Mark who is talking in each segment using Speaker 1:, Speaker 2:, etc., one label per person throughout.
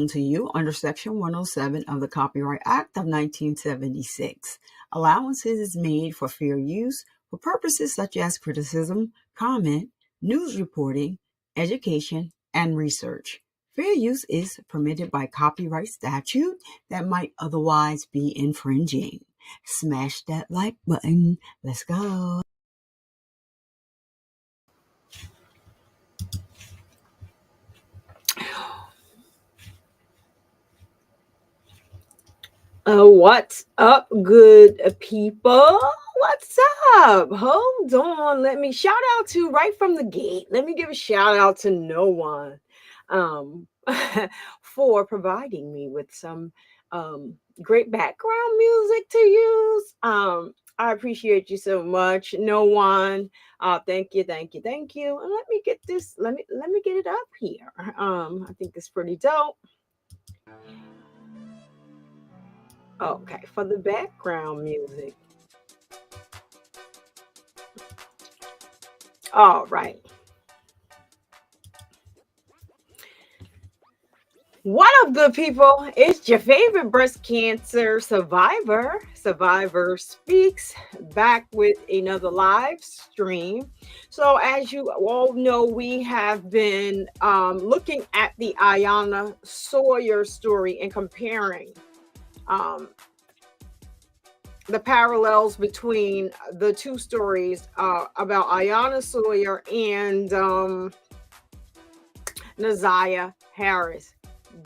Speaker 1: to you under Section 107 of the Copyright Act of 1976. Allowances is made for fair use for purposes such as criticism, comment, news reporting, education, and research. Fair use is permitted by copyright statute that might otherwise be infringing. Smash that like button. Let's go.
Speaker 2: What's up, good people? What's up? Hold on. Let me shout out to right from the gate. Let me give a shout out to no one for providing me with some great background music to use. I appreciate you so much. No one. Thank you. And let me get this. Let me get it up here. I think it's pretty dope. Okay, for the background music. All right. What up, good people? It's your favorite breast cancer survivor, Survivor Speaks, back with another live stream. So, as you all know, we have been looking at the Iyana Sawyer story and comparing the parallels between the two stories about Iyana Sawyer and Naziah Harris.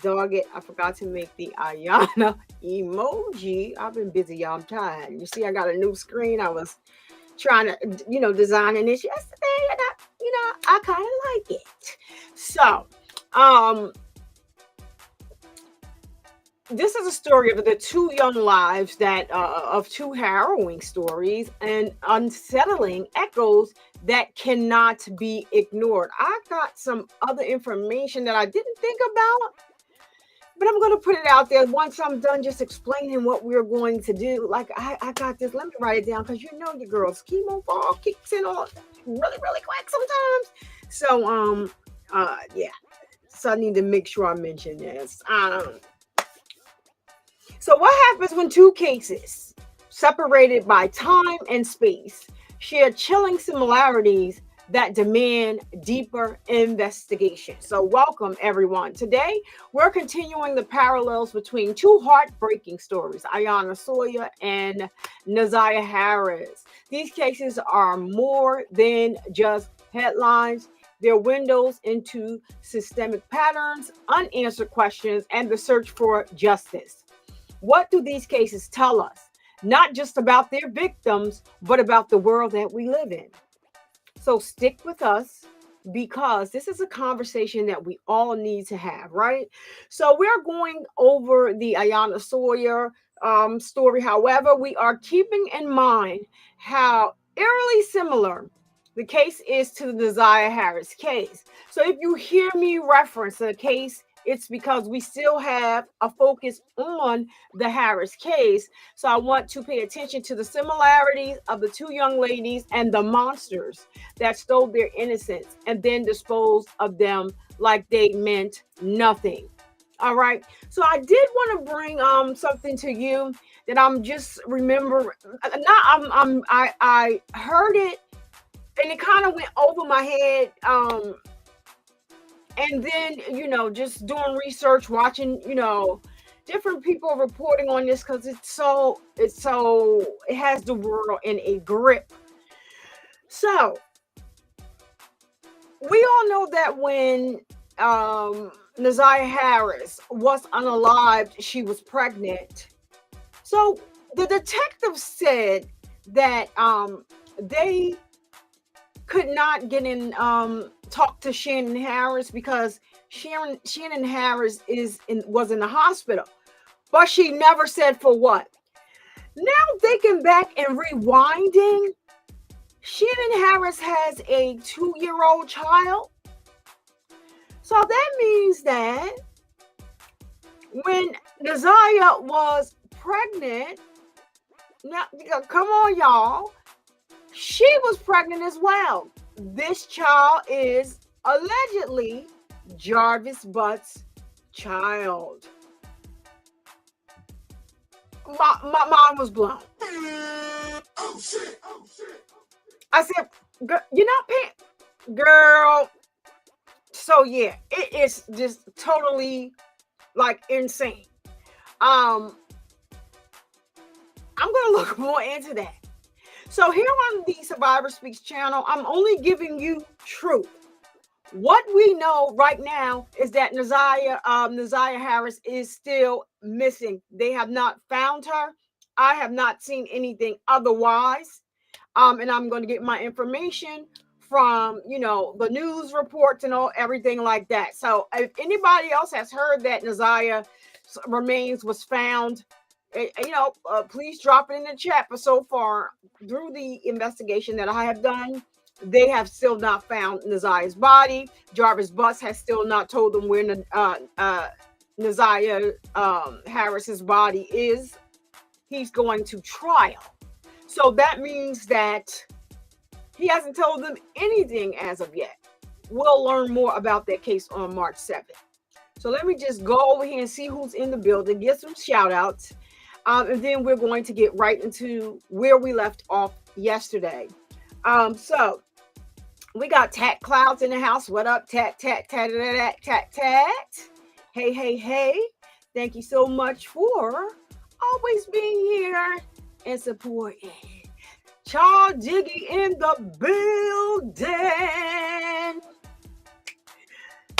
Speaker 2: Dog it, I forgot to make the Iyana emoji. I've been busy, y'all. I'm tired. You see, I got a new screen. I was trying to, designing this yesterday, and I kind of like it. So, this is a story of the two young lives that of two harrowing stories and unsettling echoes that cannot be ignored. I got some other information that I didn't think about, but I'm going to put it out there once I'm done just explaining what we're going to do. Like, I got this. Let me write it down because your girls' chemo fall kicks in all really, really quick sometimes. So, yeah. So I need to make sure I mention this. So what happens when two cases separated by time and space share chilling similarities that demand deeper investigation? So welcome, everyone. Today, we're continuing the parallels between two heartbreaking stories, Iyana Sawyer and Naziah Harris. These cases are more than just headlines. They're windows into systemic patterns, unanswered questions, and the search for justice. What do these cases tell us? Not just about their victims, but about the world that we live in. So stick with us because this is a conversation that we all need to have, right? So we're going over the Iyana Sawyer story. However, we are keeping in mind how eerily similar the case is to the Naziah Harris case. So if you hear me reference the case, it's because we still have a focus on the Harris case. So I want to pay attention to the similarities of the two young ladies and the monsters that stole their innocence and then disposed of them like they meant nothing. All right. So I did want to bring something to you that I'm just remember. I heard it and it kind of went over my head. And then, just doing research, watching, different people reporting on this because it has the world in a grip. So we all know that when Naziah Harris was unalived, she was pregnant. So the detective said that they could not get in talk to Shannon Harris because Shannon Harris was in the hospital, but she never said for what. Now thinking back and rewinding, Shannon Harris has a 2-year-old child. So that means that when Naziah was pregnant, now come on, y'all, she was pregnant as well. This child is allegedly Jarvis Butt's child. My mind was blown.
Speaker 3: Oh shit.
Speaker 2: I said, girl, you're not paying, girl. So yeah, it is just totally like insane. I'm gonna look more into that. So here on the Survivor Speaks channel, I'm only giving you truth. What we know right now is that Naziah Harris is still missing. They have not found her. I have not seen anything otherwise. And I'm going to get my information from, the news reports and everything like that. So if anybody else has heard that Naziah remains was found, please drop it in the chat. But so far, through the investigation that I have done, they have still not found Naziah's body. Jarvis Bus has still not told them where Naziah Harris's body is. He's going to trial. So that means that he hasn't told them anything as of yet. We'll learn more about that case on March 7th. So let me just go over here and see who's in the building, get some shout outs. And then we're going to get right into where we left off yesterday. So we got Tat Clouds in the house. What up, Tat, Tat, Tat, Tat, Tat, Tat. Hey, hey, hey. Thank you so much for always being here and supporting. Char Diggy in the building.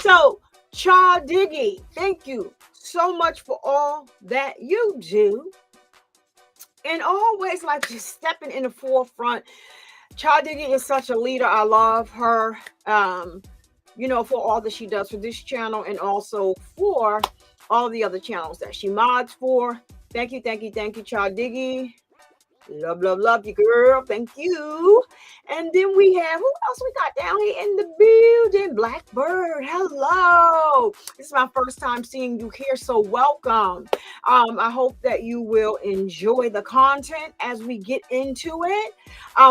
Speaker 2: So, Char Diggy, thank you so much for all that you do. And always like just stepping in the forefront. Char Diggy is such a leader. I love her, for all that she does for this channel and also for all the other channels that she mods for. Thank you, Char Diggy. Love you, girl. Thank you. And then we have, who else we got down here in the building? Blackbird. Hello. This is my first time seeing you here, so welcome. I hope that you will enjoy the content as we get into it.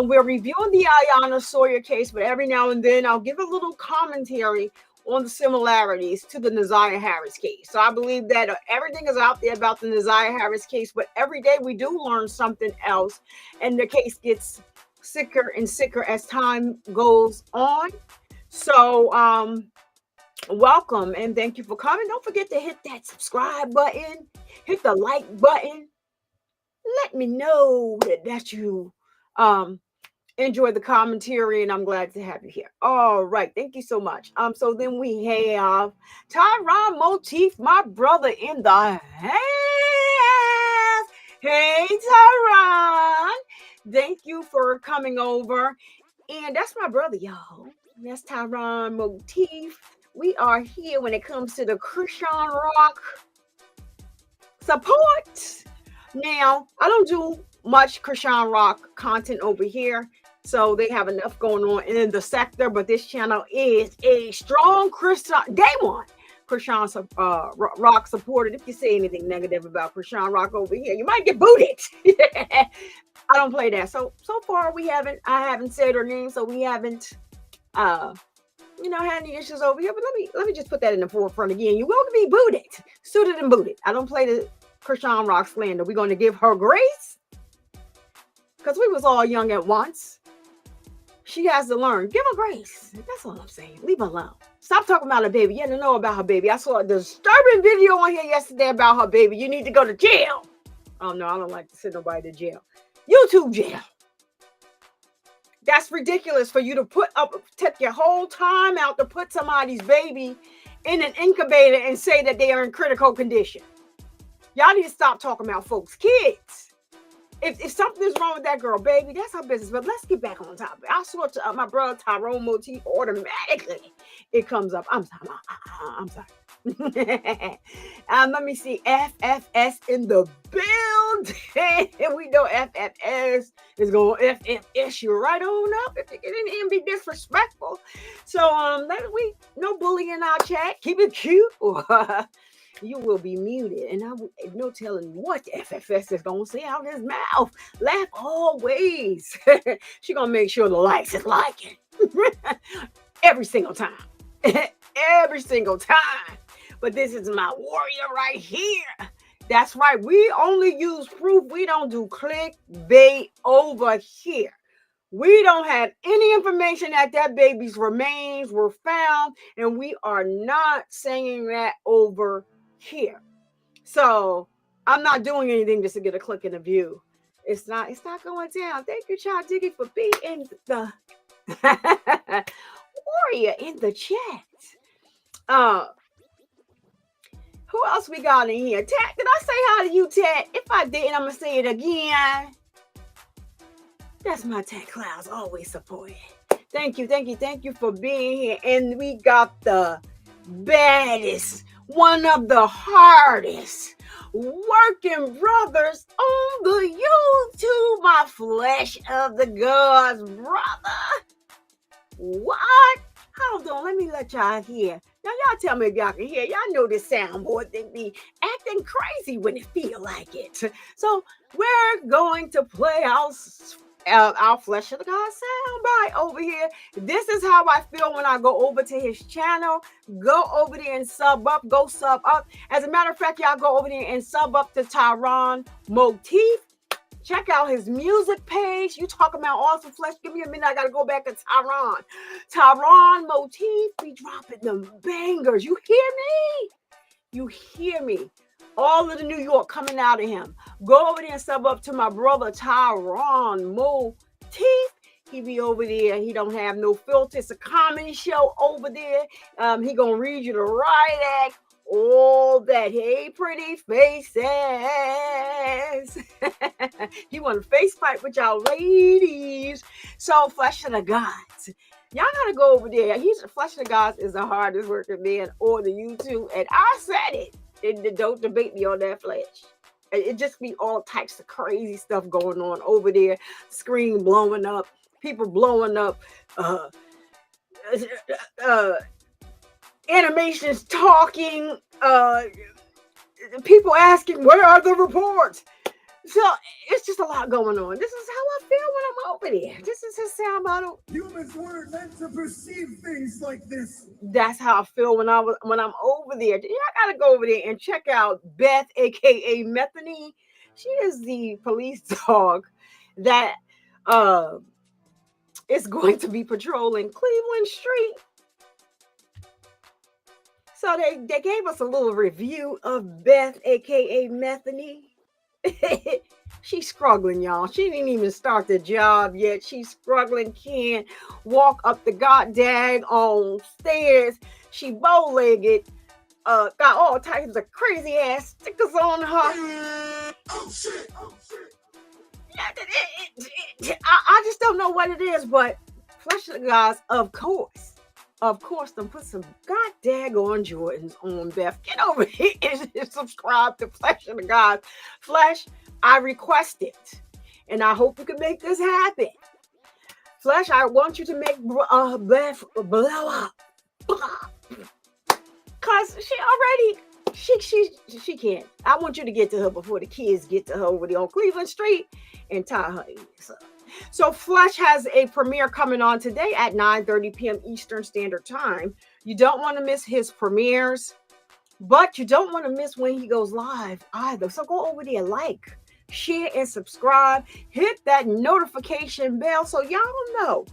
Speaker 2: We're reviewing the Iyana Sawyer case, but every now and then I'll give a little commentary on the similarities to the Naziah Harris case. So I believe that everything is out there about the Naziah Harris case, but every day we do learn something else, and the case gets sicker and sicker as time goes on. So welcome and thank you for coming. Don't forget to hit that subscribe button, hit the like button. Let me know that you enjoy the commentary, and I'm glad to have you here. All right, thank you so much. So then we have Tyron Motif, my brother in the house. Hey, Tyron, thank you for coming over. And that's my brother, y'all. That's Tyron Motif. We are here when it comes to the Christian Rock support. Now, I don't do much Christian Rock content over here, so they have enough going on in the sector, but this channel is a strong Christian, day one Christian Rock supported. If you say anything negative about Christian Rock over here, you might get booted. I don't play that. So far I haven't said her name, so we haven't had any issues over here. But let me just put that in the forefront again. You will be booted, suited and booted. I don't play the Christian Rock slander. We're going to give her grace because we was all young at once. She has to learn. Give her grace. That's all I'm saying. Leave her alone. Stop talking about her baby. You have to know about her baby. I saw a disturbing video on here yesterday about her baby. You need to go to jail. Oh, no, I don't like to send nobody to jail. YouTube jail. That's ridiculous for you to take your whole time out to put somebody's baby in an incubator and say that they are in critical condition. Y'all need to stop talking about folks' kids. If something is wrong with that girl, baby, that's her business. But let's get back on topic. I saw my brother Tyrone Motif automatically. It comes up. I'm sorry. Let me see. FFS in the building. We know FFS is going to FFS you right on up if you get in here and be disrespectful. So we no bullying in our chat. Keep it cute. You will be muted, and no telling what FFS is gonna say out of his mouth. Laugh always. She gonna make sure the likes is liking every single time. Every single time. but this is my warrior right here. That's right. We only use proof. We don't do clickbait over here. We don't have any information that baby's remains were found, and we are not saying that over here. So I'm not doing anything just to get a click and a view. It's not going down. Thank you, Child Diggy, for being the warrior in the chat. Who else we got in here? Tat, did I say hi to you, Tat? If I didn't, I'm gonna say it again. That's my Tat Clouds, always supporting. Thank you for being here. And we got the baddest, one of the hardest working brothers on the YouTube, my flesh of the gods, brother. What? Hold on, let me let y'all hear. Now y'all tell me if y'all can hear. Y'all know this soundboard thing be acting crazy when it feel like it. So we're going to play our Flesh of the God soundbite over here. This is how I feel when I go over to his channel. Go over there and sub up. Go sub up. As a matter of fact, y'all go over there and sub up to Tyron Motif. Check out his music page. You talking about awesome flesh. Give me a minute. I got to go back to Tyron. Tyron Motif be dropping them bangers. You hear me? You hear me? All of the New York coming out of him. Go over there and sub up to my brother Tyron Motif. He be over there. He don't have no filter. It's a comedy show over there. He gonna read you the riot act. All that. Hey, pretty faces. You want to face fight with y'all ladies. So, Flesh of the Gods. Y'all gotta go over there. Flesh of the Gods is the hardest working man on the YouTube. And I said it. Don't debate me on that flesh. It just be all types of crazy stuff going on over there. Screen blowing up. People blowing up. Animations talking, people asking, where are the reports? So it's just a lot going on. This is how I feel when I'm over there. This is his sound bottle.
Speaker 3: Humans weren't meant to perceive things like this.
Speaker 2: That's how I feel when I'm over there. Y'all gotta go over there and check out Beth, aka Methany. She is the police dog that is going to be patrolling Cleveland Street. So they gave us a little review of Beth, aka Methany. She's struggling, y'all. She didn't even start the job yet. She's struggling, can't walk up the goddamn stairs. She bow-legged, got all types of crazy ass stickers on her.
Speaker 3: Oh shit!
Speaker 2: I just don't know what it is, but Flesh of the Gods, of course, them put some goddamn Jordans on, Beth. Get over here and subscribe to Flesh of the Gods. Flesh, I request it. And I hope you can make this happen. Flesh, I want you to make Beth blow up. Because she can't. I want you to get to her before the kids get to her over there on Cleveland Street and tie her ears up. So Flesh has a premiere coming on today at 9:30 p.m. Eastern Standard Time. You don't want to miss his premieres, but you don't want to miss when he goes live either. So go over there, like, share, and subscribe. Hit that notification bell so y'all know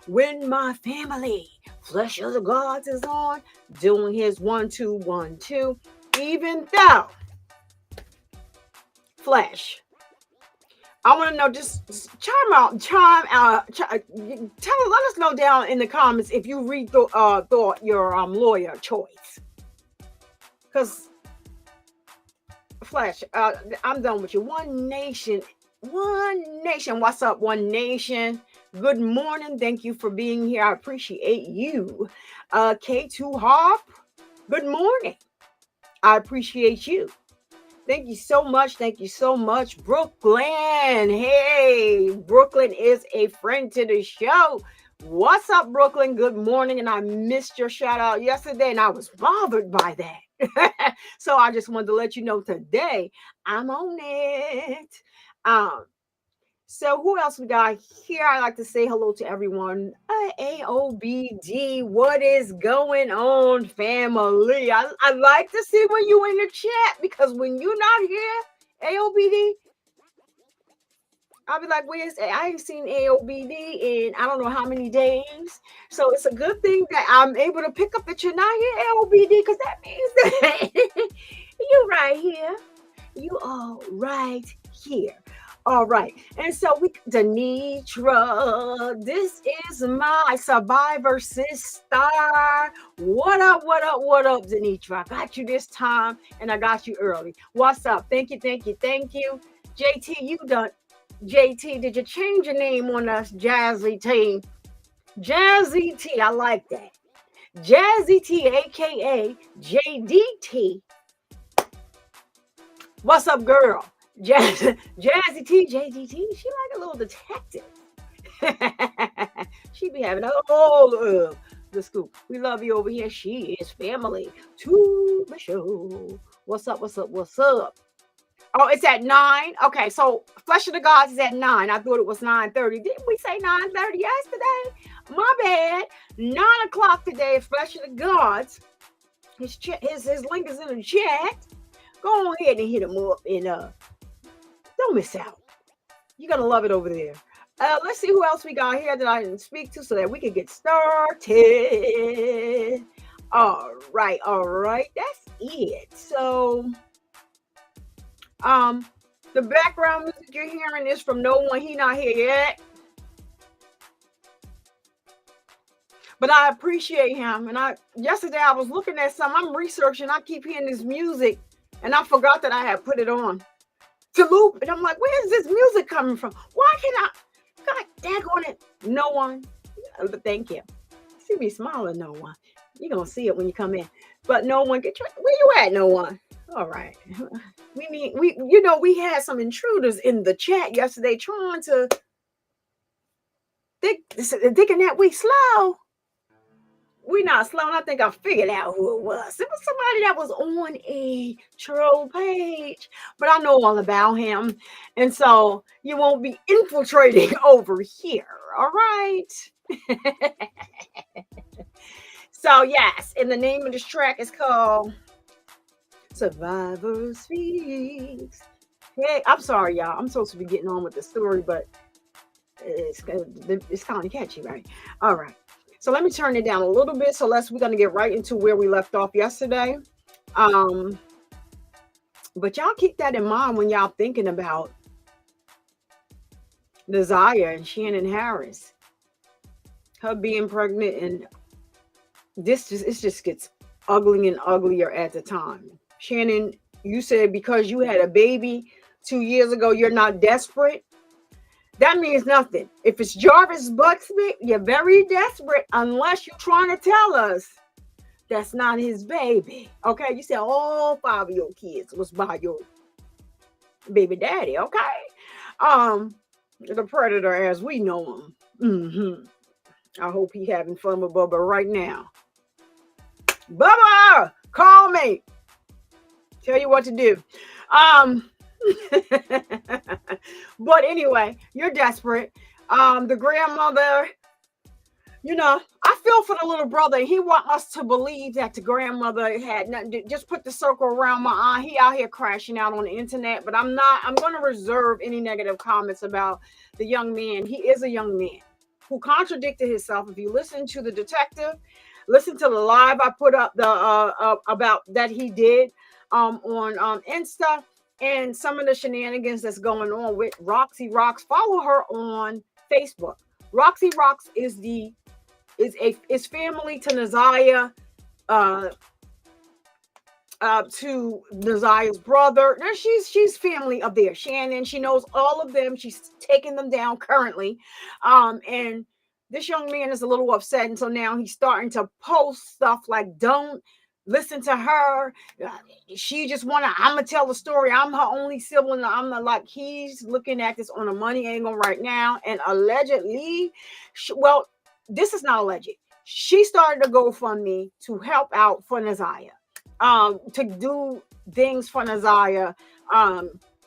Speaker 2: when my family, Flesh of the Gods, is on doing his 1, 2, 1, 2. Even though, Flesh, I want to know, just let us know down in the comments if you thought your lawyer choice. Because, Flesh, I'm done with you. One Nation. What's up, One Nation? Good morning. Thank you for being here. I appreciate you. K2 Hop, good morning. I appreciate you. Thank you so much. Brooklyn. Hey, Brooklyn is a friend to the show. What's up, Brooklyn? Good morning. And I missed your shout out yesterday and I was bothered by that. So I just wanted to let you know today I'm on it. So who else we got here? I like to say hello to everyone. AOBD, what is going on, family? I like to see when you in the chat, because when you're not here, AOBD, I'll be like, where's I ain't seen AOBD in I don't know how many days. So it's a good thing that I'm able to pick up that you're not here, AOBD, because that means that you're right here. You are right here. All right. And so Denitra, this is my survivor sister. What up, what up, what up, Denitra? I got you this time and I got you early. What's up? Thank you, thank you, thank you. JT, you done. JT, did you change your name on us, Jazzy T? Jazzy T, I like that. Jazzy T, aka JDT. What's up, girl? Jazzy T, JDT. She like a little detective. She be having all of the scoop. We love you over here. She is family to the show. What's up? What's up? What's up? Oh, it's at 9. Okay, so Flesh of the Gods is at 9. I thought it was 9:30. Didn't we say 9:30 yesterday? My bad. 9 o'clock today. Flesh of the Gods. His link is in the chat. Go on ahead and hit him up and don't miss out. You're gonna love it over there. Let's see who else we got here that I didn't speak to so that we can get started. All right, that's it. So the background music you're hearing is from no one. He not here yet. But I appreciate him. And yesterday I was looking at something. I'm researching. I keep hearing this music. And I forgot that I had put it on to loop. And I'm like, where's this music coming from? Why can't I? God daggone it. No one. Thank you. See me smiling, no one. You're going to see it when you come in. But no one. Where you at, no one? All right. We had some intruders in the chat yesterday trying to thinking that we slow. We're not slow. And I think I figured out who it was. It was somebody that was on a troll page, but I know all about him. And so you won't be infiltrating over here. All right. So yes, and the name of this track is called Survivor Speaks. Hey, I'm sorry, y'all. I'm supposed to be getting on with the story, but it's kind of catchy, right? All right. So let me turn it down a little bit. So we're going to get right into where we left off yesterday. But y'all keep that in mind when y'all thinking about Naziah and Shannon Harris. Her being pregnant, and it just gets ugly and uglier at the time. Shannon, you said because you had a baby 2 years ago, you're not desperate. That means nothing. If it's Jarvis Buxby, you're very desperate unless you're trying to tell us that's not his baby. Okay? You said all 5 of your kids was by your baby daddy. Okay? The predator as we know him. Mm-hmm. I hope he having fun with Bubba right now. Bubba, call me. Tell you what to do. But anyway, you're desperate. The grandmother, I feel for the little brother. He want us to believe that the grandmother had nothing. Just put the circle around my eye. He out here crashing out on the internet, but I'm going to reserve any negative comments about the young man. He is a young man who contradicted himself. If you listen to the detective, listen to the live I put up about that he did on Insta. And some of the shenanigans that's going on with Roxy Rocks. Follow her on Facebook. Roxy Rocks is family to Naziah, to Naziah's brother. She's family of theirs. Shannon, she knows all of them. She's taking them down currently. And this young man is a little upset, and so now he's starting to post stuff like, don't listen to her. She just I'm gonna tell the story. I'm her only sibling. He's looking at this on a money angle right now. And allegedly, this is not alleged. She started a GoFundMe to help out for Naziah, to do things for Naziah.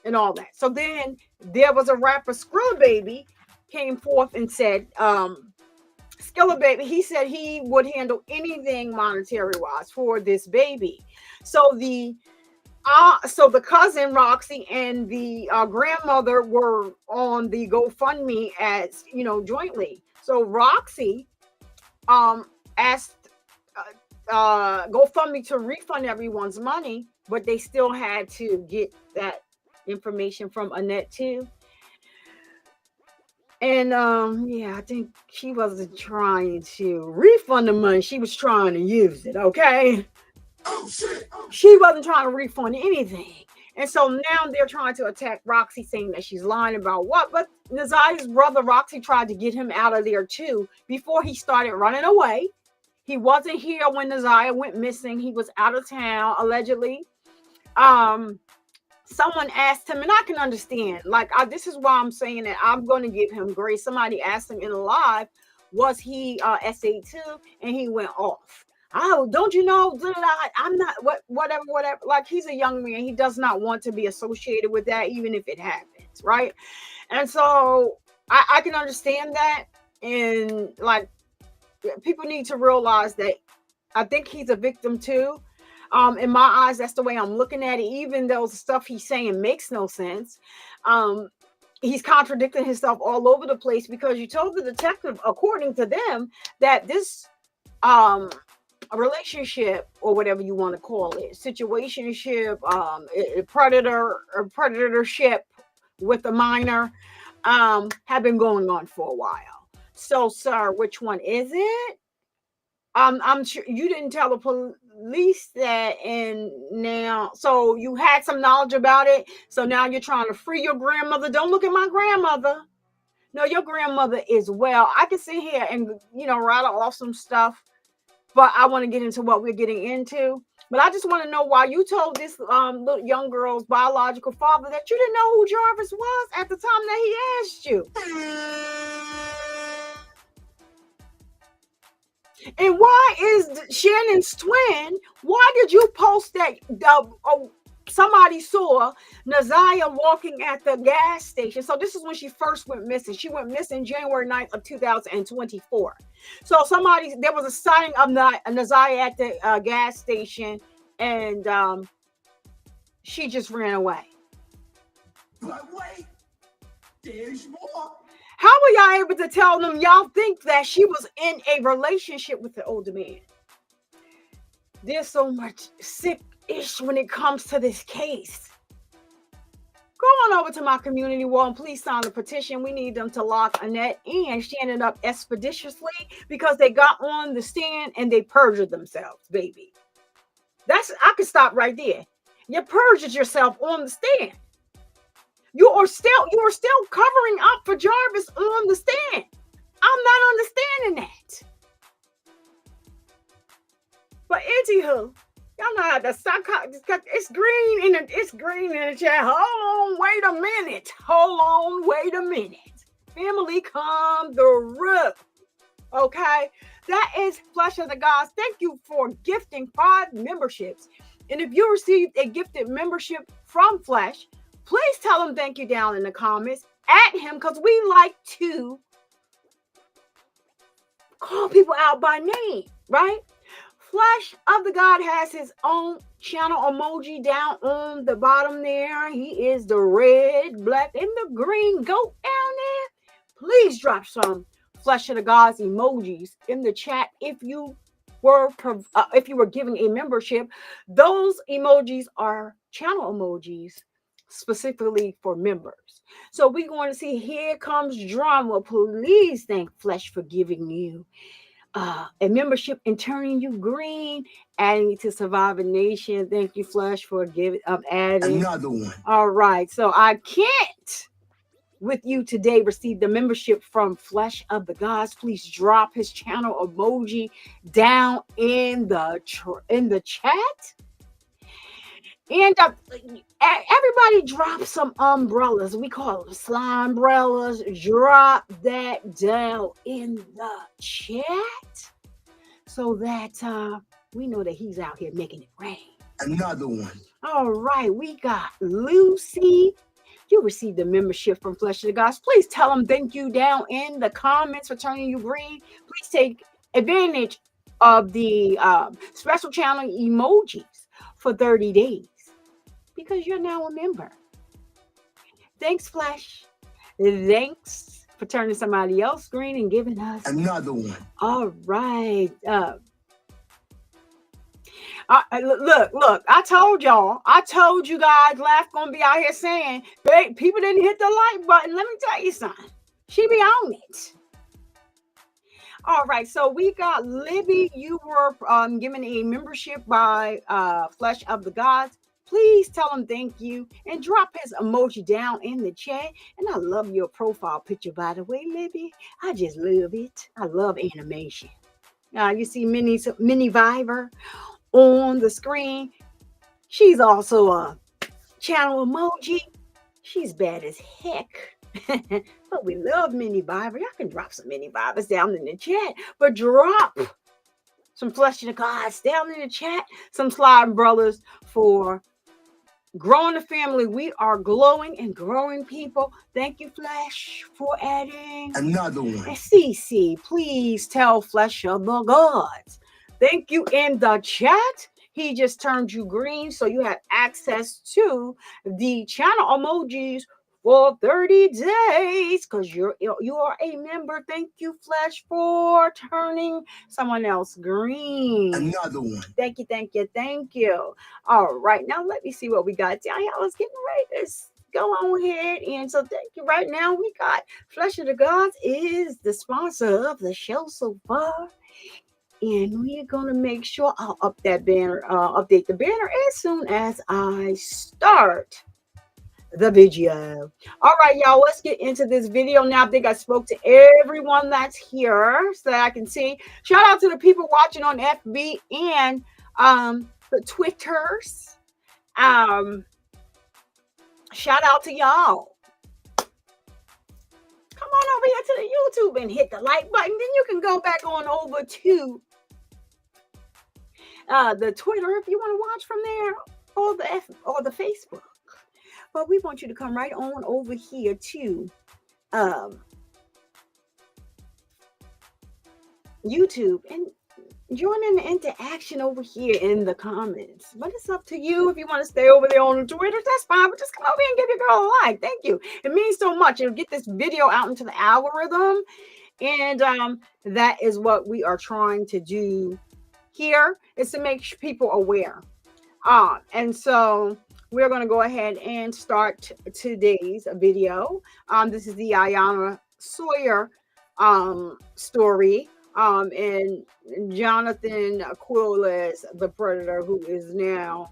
Speaker 2: and all that. So then there was a rapper, Skrilla Baby, came forth and said, Skrilla Baby, he said he would handle anything monetary wise for this baby. So the cousin Roxy and the grandmother were on the GoFundMe as jointly. So Roxy asked GoFundMe to refund everyone's money, but they still had to get that information from Annette too. And I think she wasn't trying to refund the money. She was trying to use it, okay?
Speaker 3: Oh shit!
Speaker 2: She wasn't trying to refund anything. And so now they're trying to attack Roxy, saying that she's lying about what? But Naziah's brother, Roxy, tried to get him out of there too before he started running away. He wasn't here when Naziah went missing. He was out of town, allegedly. Someone asked him, and I can understand, this is why I'm saying that I'm going to give him grace. Somebody asked him in a live, was he SA2? And he went off. Oh, don't you know? I'm not, whatever. Like, he's a young man. He does not want to be associated with that, even if it happens, right? And so I can understand that. And, people need to realize that I think he's a victim too. In my eyes, that's the way I'm looking at it. Even though the stuff he's saying makes no sense, he's contradicting himself all over the place, because you told the detective, according to them, that this a relationship, or whatever you want to call it, situationship, predatorship with a minor, have been going on for a while. So, sir, which one is it? I'm sure you didn't tell the police that, and now, so you had some knowledge about it. So now you're trying to free your grandmother. Don't look at my grandmother. No, your grandmother is well. I can sit here and rattle off some stuff, but I want to get into what we're getting into. But I just want to know why you told this little young girl's biological father that you didn't know who Jarvis was at the time that he asked you. And why is Shannon's twin? Why did you post that? Somebody saw Naziah walking at the gas station. So this is when she first went missing. She went missing January 9th of 2024. So there was a sighting of Naziah at the gas station, and she just ran away.
Speaker 3: But wait, there's more.
Speaker 2: How were y'all able to tell them y'all think that she was in a relationship with the older man? There's so much sick-ish when it comes to this case. Go on over to my community wall and please sign the petition. We need them to lock Annette and Shannon up expeditiously, because they got on the stand and they perjured themselves, baby. I could stop right there. You perjured yourself on the stand. You were still covering up for Jarvis on the stand. I'm not understanding that. But anywho, y'all know how the it's green in the chat. Hold on, wait a minute. Family, come through. Okay, that is Flesh of the Gods. Thank you for gifting 5 memberships. And if you received a gifted membership from Flesh, please tell him thank you down in the comments. At him, because we like to call people out by name, right? Flesh of the God has his own channel emoji down on the bottom there. He is the red, black, and the green goat down there. Please drop some Flesh of the Gods emojis in the chat if you were given a membership. Those emojis are channel emojis specifically for members. So we're going to see, here comes drama. Please thank Flesh for giving you a membership and turning you green, adding to Survivor Nation. Thank you, Flesh, for adding
Speaker 3: Another one.
Speaker 2: All right, so I can't with you today receive the membership from Flesh of the Gods. Please drop his channel emoji down in the chat. And everybody drop some umbrellas. We call them slime umbrellas. Drop that down in the chat so that we know that he's out here making it rain.
Speaker 3: Another one.
Speaker 2: All right, we got Lucy you received a membership from Flesh of the Gods. Please tell them thank you down in the comments for turning you green. Please take advantage of the special channel emojis for 30 days because you're now a member. Thanks, Flesh. Thanks for turning somebody else green and giving us
Speaker 3: Another one.
Speaker 2: All right. Look, I told y'all. I told you guys Laugh gonna be out here saying, "Babe, people didn't hit the like button." Let me tell you something. She be on it. All right, so we got Libby. You were given a membership by Flesh of the Gods. Please tell him thank you and drop his emoji down in the chat. And I love your profile picture, by the way, Libby. I just love it. I love animation. You see Mini Viver on the screen. She's also a channel emoji. She's bad as heck. But we love Mini Viver. Y'all can drop some Mini Vivers down in the chat. But drop some Flesh of the Gods down in the chat. Some Slide Brothers for growing the family. We are glowing and growing people. Thank you, Flesh, for adding
Speaker 3: Another one.
Speaker 2: And CC, please tell Flesh of the Gods. Thank you in the chat. He just turned you green, so you have access to the channel emojis for 30 days because you are a member. Thank you, Flesh, for turning someone else green.
Speaker 3: Another one.
Speaker 2: Thank you. All right, now let me see what we got down here. I was getting ready to go on ahead, and so thank you. Right now, we got Flesh of the Gods is the sponsor of the show so far. And we're gonna make sure I'll update the banner as soon as I start the video. All right, y'all, let's get into this video now. I think I spoke to everyone that's here so that I can see. Shout out to the people watching on FB and the Twitters. Shout out to y'all. Come on over here to the YouTube and hit the like button. Then you can go back on over to the Twitter if you want to watch from there, or the Facebook. But we want you to come right on over here to YouTube and join in the interaction over here in the comments. But it's up to you if you want to stay over there on the Twitter. That's fine. But just come over here and give your girl a like. Thank you. It means so much. It'll get this video out into the algorithm. And that is what we are trying to do here, is to make people aware. And so we're going to go ahead and start today's video. This is the Iyana Sawyer story. And Jonathan Quiles, the predator, who is now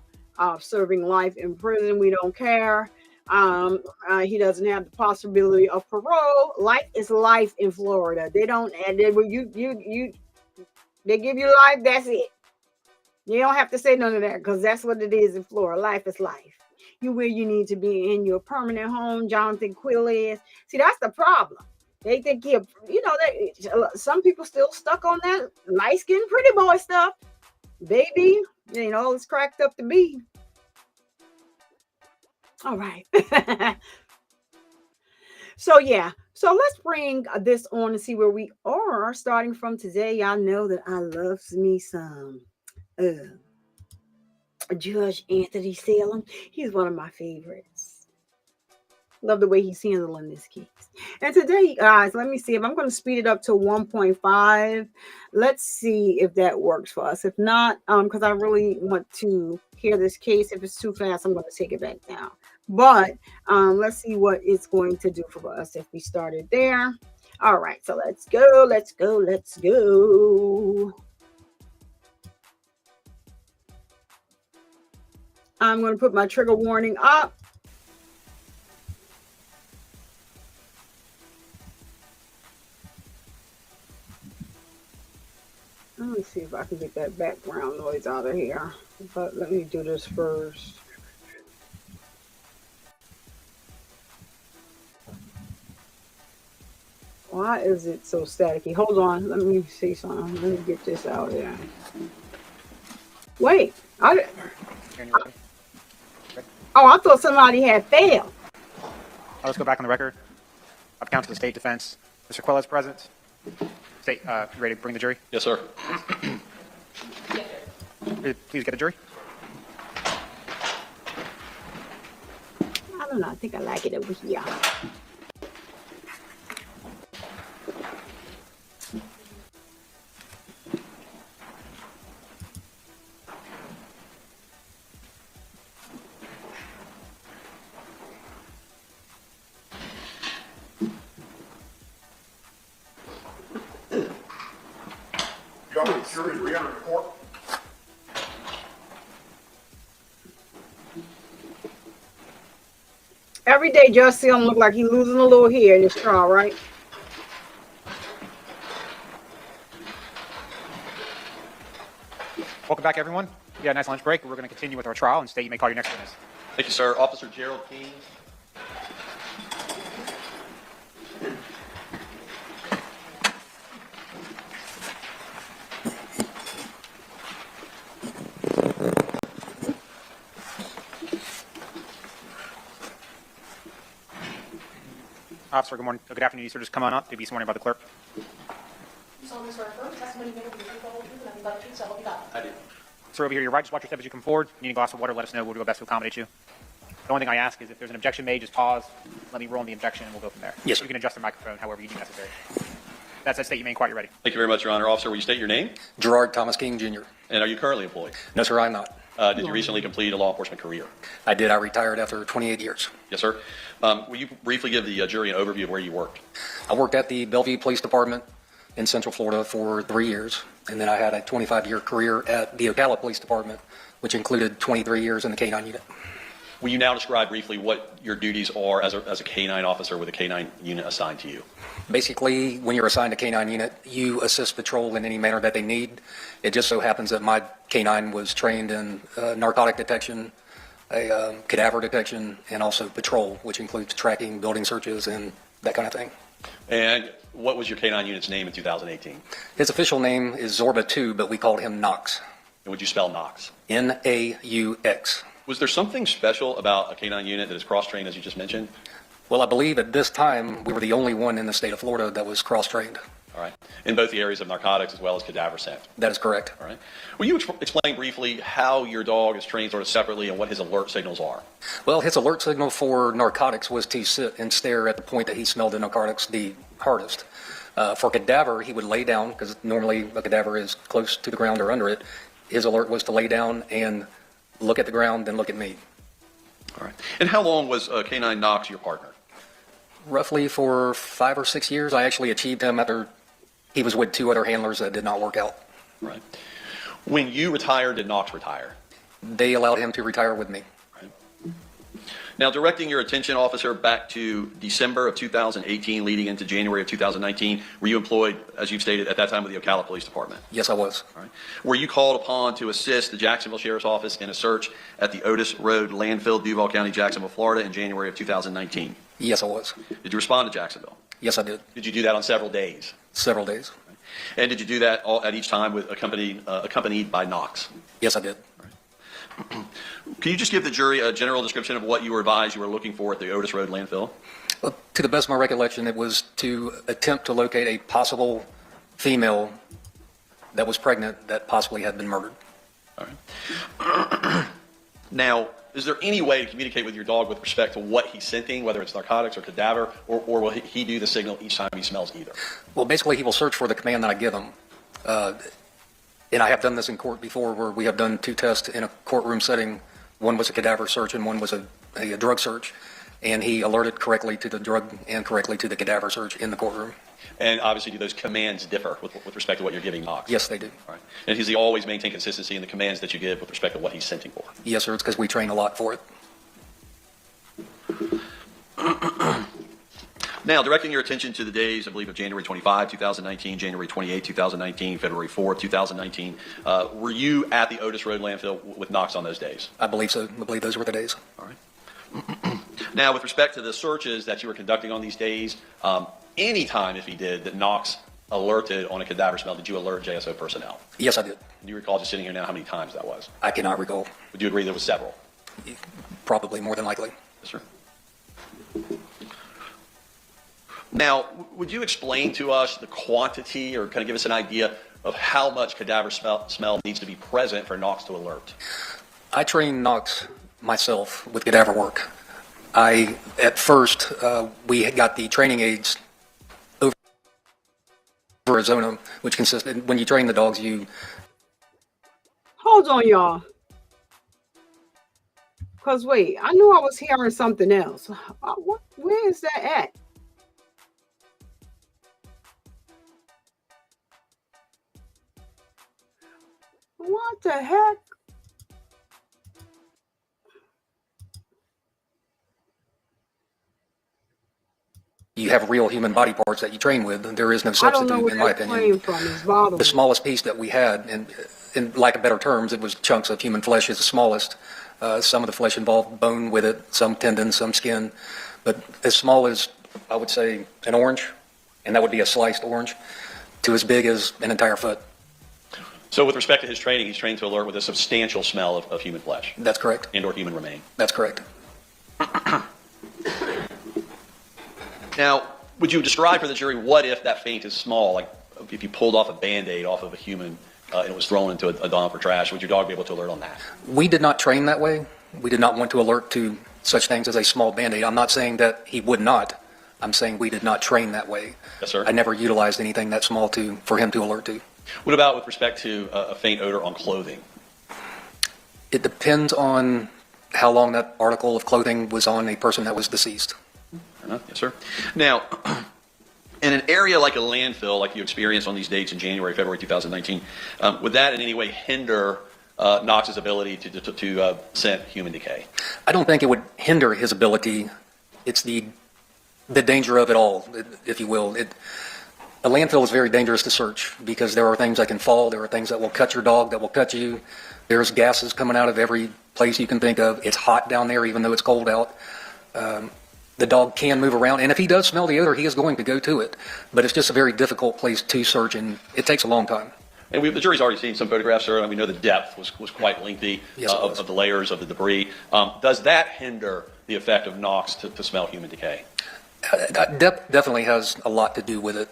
Speaker 2: serving life in prison. We don't care. He doesn't have the possibility of parole. Life is life in Florida. They don't, and they give you life. That's it. You don't have to say none of that because that's what it is in Florida. Life is life. You're where you need to be in your permanent home. Jonathan Quiles. See, that's the problem. They think some people still stuck on that light-skinned pretty boy stuff. Baby, it's cracked up to be. All right. So let's bring this on and see where we are starting from today. Y'all know that I love me some Judge Anthony Salem. He's one of my favorites. Love the way he's handling this case. And today, guys, let me see if I'm going to speed it up to 1.5. Let's see if that works for us. If not, because I really want to hear this case. If it's too fast, I'm going to take it back down. But let's see what it's going to do for us if we started there. All right, so let's go. I'm going to put my trigger warning up. Let me see if I can get that background noise out of here. But let me do this first. Why is it so staticky? Hold on. Let me see something. Let me get this out here. Wait. I thought somebody had failed.
Speaker 4: Let's go back on the record. I've counted the state defense. Mr. Quillet's present. State, you ready to bring the jury?
Speaker 5: Yes, sir.
Speaker 4: Please get the jury.
Speaker 2: I don't know. I think I like it over here.
Speaker 3: Jury re-enter the court.
Speaker 2: Every day, just see him look like he's losing a little hair in his straw, right?
Speaker 4: Welcome back, everyone. We had a nice lunch break. We're going to continue with our trial, and State, you may call your next witness.
Speaker 5: Thank you, sir. Officer Gerald King.
Speaker 4: Officer, good morning. Good afternoon, sir. Just come on up. To be sworn in by the clerk.
Speaker 5: I do.
Speaker 4: Sir, over here, your right. Just watch your step as you come forward. If you need a glass of water, let us know. We'll do our best to accommodate you. The only thing I ask is if there's an objection made, just pause. Let me roll on the objection, and we'll go from there.
Speaker 5: Yes, sir.
Speaker 4: You can adjust the microphone however you deem necessary. That's it, State. You may inquire. You're ready.
Speaker 5: Thank you very much, Your Honor. Officer, will you state your name?
Speaker 6: Gerard Thomas King, Jr.
Speaker 5: And are you currently employed?
Speaker 6: No, sir, I'm not.
Speaker 5: Did you recently complete a law enforcement career?
Speaker 6: I did. I retired after 28 years.
Speaker 5: Yes, sir. Will you briefly give the jury an overview of where you worked?
Speaker 6: I worked at the Bellevue Police Department in Central Florida for 3 years, and then I had a 25-year career at the Ocala Police Department, which included 23 years in the K-9 unit.
Speaker 5: Will you now describe briefly what your duties are as a K-9 officer with a K-9 unit assigned to you?
Speaker 6: Basically, when you're assigned a K-9 unit, you assist patrol in any manner that they need. It just so happens that my K-9 was trained in narcotic detection, cadaver detection, and also patrol, which includes tracking, building searches, and that kind of thing.
Speaker 5: And what was your K-9 unit's name in 2018?
Speaker 6: His official name is Zorba 2, but we called him Knox.
Speaker 5: And would you spell Knox?
Speaker 6: N-A-U-X.
Speaker 5: Was there something special about a K-9 unit that is cross-trained, as you just mentioned?
Speaker 6: Well, I believe at this time we were the only one in the state of Florida that was cross-trained.
Speaker 5: All right. In both the areas of narcotics as well as cadaver scent.
Speaker 6: That is correct.
Speaker 5: All right. Will you explain briefly how your dog is trained sort of separately and what his alert signals are?
Speaker 6: Well, his alert signal for narcotics was to sit and stare at the point that he smelled the narcotics the hardest. For cadaver, he would lay down, because normally a cadaver is close to the ground or under it. His alert was to lay down and look at the ground, then look at me.
Speaker 5: All right. And how long was K-9 Knox your partner?
Speaker 6: Roughly for 5 or 6 years. I actually achieved him after he was with 2 other handlers that did not work out.
Speaker 5: Right. When you retired, did Knox retire?
Speaker 6: They allowed him to retire with me.
Speaker 5: Right. Now, directing your attention, officer, back to December of 2018, leading into January of 2019, were you employed, as you've stated, at that time with the Ocala Police Department?
Speaker 6: Yes, I was.
Speaker 5: All right. Were you called upon to assist the Jacksonville Sheriff's Office in a search at the Otis Road landfill, Duval County, Jacksonville, Florida, in January of 2019?
Speaker 6: Yes, I was.
Speaker 5: Did you respond to Jacksonville?
Speaker 6: Yes, I did.
Speaker 5: Did you do that on several days?
Speaker 6: Several days.
Speaker 5: And did you do that at each time with accompanied by Knox?
Speaker 6: Yes, I did.
Speaker 5: Can you just give the jury a general description of what you were advised you were looking for at the Otis Road landfill?
Speaker 6: Well, to the best of my recollection, it was to attempt to locate a possible female that was pregnant that possibly had been murdered.
Speaker 5: All right. Now, is there any way to communicate with your dog with respect to what he's scenting, whether it's narcotics or cadaver, or will he do the signal each time he smells either?
Speaker 6: Well, basically, he will search for the command that I give him. And I have done this in court before where we have done 2 tests in a courtroom setting. One was a cadaver search and one was a drug search. And he alerted correctly to the drug and correctly to the cadaver search in the courtroom.
Speaker 5: And obviously, do those commands differ with respect to what you're giving Knox?
Speaker 6: Yes, they do.
Speaker 5: All right. And does he always maintain consistency in the commands that you give with respect to what he's scenting for?
Speaker 6: Yes, sir. It's because we train a lot for it.
Speaker 5: Now, directing your attention to the days, I believe, of January 25, 2019, January 28, 2019, February 4, 2019, were you at the Otis Road landfill with Knox on those days?
Speaker 6: I believe so. I believe those were the days.
Speaker 5: All right. Now, with respect to the searches that you were conducting on these days, any time, if he did, that Knox alerted on a cadaver smell, did you alert JSO personnel?
Speaker 6: Yes, I did.
Speaker 5: Do you recall just sitting here now how many times that was?
Speaker 6: I cannot recall.
Speaker 5: Would you agree there was several?
Speaker 6: Probably more than likely.
Speaker 5: Yes, sir. Now, would you explain to us the quantity or kind of give us an idea of how much cadaver smell needs to be present for Knox to alert?
Speaker 6: I trained Knox myself with cadaver work. At first, we got the training aids over Arizona, which consisted, when you train the dogs, you...
Speaker 2: Hold on, y'all. Because wait, I knew I was hearing something else. Where is that at? What the heck?
Speaker 6: You have real human body parts that you train with, and there is no substitute, in my opinion. The smallest piece that we had, and in lack of better terms, it was chunks of human flesh is the smallest. Some of the flesh involved bone with it, some tendon, some skin, but as small as, I would say, an orange, and that would be a sliced orange, to as big as an entire foot.
Speaker 5: So with respect to his training, he's trained to alert with a substantial smell of human flesh.
Speaker 6: That's correct.
Speaker 5: And or human remain.
Speaker 6: That's correct.
Speaker 5: Now, would you describe for the jury what if that feint is small, like if you pulled off a Band-Aid off of a human and it was thrown into a dump or trash, would your dog be able to alert on that?
Speaker 6: We did not train that way. We did not want to alert to such things as a small Band-Aid. I'm not saying that he would not. I'm saying we did not train that way.
Speaker 5: Yes, sir.
Speaker 6: I never utilized anything that small for him to alert to.
Speaker 5: What about with respect to a faint odor on clothing?
Speaker 6: It depends on how long that article of clothing was on a person that was deceased.
Speaker 5: Yes, sir. Now, in an area like a landfill, like you experienced on these dates in January, February 2019, would that in any way hinder Knox's ability to scent human decay?
Speaker 6: I don't think it would hinder his ability. It's the danger of it all, if you will. A landfill is very dangerous to search because there are things that can fall. There are things that will cut your dog, that will cut you. There's gases coming out of every place you can think of. It's hot down there, even though it's cold out. The dog can move around, and if he does smell the odor, he is going to go to it. But it's just a very difficult place to search, and it takes a long time.
Speaker 5: And the jury's already seen some photographs, sir, and we know the depth was quite lengthy.
Speaker 6: Yes,
Speaker 5: of the layers of the debris. Does that hinder the effect of Knox to smell human decay?
Speaker 6: Depth definitely has a lot to do with it.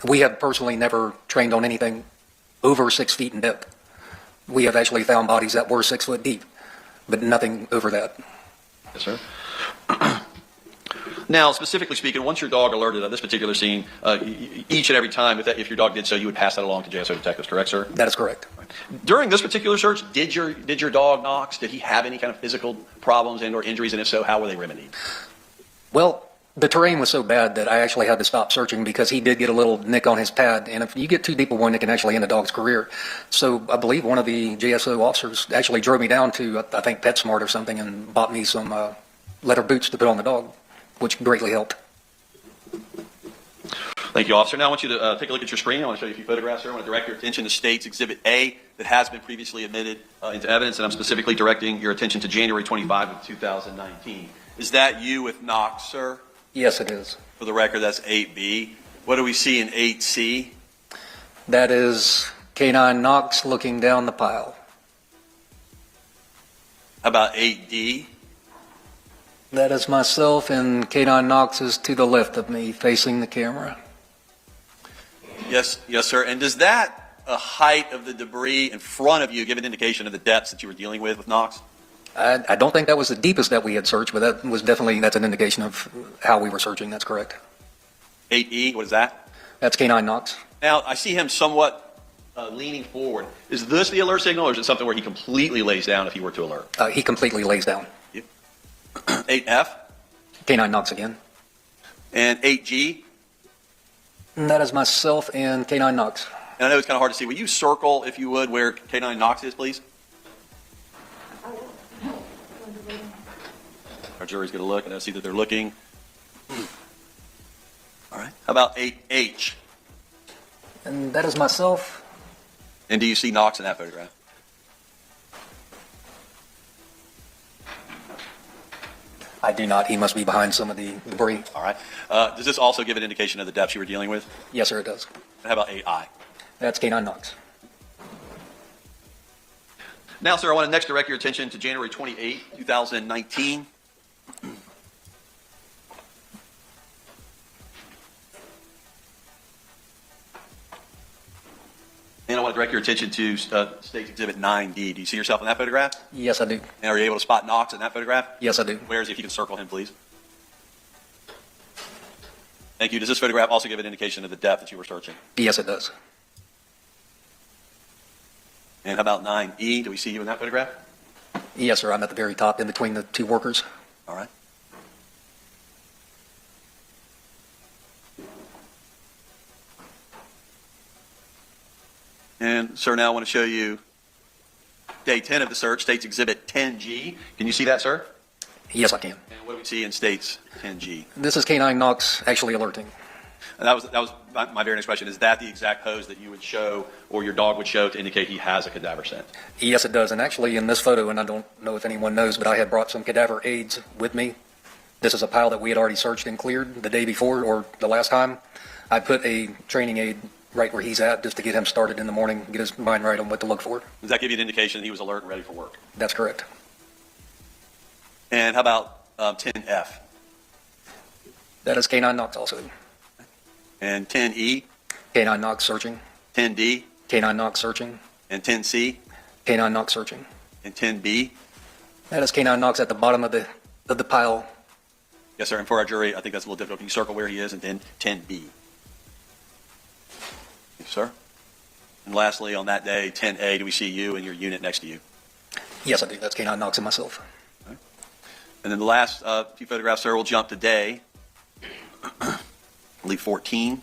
Speaker 6: We have personally never trained on anything over 6 feet in depth. We have actually found bodies that were 6 foot deep, but nothing over that.
Speaker 5: Yes, sir. Now, specifically speaking, once your dog alerted on this particular scene, each and every time, if your dog did so, you would pass that along to JSO detectives, correct, sir?
Speaker 6: That is correct.
Speaker 5: During this particular search, did your dog, Knox, did he have any kind of physical problems and or injuries, and if so, how were they remedied?
Speaker 6: Well, the terrain was so bad that I actually had to stop searching because he did get a little nick on his pad, and if you get too deep of one, it can actually end a dog's career. So I believe one of the JSO officers actually drove me down to, I think, PetSmart or something, and bought me some leather boots to put on the dog, which greatly helped.
Speaker 5: Thank you, officer. Now I want you to take a look at your screen. I want to show you a few photographs here. I want to direct your attention to State's Exhibit A that has been previously admitted into evidence, and I'm specifically directing your attention to January 25 of 2019. Is that you with Knox, sir?
Speaker 6: Yes, it is.
Speaker 5: For the record, that's 8B. What do we see in 8C?
Speaker 6: That is Canine Knox looking down the pile.
Speaker 5: How about 8D?
Speaker 6: That is myself, and Canine Knox is to the left of me, facing the camera.
Speaker 5: Yes, sir. And does that height of the debris in front of you give an indication of the depths that you were dealing with Knox?
Speaker 6: I don't think that was the deepest that we had searched, but that's an indication of how we were searching. That's correct.
Speaker 5: 8E, what is that?
Speaker 6: That's Canine Knox.
Speaker 5: Now, I see him somewhat leaning forward. Is this the alert signal, or is it something where he completely lays down if he were to alert?
Speaker 6: He completely lays down.
Speaker 5: 8F?
Speaker 6: Canine Knox again.
Speaker 5: And 8G?
Speaker 6: And that is myself and Canine Knox.
Speaker 5: And I know it's kind of hard to see. Will you circle, if you would, where Canine Knox is, please? Our jury's going to look, and I see that they're looking. All right. How about 8H?
Speaker 6: And that is myself.
Speaker 5: And do you see Knox in that photograph?
Speaker 6: I do not. He must be behind some of the debris.
Speaker 5: All right. Does this also give an indication of the depths you were dealing with?
Speaker 6: Yes, sir, it does.
Speaker 5: And how about 8I?
Speaker 6: That's Canine Knox.
Speaker 5: Now, sir, I want to next direct your attention to January 28, 2019. I want to direct your attention to State's Exhibit 9D. Do you see yourself in that photograph?
Speaker 6: Yes, I do.
Speaker 5: And are you able to spot Knox in that photograph?
Speaker 6: Yes, I do.
Speaker 5: Where is he? If you can circle him, please. Thank you. Does this photograph also give an indication of the depth that you were searching?
Speaker 6: Yes, it does.
Speaker 5: And how about 9E? Do we see you in that photograph?
Speaker 6: Yes, sir. I'm at the very top in between the two workers.
Speaker 5: All right. And, sir, now I want to show you day 10 of the search, State's Exhibit 10G. Can you see that, sir?
Speaker 6: Yes, I can.
Speaker 5: And what do we see in State's 10G?
Speaker 6: This is Canine Knox actually alerting.
Speaker 5: And that was my very next question. Is that the exact pose that you would show or your dog would show to indicate he has a cadaver scent?
Speaker 6: Yes, it does. And actually in this photo, and I don't know if anyone knows, but I had brought some cadaver aids with me. This is a pile that we had already searched and cleared the day before or the last time. I put a training aid right where he's at just to get him started in the morning, get his mind right on what to look for.
Speaker 5: Does that give you an indication that he was alert and ready for work?
Speaker 6: That's correct.
Speaker 5: And how about 10F?
Speaker 6: That is Canine Knox also.
Speaker 5: And 10E?
Speaker 6: Canine Knox searching.
Speaker 5: 10D?
Speaker 6: Canine Knox searching.
Speaker 5: And 10C?
Speaker 6: Canine Knox searching.
Speaker 5: And 10B?
Speaker 6: That is Canine Knox at the bottom of the pile.
Speaker 5: Yes, sir. And for our jury, I think that's a little difficult. Can you circle where he is and then 10B? Yes, sir. And lastly, on that day, 10A, do we see you and your unit next to you?
Speaker 6: Yes, I do. That's Canine Knox and myself.
Speaker 5: Okay. And then the last few photographs, sir, we'll jump to day. Leave 14.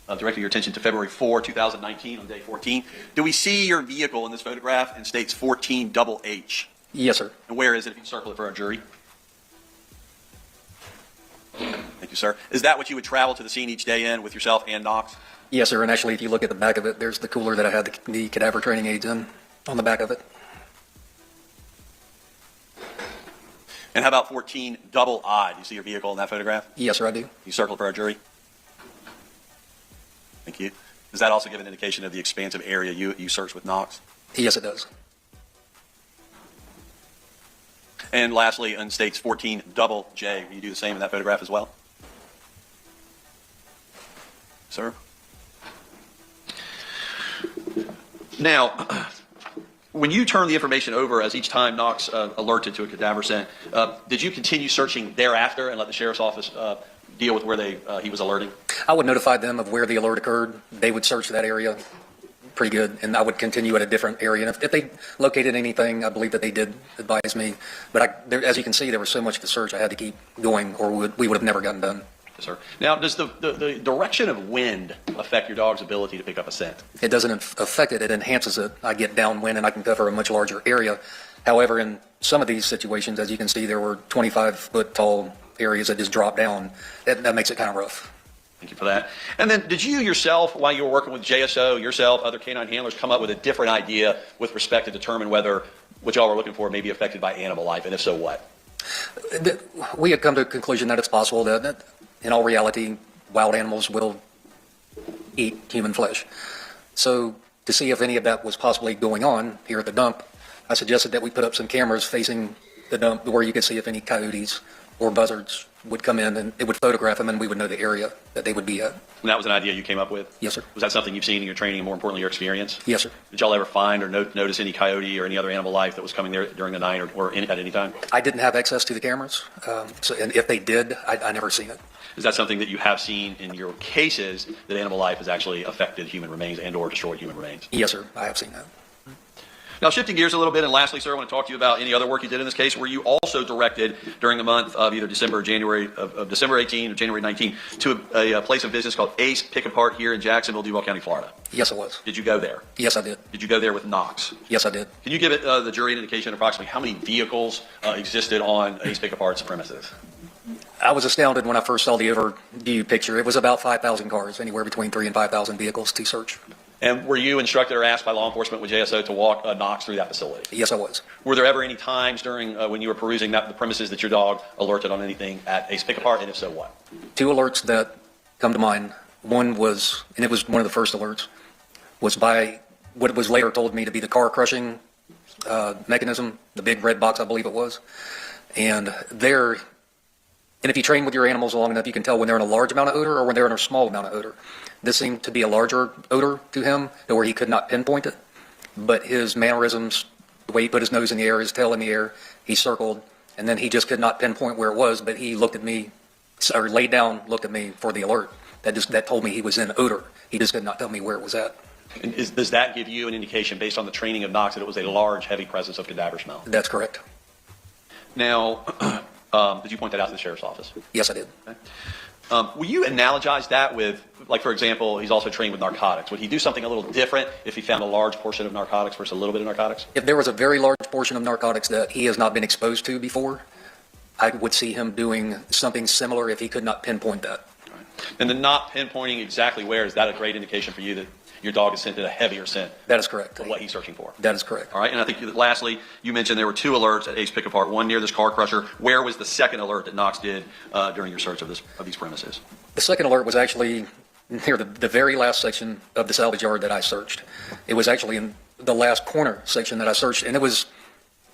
Speaker 5: Directing your attention to February 4, 2019 on day 14. Do we see your vehicle in this photograph in States 14 double H?
Speaker 6: Yes, sir.
Speaker 5: And where is it if you circle it for our jury? Thank you, sir. Is that what you would travel to the scene each day in with yourself and Knox?
Speaker 6: Yes, sir. And actually, if you look at the back of it, there's the cooler that I had the cadaver training aids in on the back of it.
Speaker 5: And how about 14 double I? Do you see your vehicle in that photograph?
Speaker 6: Yes, sir, I do.
Speaker 5: You circle it for our jury? Thank you. Does that also give an indication of the expansive area you searched with Knox?
Speaker 6: Yes, it does.
Speaker 5: And lastly, in States 14 double J, will you do the same in that photograph as well? Sir? Now, when you turn the information over as each time Knox alerted to a cadaver scent, did you continue searching thereafter and let the sheriff's office deal with where he was alerting?
Speaker 6: I would notify them of where the alert occurred. They would search that area pretty good, and I would continue at a different area. And if they located anything, I believe that they did advise me. But as you can see, there was so much to search, I had to keep going, or we would have never gotten done.
Speaker 5: Yes, sir. Now, does the direction of wind affect your dog's ability to pick up a scent?
Speaker 6: It doesn't affect it, it enhances it. I get downwind and I can cover a much larger area. However, in some of these situations, as you can see, there were 25-foot tall areas that just drop down. That makes it kind of rough.
Speaker 5: Thank you for that. And then did you yourself, while you were working with JSO, yourself, other canine handlers, come up with a different idea with respect to determine whether what y'all were looking for may be affected by animal life, and if so, what?
Speaker 6: We had come to a conclusion that it's possible that in all reality, wild animals will eat human flesh. So to see if any of that was possibly going on here at the dump, I suggested that we put up some cameras facing the dump where you could see if any coyotes or buzzards would come in, and it would photograph them, and we would know the area that they would be at.
Speaker 5: And that was an idea you came up with?
Speaker 6: Yes, sir.
Speaker 5: Was that something you've seen in your training and more importantly your experience?
Speaker 6: Yes, sir.
Speaker 5: Did y'all ever find or notice any coyote or any other animal life that was coming there during the night or at any time?
Speaker 6: I didn't have access to the cameras, and if they did, I never seen it.
Speaker 5: Is that something that you have seen in your cases that animal life has actually affected human remains and or destroyed human remains?
Speaker 6: Yes, sir. I have seen that.
Speaker 5: Now, shifting gears a little bit, and lastly, sir, I want to talk to you about any other work you did in this case where you also directed during the month of either December or January of December 18 or January 19 to a place of business called Ace Pick Apart here in Jacksonville, Duval County, Florida.
Speaker 6: Yes, it was.
Speaker 5: Did you go there?
Speaker 6: Yes, I did.
Speaker 5: Did you go there with Knox?
Speaker 6: Yes, I did.
Speaker 5: Can you give it the jury an indication of approximately how many vehicles existed on Ace Pick Apart's premises?
Speaker 6: I was astounded when I first saw the overview picture. It was about 5,000 cars, anywhere between 3,000 and 5,000 vehicles to search.
Speaker 5: And were you instructed or asked by law enforcement with JSO to walk Knox through that facility?
Speaker 6: Yes, I was.
Speaker 5: Were there ever any times during when you were perusing the premises that your dog alerted on anything at Ace Pick Apart, and if so, what?
Speaker 6: Two alerts that come to mind. One was, and it was one of the first alerts, was by what was later told me to be the car crushing mechanism, the big red box, I believe it was. And there, And if you train with your animals long enough, you can tell when they're in a large amount of odor or when they're in a small amount of odor. This seemed to be a larger odor to him, to where he could not pinpoint it. But his mannerisms, the way he put his nose in the air, his tail in the air, he circled, and then he just could not pinpoint where it was, but he looked at me, or laid down, looked at me for the alert. That told me he was in odor. He just could not tell me where it was at.
Speaker 5: And does that give you an indication, based on the training of Knox, that it was a large, heavy presence of cadaver smell?
Speaker 6: That's correct.
Speaker 5: Now, did you point that out to the sheriff's office?
Speaker 6: Yes, I did.
Speaker 5: Okay. Will you analogize that with, like, for example, he's also trained with narcotics. Would he do something a little different if he found a large portion of narcotics versus a little bit of narcotics?
Speaker 6: If there was a very large portion of narcotics that he has not been exposed to before, I would see him doing something similar if he could not pinpoint that.
Speaker 5: Right. And the not pinpointing exactly where, is that a great indication for you that your dog is scented a heavier scent?
Speaker 6: That is correct.
Speaker 5: Of what he's searching for?
Speaker 6: That is correct.
Speaker 5: All right, and I think lastly, you mentioned there were 2 alerts at Ace Pick-Apart, one near this car crusher. Where was the second alert that Knox did during your search of these premises?
Speaker 6: The second alert was actually near the very last section of the salvage yard that I searched. It was actually in the last corner section that I searched, and it was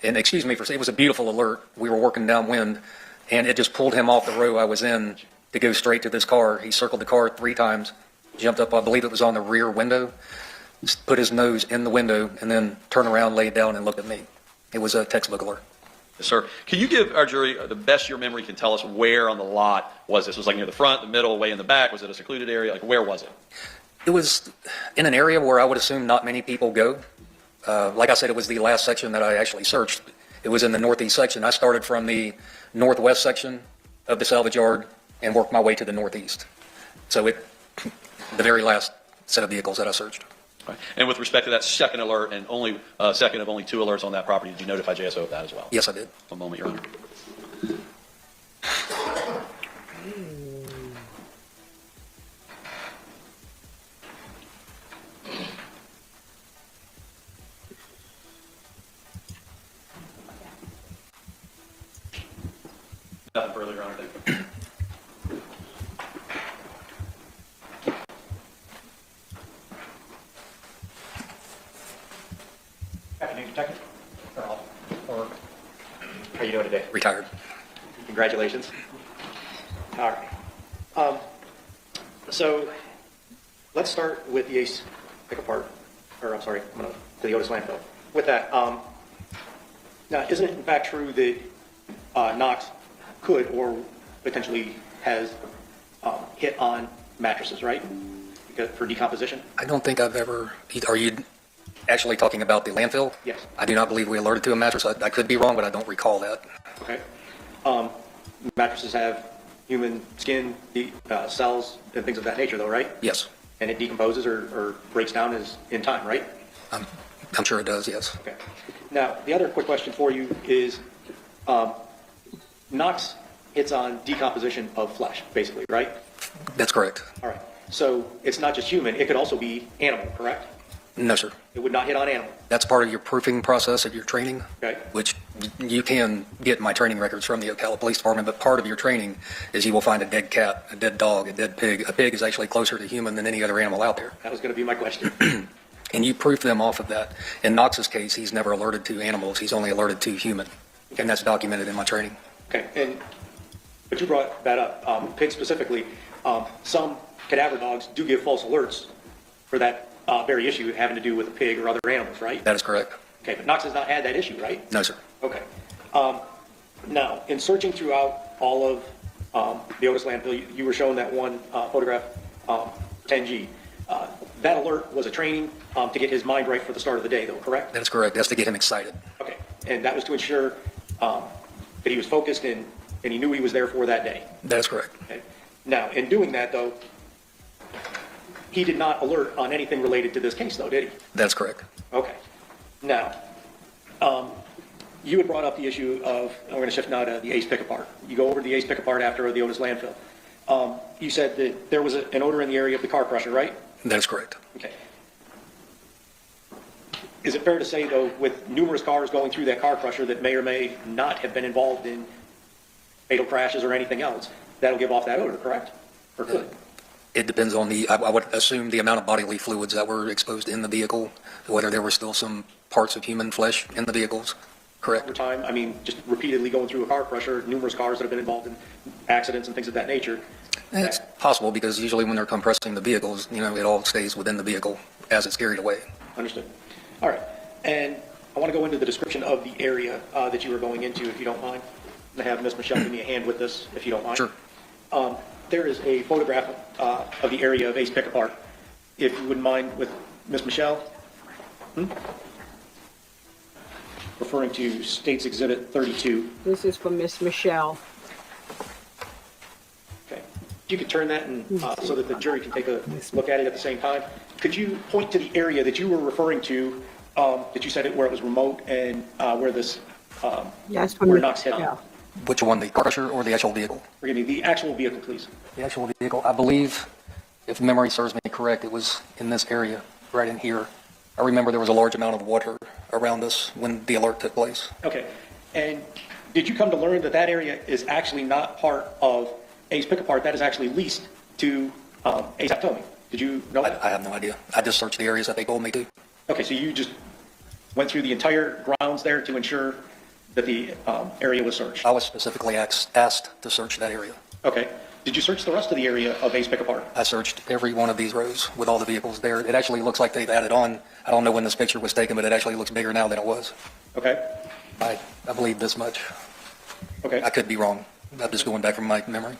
Speaker 6: a beautiful alert. We were working downwind, and it just pulled him off the row I was in to go straight to this car. He circled the car 3 times, jumped up, I believe it was on the rear window, put his nose in the window, and then turned around, laid down, and looked at me. It was a textbook alert.
Speaker 5: Yes, sir. Can you give our jury the best your memory can tell us where on the lot was this? Was it like near the front, the middle, way in the back? Was it a secluded area? Like, where was it?
Speaker 6: It was in an area where I would assume not many people go. Like I said, it was the last section that I actually searched. It was in the northeast section. I started from the northwest section of the salvage yard and worked my way to the northeast. So the very last set of vehicles that I searched.
Speaker 5: Right. And with respect to that second alert, and only second of only 2 alerts on that property, did you notify JSO of that as well?
Speaker 6: Yes, I did.
Speaker 5: One moment, Your Honor. Nothing further, Your Honor. Thank you.
Speaker 4: Afternoon, Detective. Or how are you doing today?
Speaker 6: Retired.
Speaker 4: Congratulations. All right. So let's start with the Ace Pick-Apart, or I'm sorry, I'm going to the Otis landfill. With that, now, isn't it in fact true that Knox could or potentially has hit on mattresses, right? For decomposition?
Speaker 6: I don't think I've ever. Are you actually talking about the landfill?
Speaker 4: Yes.
Speaker 6: I do not believe we alerted to a mattress. I could be wrong, but I don't recall that.
Speaker 4: Okay. Mattresses have human skin, cells, and things of that nature, though, right?
Speaker 6: Yes.
Speaker 4: And it decomposes or breaks down in time, right?
Speaker 6: I'm sure it does, yes.
Speaker 4: Okay. Now, the other quick question for you is, Knox hits on decomposition of flesh, basically, right?
Speaker 6: That's correct.
Speaker 4: All right. So it's not just human, it could also be animal, correct?
Speaker 6: No, sir.
Speaker 4: It would not hit on animal.
Speaker 6: That's part of your proofing process of your training,
Speaker 4: Okay.
Speaker 6: which you can get my training records from the Ocala Police Department, but part of your training is you will find a dead cat, a dead dog, a dead pig. A pig is actually closer to human than any other animal out there.
Speaker 4: That was going to be my question.
Speaker 6: And you proof them off of that. In Knox's case, he's never alerted to animals. He's only alerted to human. And that's documented in my training.
Speaker 4: Okay. But you brought that up, pigs specifically. Some cadaver dogs do give false alerts for that very issue having to do with a pig or other animals, right?
Speaker 6: That is correct.
Speaker 4: Okay, but Knox has not had that issue, right?
Speaker 6: No, sir.
Speaker 4: Okay. Now, in searching throughout all of the Otis landfill, you were shown that one photograph, 10G. That alert was a training to get his mind right for the start of the day, though, correct?
Speaker 6: That is correct. That's to get him excited.
Speaker 4: Okay. And that was to ensure that he was focused and he knew he was there for that day.
Speaker 6: That is correct.
Speaker 4: Okay. Now, in doing that, though, he did not alert on anything related to this case, though, did he?
Speaker 6: That's correct.
Speaker 4: Okay. Now, you had brought up the issue of, we're going to shift now to the Ace Pick-Apart. You go over to the Ace Pick-Apart after the Otis landfill. You said that there was an odor in the area of the car crusher, right?
Speaker 6: That is correct.
Speaker 4: Okay. Is it fair to say, though, with numerous cars going through that car crusher that may or may not have been involved in fatal crashes or anything else, that'll give off that odor, correct? Or could?
Speaker 6: It depends on I would assume the amount of bodily fluids that were exposed in the vehicle, whether there were still some parts of human flesh in the vehicles. Correct.
Speaker 4: over time? I mean, just repeatedly going through a car crusher, numerous cars that have been involved in accidents and things of that nature.
Speaker 6: It's possible because usually when they're compressing the vehicles, it all stays within the vehicle as it's carried away.
Speaker 4: Understood. All right. And I want to go into the description of the area that you were going into, if you don't mind. I'm going to have Ms. Michelle give me a hand with this, if you don't mind.
Speaker 6: Sure.
Speaker 4: There is a photograph of the area of Ace Pick-a-Part. If you wouldn't mind with Ms. Michelle. Referring to State's Exhibit 32.
Speaker 2: This is for Miss Michelle.
Speaker 4: Okay. If you could turn that and so that the jury can take a look at it at the same time. Could you point to the area that you were referring to, that you said where it was remote and where this,
Speaker 2: Yes, for
Speaker 4: where
Speaker 2: Miss
Speaker 4: Knox hit on?
Speaker 2: Michelle.
Speaker 6: Which one, the car crusher or the actual vehicle?
Speaker 4: Forgive me, the actual vehicle, please.
Speaker 6: The actual vehicle, I believe, if memory serves me correct, it was in this area, right in here. I remember there was a large amount of water around us when the alert took place.
Speaker 4: Okay. And did you come to learn that that area is actually not part of Ace Pick-a-Part? That is actually leased to Ace Towing. Did you know that?
Speaker 6: I have no idea. I just searched the areas that they told me to.
Speaker 4: Okay, so you just went through the entire grounds there to ensure that the area was searched?
Speaker 6: I was specifically asked to search that area.
Speaker 4: Okay. Did you search the rest of the area of Ace Pick-a-Part?
Speaker 6: I searched every one of these rows with all the vehicles there. It actually looks like they've added on. I don't know when this picture was taken, but it actually looks bigger now than it was.
Speaker 4: Okay.
Speaker 6: I believe this much.
Speaker 4: Okay.
Speaker 6: I could be wrong. I'm just going back from my memory.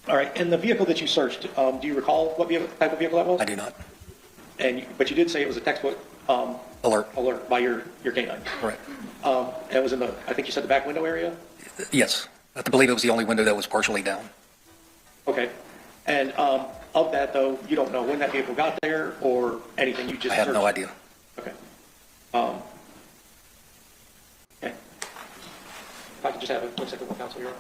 Speaker 4: All right. And the vehicle that you searched, do you recall what type of vehicle that was?
Speaker 6: I do not.
Speaker 4: But you did say it was a textbook alert by your canine.
Speaker 6: Correct.
Speaker 4: It was in the, I think you said the back window area?
Speaker 6: Yes. I believe it was the only window that was partially down.
Speaker 4: Okay. And of that, though, you don't know when that vehicle got there or anything? You just
Speaker 6: I have
Speaker 4: searched?
Speaker 6: no idea.
Speaker 4: Okay. Okay. If I could just have a quick second with counsel here.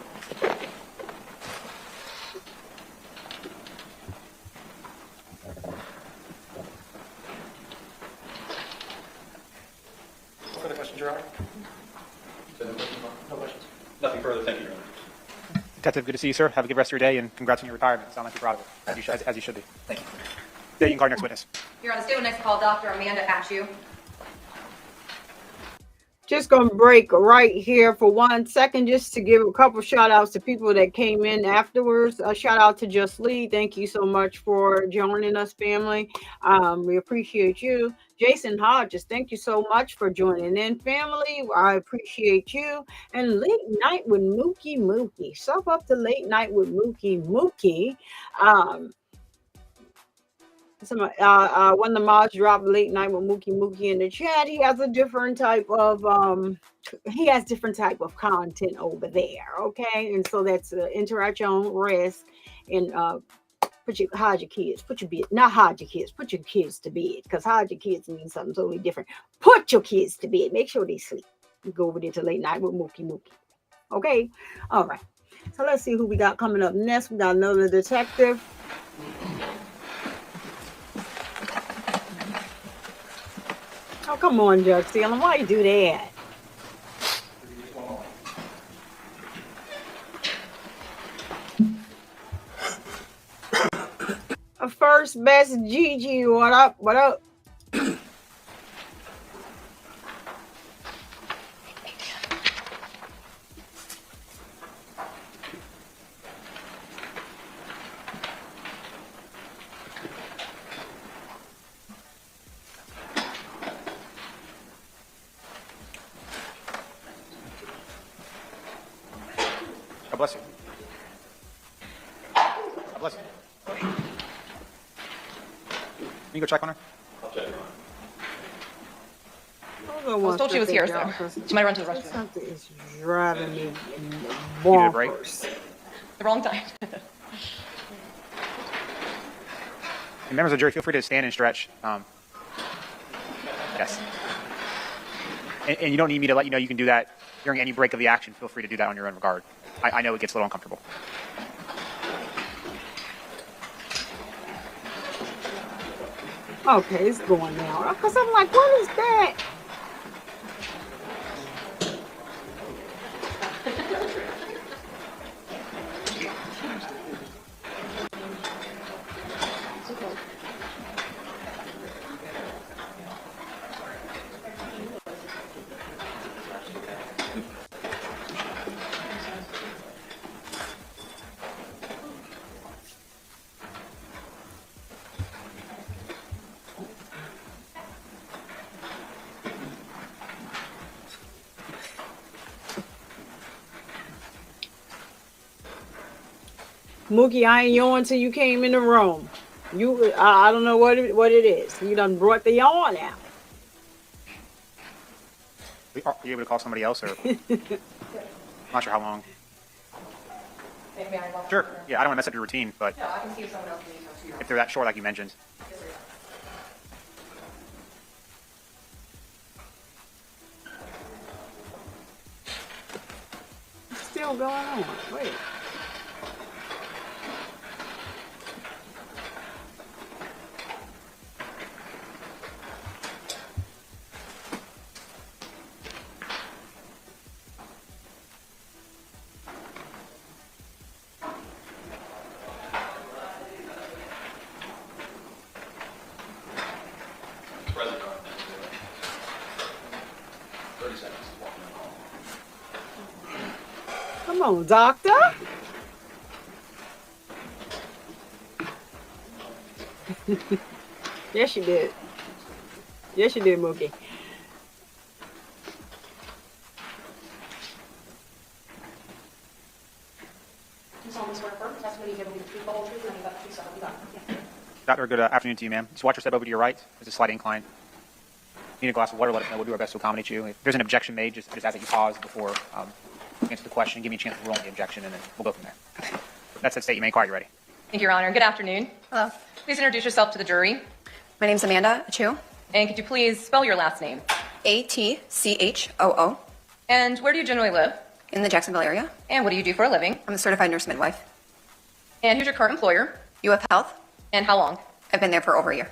Speaker 4: What further questions, Your Honor? No questions.
Speaker 5: Nothing further. Thank you, Your Honor.
Speaker 7: Detective, good to see you, sir. Have a good rest of your day, and congrats on your retirement. Sound like you're proud of it, as you should be.
Speaker 6: Thank you.
Speaker 7: Yeah, you can call your next witness.
Speaker 8: You're on the stand next call, Dr. Amanda Atchison.
Speaker 2: Just gonna break right here for 1 second just to give a couple shout outs to people that came in afterwards. A shout out to Just Lee. Thank you so much for joining us, family. We appreciate you. Jason Hodges, thank you so much for joining in, family. I appreciate you. And Late Night with Mookie. Sub up to Late Night with Mookie. When the mods drop Late Night with Mookie in the chat, he has a different type of content over there. Okay, and so that's interact your own risk and hide your kids. Put your kids to bed, because hide your kids means something totally different. Put your kids to bed. Make sure they sleep. You go over there to Late Night with Mookie. Okay, all right. So let's see who we got coming up next. We got another detective. Oh, come on, Judge Salem. Why you do that? First best Gigi, what up? What up?
Speaker 7: God bless you. God bless you. Can you go check on her?
Speaker 5: I'll check her on.
Speaker 8: I was told she was here, so she might run to the restroom.
Speaker 2: Something is driving me
Speaker 7: You need a break?
Speaker 2: bonkers.
Speaker 8: The wrong time.
Speaker 7: And members of the jury, feel free to stand and stretch. Yes. And you don't need me to let you know you can do that during any break of the action. Feel free to do that on your own regard. I know it gets a little uncomfortable.
Speaker 2: Okay, it's going now. Because I'm like, what is that? Mookie, I ain't yawn till you came in the room. I don't know what it is. You done brought the yawn out.
Speaker 7: Are you able to call somebody else, or I'm not sure how long? Sure. Yeah, I don't want to mess up your routine, but
Speaker 8: No, I can see if someone else can use them too.
Speaker 7: if they're that short, like you mentioned.
Speaker 2: What's still going on? Wait.
Speaker 5: President, 30 seconds.
Speaker 2: Come on, doctor. Yes, you did. Yes, you did, Mookie.
Speaker 7: Doctor, good afternoon to you, ma'am. Just watch your step over to your right. There's a slight incline. Need a glass of water, let us know. We'll do our best to accommodate you. If there's an objection made, just ask that you pause before answer the question. Give me a chance to rule on the objection, and then we'll go from there. That's it. State you may inquire. You ready?
Speaker 8: Thank you, Your Honor. Good afternoon.
Speaker 9: Hello.
Speaker 8: Please introduce yourself to the jury.
Speaker 9: My name's Amanda Atchison.
Speaker 8: And could you please spell your last name?
Speaker 9: Atchoo.
Speaker 8: And where do you generally live?
Speaker 9: In the Jacksonville area.
Speaker 8: And what do you do for a living?
Speaker 9: I'm a certified nurse midwife.
Speaker 8: And who's your current employer?
Speaker 9: UF Health.
Speaker 8: And how long?
Speaker 9: I've been there for over a year.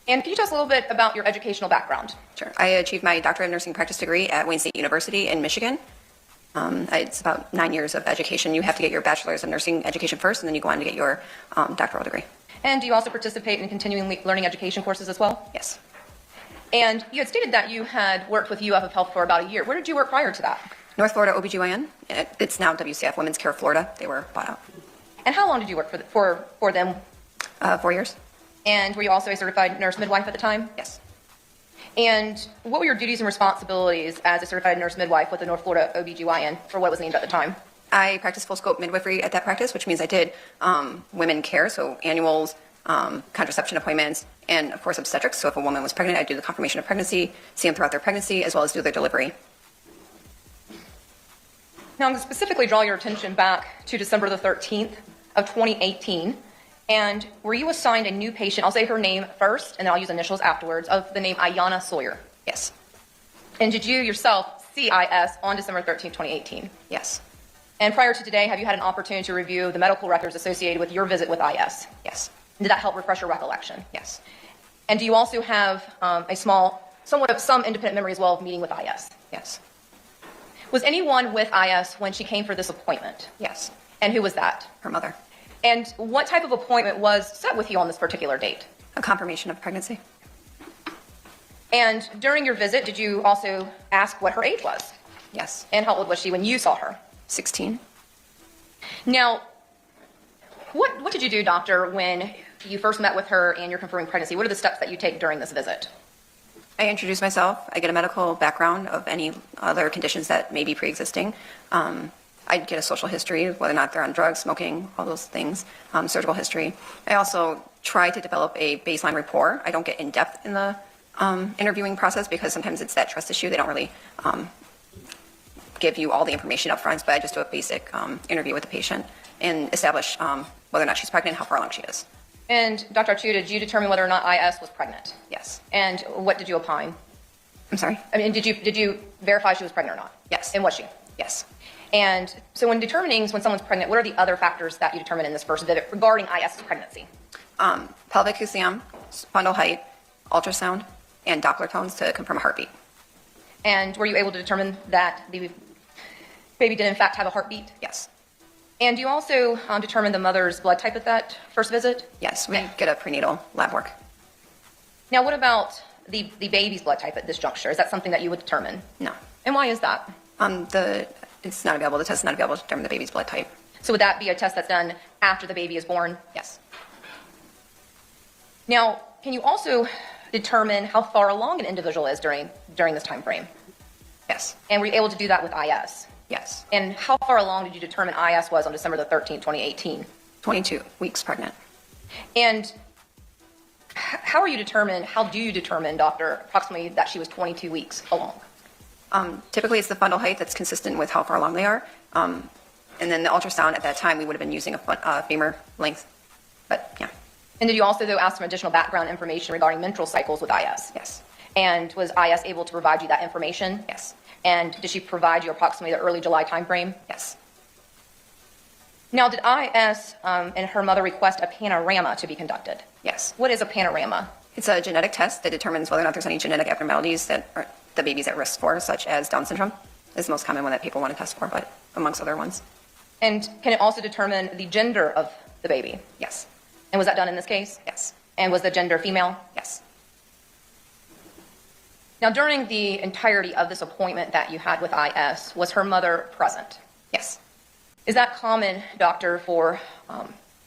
Speaker 8: And can you tell us a little bit about your educational background?
Speaker 9: Sure. I achieved my doctorate of nursing practice degree at Wayne State University in Michigan. It's about 9 years of education. You have to get your bachelor's of nursing education first, and then you go on to get your doctoral degree.
Speaker 8: And do you also participate in continuing learning education courses as well?
Speaker 9: Yes.
Speaker 8: And you had stated that you had worked with UF Health for about a year. Where did you work prior to that?
Speaker 9: North Florida OBGYN. It's now WCF, Women's Care Florida. They were bought out.
Speaker 8: And how long did you work for them?
Speaker 9: 4 years.
Speaker 8: And were you also a certified nurse midwife at the time?
Speaker 9: Yes.
Speaker 8: And what were your duties and responsibilities as a certified nurse midwife with the North Florida OBGYN for what was named at the time?
Speaker 9: I practiced full scope midwifery at that practice, which means I did women care, so annuals, contraception appointments, and of course obstetrics. So if a woman was pregnant, I'd do the confirmation of pregnancy, see them throughout their pregnancy, as well as do their delivery.
Speaker 8: Now, I'm going to specifically draw your attention back to December the 13th of 2018. And were you assigned a new patient? I'll say her name first, and then I'll use initials afterwards, of the name Iyana Sawyer.
Speaker 9: Yes.
Speaker 8: And did you yourself see IS on December 13th, 2018?
Speaker 9: Yes.
Speaker 8: And prior to today, have you had an opportunity to review the medical records associated with your visit with IS?
Speaker 9: Yes.
Speaker 8: Did that help refresh your recollection?
Speaker 9: Yes.
Speaker 8: And do you also have somewhat of some independent memory as well of meeting with IS?
Speaker 9: Yes.
Speaker 8: Was anyone with IS when she came for this appointment?
Speaker 9: Yes.
Speaker 8: And who was that?
Speaker 9: Her mother.
Speaker 8: And what type of appointment was set with you on this particular date?
Speaker 9: A confirmation of pregnancy.
Speaker 8: And during your visit, did you also ask what her age was?
Speaker 9: Yes.
Speaker 8: And how old was she when you saw her?
Speaker 9: 16.
Speaker 8: Now, what did you do, doctor, when you first met with her and you're confirming pregnancy? What are the steps that you take during this visit?
Speaker 9: I introduce myself. I get a medical background of any other conditions that may be pre-existing. I get a social history, whether or not they're on drugs, smoking, all those things, surgical history. I also try to develop a baseline rapport. I don't get in depth in the interviewing process because sometimes it's that trust issue. They don't really give you all the information up front, but I just do a basic interview with the patient and establish whether or not she's pregnant, how far along she is.
Speaker 8: And Dr. Atchison, did you determine whether or not IS was pregnant?
Speaker 9: Yes.
Speaker 8: And what did you opine?
Speaker 9: I'm sorry?
Speaker 8: I mean, did you verify she was pregnant or not?
Speaker 9: Yes.
Speaker 8: And was she?
Speaker 9: Yes.
Speaker 8: And so when determining when someone's pregnant, what are the other factors that you determine in this first visit regarding IS's pregnancy?
Speaker 9: Pelvic exam, fundal height, ultrasound, and Doppler tones to confirm a heartbeat.
Speaker 8: And were you able to determine that the baby did in fact have a heartbeat?
Speaker 9: Yes.
Speaker 8: And you also determine the mother's blood type at that first visit?
Speaker 9: Yes, we get a prenatal lab work.
Speaker 8: Now, what about the baby's blood type at this juncture? Is that something that you would determine?
Speaker 9: No.
Speaker 8: And why is that?
Speaker 9: It's not available. The test is not available to determine the baby's blood type.
Speaker 8: So would that be a test that's done after the baby is born?
Speaker 9: Yes.
Speaker 8: Now, can you also determine how far along an individual is during this time frame?
Speaker 9: Yes.
Speaker 8: And were you able to do that with IS?
Speaker 9: Yes.
Speaker 8: And how far along did you determine IS was on December the 13th, 2018?
Speaker 9: 22 weeks pregnant.
Speaker 8: And how do you determine, doctor, approximately that she was 22 weeks along?
Speaker 9: Typically, it's the fundal height that's consistent with how far along they are. And then the ultrasound at that time, we would have been using a femur length. But yeah.
Speaker 8: And did you also, though, ask some additional background information regarding menstrual cycles with IS?
Speaker 9: Yes.
Speaker 8: And was IS able to provide you that information?
Speaker 9: Yes.
Speaker 8: And did she provide you approximately the early July timeframe?
Speaker 9: Yes.
Speaker 8: Now, did IS and her mother request a panorama to be conducted?
Speaker 9: Yes.
Speaker 8: What is a panorama?
Speaker 9: It's a genetic test that determines whether or not there's any genetic abnormalities that the baby's at risk for, such as Down syndrome is the most common one that people want to test for, but amongst other ones.
Speaker 8: And can it also determine the gender of the baby?
Speaker 9: Yes.
Speaker 8: And was that done in this case?
Speaker 9: Yes.
Speaker 8: And was the gender female?
Speaker 9: Yes.
Speaker 8: Now, during the entirety of this appointment that you had with IS, was her mother present?
Speaker 9: Yes.
Speaker 8: Is that common, doctor, for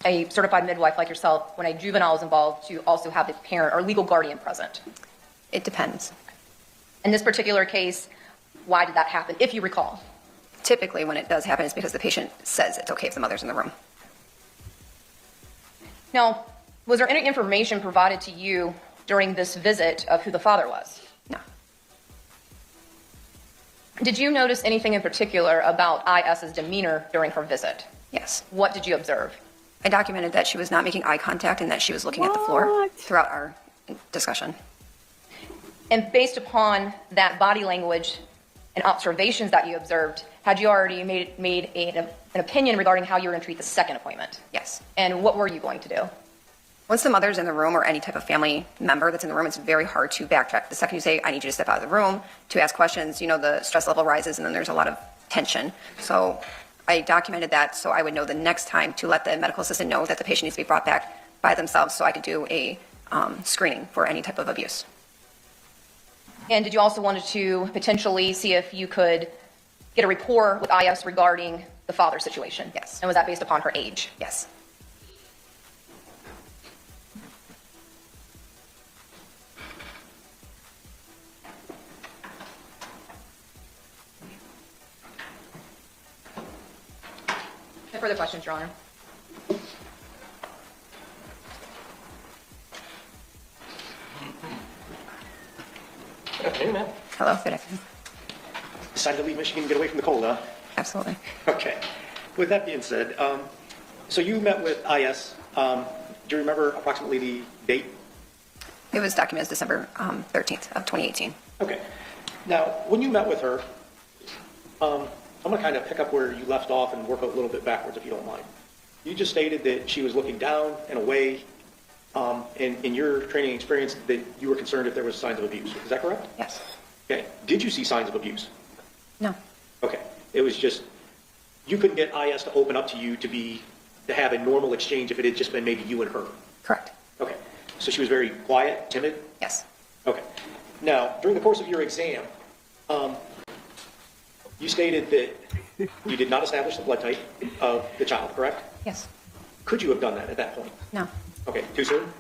Speaker 8: a certified midwife like yourself, when a juvenile is involved, to also have the parent or legal guardian present?
Speaker 9: It depends.
Speaker 8: In this particular case, why did that happen, if you recall?
Speaker 9: Typically, when it does happen, it's because the patient says it's okay if the mother's in the room.
Speaker 8: Now, was there any information provided to you during this visit of who the father was?
Speaker 9: No.
Speaker 8: Did you notice anything in particular about IS's demeanor during her visit?
Speaker 9: Yes.
Speaker 8: What did you observe?
Speaker 9: I documented that she was not making eye contact and that she was looking at the floor throughout our discussion.
Speaker 8: And based upon that body language and observations that you observed, had you already made an opinion regarding how you were going to treat the second appointment?
Speaker 9: Yes.
Speaker 8: And what were you going to do?
Speaker 9: Once the mother's in the room or any type of family member that's in the room, it's very hard to backtrack. The second you say, I need you to step out of the room to ask questions, the stress level rises and then there's a lot of tension. So I documented that so I would know the next time to let the medical assistant know that the patient needs to be brought back by themselves so I could do a screening for any type of abuse.
Speaker 8: And did you also want to potentially see if you could get a rapport with IS regarding the father situation?
Speaker 9: Yes.
Speaker 8: And was that based upon her age?
Speaker 9: Yes.
Speaker 8: No further questions, Your Honor.
Speaker 4: Good afternoon, ma'am.
Speaker 9: Hello, good afternoon.
Speaker 4: Decided to leave Michigan and get away from the cold, huh?
Speaker 9: Absolutely.
Speaker 4: Okay. With that being said, so you met with IS. Do you remember approximately the date?
Speaker 9: It was documented as December 13th of 2018.
Speaker 4: Okay. Now, when you met with her, I'm going to kind of pick up where you left off and work a little bit backwards, if you don't mind. You just stated that she was looking down and away, and in your training experience, that you were concerned if there was signs of abuse. Is that correct?
Speaker 9: Yes.
Speaker 4: Okay. Did you see signs of abuse?
Speaker 9: No.
Speaker 4: Okay. It was just, you couldn't get IS to open up to you to have a normal exchange if it had just been maybe you and her.
Speaker 9: Correct.
Speaker 4: Okay. So she was very quiet, timid?
Speaker 9: Yes.
Speaker 4: Okay. Now, during the course of your exam, you stated that you did not establish the blood type of the child, correct?
Speaker 9: Yes.
Speaker 4: Could you have done that at that point?
Speaker 9: No.
Speaker 4: Okay. Too soon?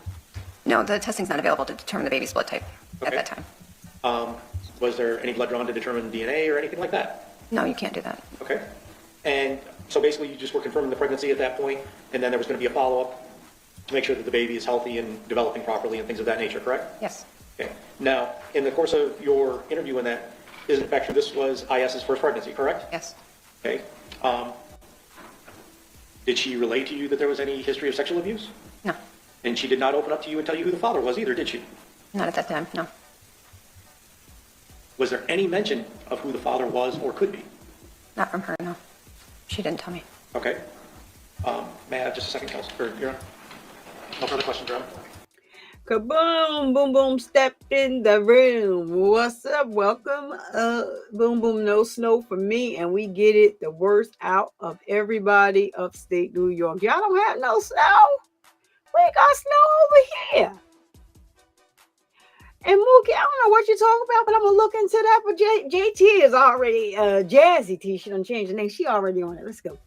Speaker 9: No, the testing's not available to determine the baby's blood type at
Speaker 4: Okay.
Speaker 9: that time.
Speaker 4: Was there any blood drawn to determine DNA or anything like that?
Speaker 9: No, you can't do that.
Speaker 4: Okay. And so basically you just were confirming the pregnancy at that point, and then there was going to be a follow-up to make sure that the baby is healthy and developing properly and things of that nature, correct?
Speaker 9: Yes.
Speaker 4: Okay. Now, in the course of your interview in that, is in fact this was IS's first pregnancy, correct?
Speaker 9: Yes.
Speaker 4: Okay. Did she relate to you that there was any history of sexual abuse?
Speaker 9: No.
Speaker 4: And she did not open up to you and tell you who the father was either, did she?
Speaker 9: Not at that time, no.
Speaker 4: Was there any mention of who the father was or could be?
Speaker 9: Not from her, no. She didn't tell me.
Speaker 4: Okay. May I have just a second, Counselor? Your Honor? No further questions, Your Honor?
Speaker 2: Kaboom, boom, boom, stepped in the room. What's up? Welcome. Boom, boom, no snow for me. And we get it the worst out of everybody upstate New York. Y'all don't have no snow. We got snow over here. And Mookie, I don't know what you're talking about, but I'm going to look into that. But JT is already Jazzy T. She done changed the name. She already on it. Let's go.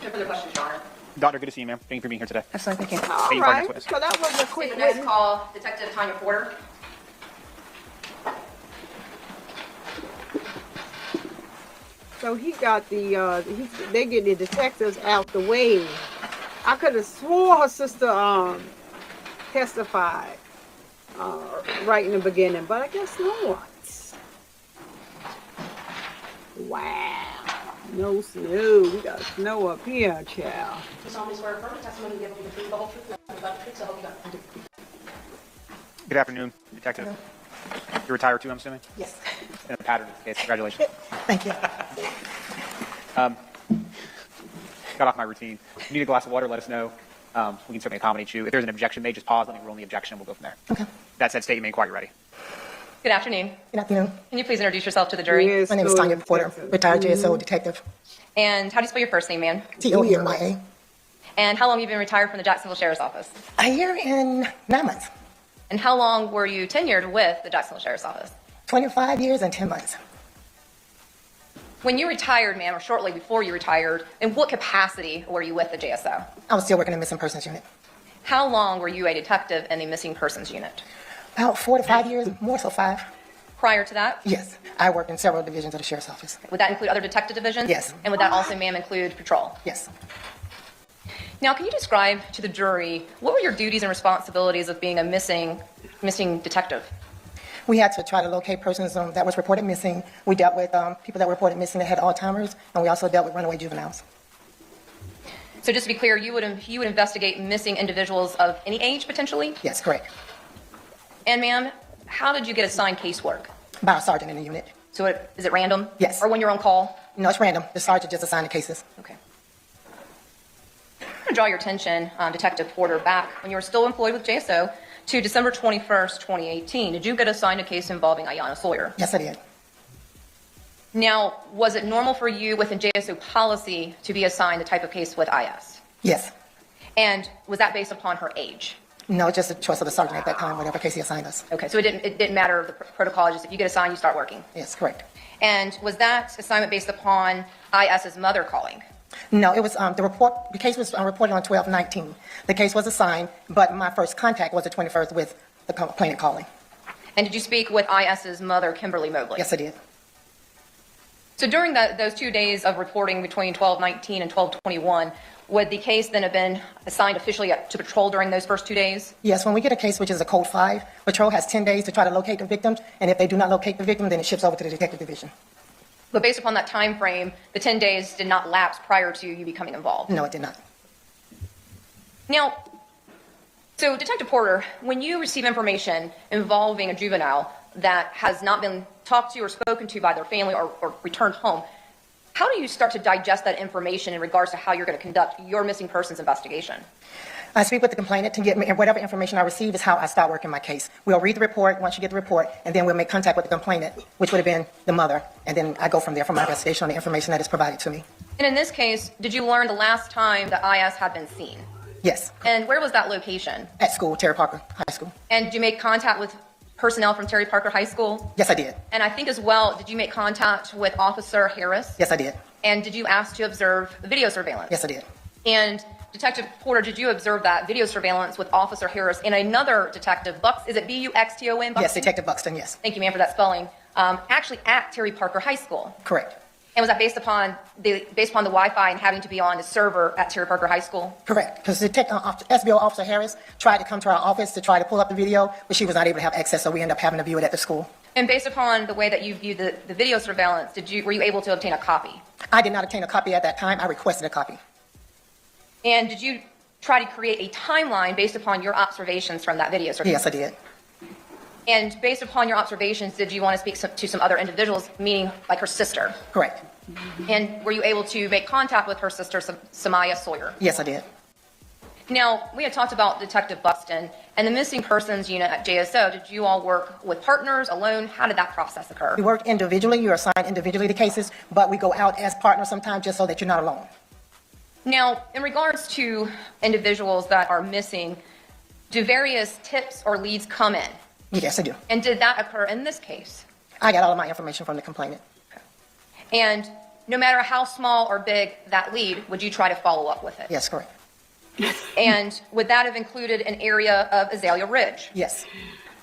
Speaker 8: No further questions, Your Honor.
Speaker 7: Doctor, good to see you, ma'am. Thank you for being here today.
Speaker 9: Absolutely, thank you.
Speaker 2: All
Speaker 7: you
Speaker 2: right.
Speaker 7: for
Speaker 2: So that was a quick
Speaker 8: The next
Speaker 2: witness.
Speaker 8: call, Detective Tanya Porter.
Speaker 2: So he got they get the detectives out the way. I could have swore her sister testified right in the beginning, but I guess not. Wow. No snow. We got snow up here, child.
Speaker 7: Good afternoon, Detective. You're retired too, I'm assuming?
Speaker 10: Yes.
Speaker 7: In a pattern of the case. Congratulations.
Speaker 10: Thank you.
Speaker 7: Got off my routine. If you need a glass of water, let us know. We can certainly accommodate you. If there's an objection made, just pause, let me rule on the objection, and we'll go from there.
Speaker 10: Okay.
Speaker 7: That said, state your main inquiry ready.
Speaker 8: Good afternoon.
Speaker 10: Good afternoon.
Speaker 8: Can you please introduce yourself to the jury?
Speaker 2: Yes,
Speaker 10: My name is
Speaker 2: go
Speaker 10: Tanya Porter,
Speaker 2: detective.
Speaker 10: retired JSO detective.
Speaker 8: And how do you spell your first name, ma'am?
Speaker 10: TOEMYA.
Speaker 8: And how long have you been retired from the Jacksonville Sheriff's Office?
Speaker 10: A year and 9 months.
Speaker 8: And how long were you tenured with the Jacksonville Sheriff's Office?
Speaker 10: 25 years and 10 months.
Speaker 8: When you retired, ma'am, or shortly before you retired, in what capacity were you with the JSO?
Speaker 10: I was still working in the missing persons unit.
Speaker 8: How long were you a detective in the missing persons unit?
Speaker 10: About 4 to 5 years, more so 5.
Speaker 8: Prior to that,
Speaker 10: Yes. I worked in several divisions of the sheriff's office.
Speaker 8: would that include other detective divisions?
Speaker 10: Yes.
Speaker 8: And would that also, ma'am, include patrol?
Speaker 10: Yes.
Speaker 8: Now, can you describe to the jury what were your duties and responsibilities of being a missing detective?
Speaker 10: We had to try to locate persons that was reported missing. We dealt with people that were reported missing that had Alzheimer's, and we also dealt with runaway juveniles.
Speaker 8: So just to be clear, you would investigate missing individuals of any age, potentially?
Speaker 10: Yes, correct.
Speaker 8: And ma'am, how did you get assigned casework?
Speaker 10: By a sergeant in the unit.
Speaker 8: So is it random?
Speaker 10: Yes.
Speaker 8: Or when you're on call?
Speaker 10: No, it's random. The sergeant just assigned the cases.
Speaker 8: Okay. I'm going to draw your attention, Detective Porter, back when you were still employed with JSO to December 21st, 2018. Did you get assigned a case involving Iyana Sawyer?
Speaker 10: Yes, I did.
Speaker 8: Now, was it normal for you within JSO policy to be assigned the type of case with IS?
Speaker 10: Yes.
Speaker 8: And was that based upon her age?
Speaker 10: No, just a choice of the sergeant at that time, whatever case he assigned us.
Speaker 8: Okay, so it didn't matter the protocol, just if you get assigned, you start working.
Speaker 10: Yes, correct.
Speaker 8: And was that assignment based upon IS's mother calling?
Speaker 10: No, it was the case was reported on 12/19. The case was assigned, but my first contact was the 21st with the complainant calling.
Speaker 8: And did you speak with IS's mother, Kimberly Mobley?
Speaker 10: Yes, I did.
Speaker 8: So during those 2 days of reporting between 12/19 and 12/21, would the case then have been assigned officially to patrol during those first 2 days?
Speaker 10: Yes, when we get a case which is a code 5, patrol has 10 days to try to locate the victims, and if they do not locate the victim, then it ships over to the detective division.
Speaker 8: But based upon that time frame, the 10 days did not lapse prior to you becoming involved?
Speaker 10: No, it did not.
Speaker 8: Now, so Detective Porter, when you receive information involving a juvenile that has not been talked to or spoken to by their family or returned home, how do you start to digest that information in regards to how you're going to conduct your missing persons investigation?
Speaker 10: I speak with the complainant to get me, and whatever information I receive is how I start working my case. We'll read the report once you get the report, and then we'll make contact with the complainant, which would have been the mother, and then I go from there for my investigation on the information that is provided to me.
Speaker 8: And in this case, did you learn the last time that IS had been seen?
Speaker 10: Yes.
Speaker 8: And where was that location?
Speaker 10: At school, Terry Parker High School.
Speaker 8: And did you make contact with personnel from Terry Parker High School?
Speaker 10: Yes, I did.
Speaker 8: And I think as well, did you make contact with Officer Harris?
Speaker 10: Yes, I did.
Speaker 8: And did you ask to observe video surveillance?
Speaker 10: Yes, I did.
Speaker 8: And Detective Porter, did you observe that video surveillance with Officer Harris and another detective, is it Buxton?
Speaker 10: Yes, Detective Buxton, yes.
Speaker 8: Thank you, ma'am, for that spelling. Actually at Terry Parker High School.
Speaker 10: Correct.
Speaker 8: And was that based upon the Wi-Fi and having to be on the server at Terry Parker High School?
Speaker 10: Correct, because SBO Officer Harris tried to come to our office to try to pull up the video, but she was not able to have access, so we ended up having to view it at the school.
Speaker 8: And based upon the way that you viewed the video surveillance, were you able to obtain a copy?
Speaker 10: I did not obtain a copy at that time. I requested a copy.
Speaker 8: And did you try to create a timeline based upon your observations from that video surveillance?
Speaker 10: Yes, I did.
Speaker 8: And based upon your observations, did you want to speak to some other individuals, meaning like her sister?
Speaker 10: Correct.
Speaker 8: And were you able to make contact with her sister, Naziah Sawyer?
Speaker 10: Yes, I did.
Speaker 8: Now, we had talked about Detective Buxton and the missing persons unit at JSO. Did you all work with partners, alone? How did that process occur?
Speaker 10: We work individually. You're assigned individually to cases, but we go out as partners sometimes just so that you're not alone.
Speaker 8: Now, in regards to individuals that are missing, do various tips or leads come in?
Speaker 10: Yes, I do.
Speaker 8: And did that occur in this case?
Speaker 10: I got all of my information from the complainant.
Speaker 8: And no matter how small or big that lead, would you try to follow up with it?
Speaker 10: Yes, correct.
Speaker 8: And would that have included an area of Azalea Ridge?
Speaker 10: Yes.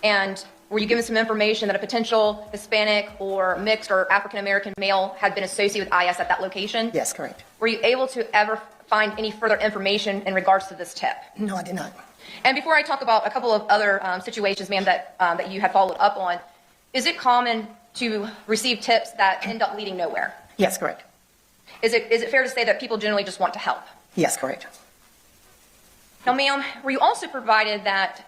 Speaker 8: And were you given some information that a potential Hispanic or mixed or African-American male had been associated with IS at that location?
Speaker 10: Yes, correct.
Speaker 8: Were you able to ever find any further information in regards to this tip?
Speaker 10: No, I did not.
Speaker 8: And before I talk about a couple of other situations, ma'am, that you had followed up on, is it common to receive tips that end up leading nowhere?
Speaker 10: Yes, correct.
Speaker 8: Is it fair to say that people generally just want to help?
Speaker 10: Yes, correct.
Speaker 8: Now, ma'am, were you also provided that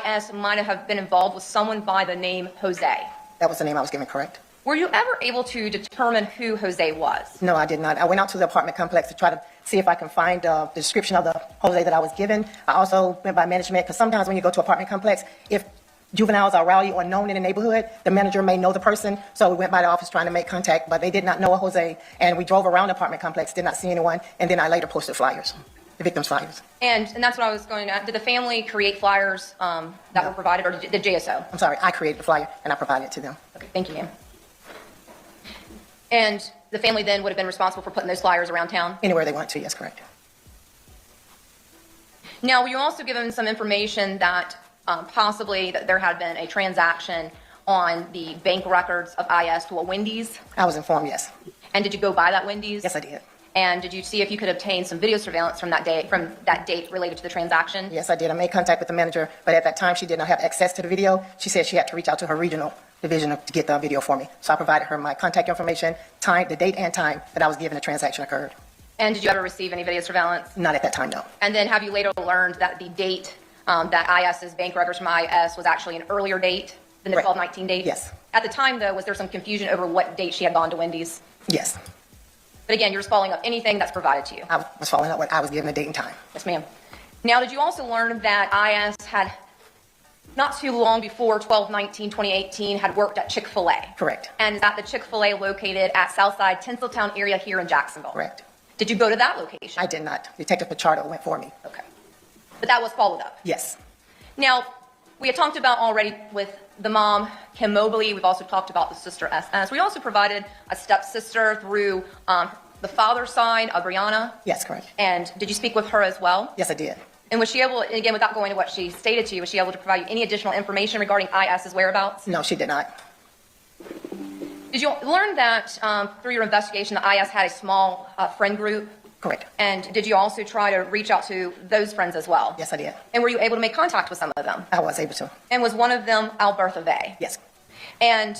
Speaker 8: IS might have been involved with someone by the name Jose?
Speaker 10: That was the name I was given, correct?
Speaker 8: Were you ever able to determine who Jose was?
Speaker 10: No, I did not. I went out to the apartment complex to try to see if I can find the description of the Jose that I was given. I also went by management, because sometimes when you go to an apartment complex, if juveniles are rowdy or known in the neighborhood, the manager may know the person. So we went by the office trying to make contact, but they did not know a Jose. And we drove around the apartment complex, did not see anyone. And then I later posted flyers, the victim's flyers.
Speaker 8: And that's what I was going to. Did the family create flyers that were provided, or did JSO?
Speaker 10: I'm sorry, I created the flyer and I provided it to them.
Speaker 8: Okay, thank you, ma'am. And the family then would have been responsible for putting those flyers around town?
Speaker 10: Anywhere they want to, yes, correct.
Speaker 8: Now, were you also given some information that possibly that there had been a transaction on the bank records of IS to a Wendy's?
Speaker 10: I was informed, yes.
Speaker 8: And did you go by that Wendy's?
Speaker 10: Yes, I did.
Speaker 8: And did you see if you could obtain some video surveillance from that date related to the transaction?
Speaker 10: Yes, I did. I made contact with the manager, but at that time she did not have access to the video. She said she had to reach out to her regional division to get the video for me. So I provided her my contact information, time, the date and time that I was given the transaction occurred.
Speaker 8: And did you ever receive any video surveillance?
Speaker 10: Not at that time, no.
Speaker 8: And then have you later learned that the date that IS's bank records from IS was actually an earlier date than the 1219 date?
Speaker 10: Yes.
Speaker 8: At the time, though, was there some confusion over what date she had gone to Wendy's?
Speaker 10: Yes.
Speaker 8: But again, you're just following up anything that's provided to you.
Speaker 10: I was following up what I was given the date and time.
Speaker 8: Yes, ma'am. Now, did you also learn that IS had, not too long before 12/19/2018, had worked at Chick-fil-A?
Speaker 10: Correct.
Speaker 8: And is that the Chick-fil-A located at Southside Tinseltown area here in Jacksonville?
Speaker 10: Correct.
Speaker 8: Did you go to that location?
Speaker 10: I did not. Detective Pichardo went for me.
Speaker 8: Okay. But that was followed up?
Speaker 10: Yes.
Speaker 8: Now, we had talked about already with the mom, Kim Mobley. We've also talked about the sister, SS. We also provided a stepsister through the father's side of Brianna.
Speaker 10: Yes, correct.
Speaker 8: And did you speak with her as well?
Speaker 10: Yes, I did.
Speaker 8: And was she able, and again, without going to what she stated to you, was she able to provide you any additional information regarding IS's whereabouts?
Speaker 10: No, she did not.
Speaker 8: Did you learn that through your investigation that IS had a small friend group?
Speaker 10: Correct.
Speaker 8: And did you also try to reach out to those friends as well?
Speaker 10: Yes, I did.
Speaker 8: And were you able to make contact with some of them?
Speaker 10: I was able to.
Speaker 8: And was one of them Albertha Vey?
Speaker 10: Yes.
Speaker 8: And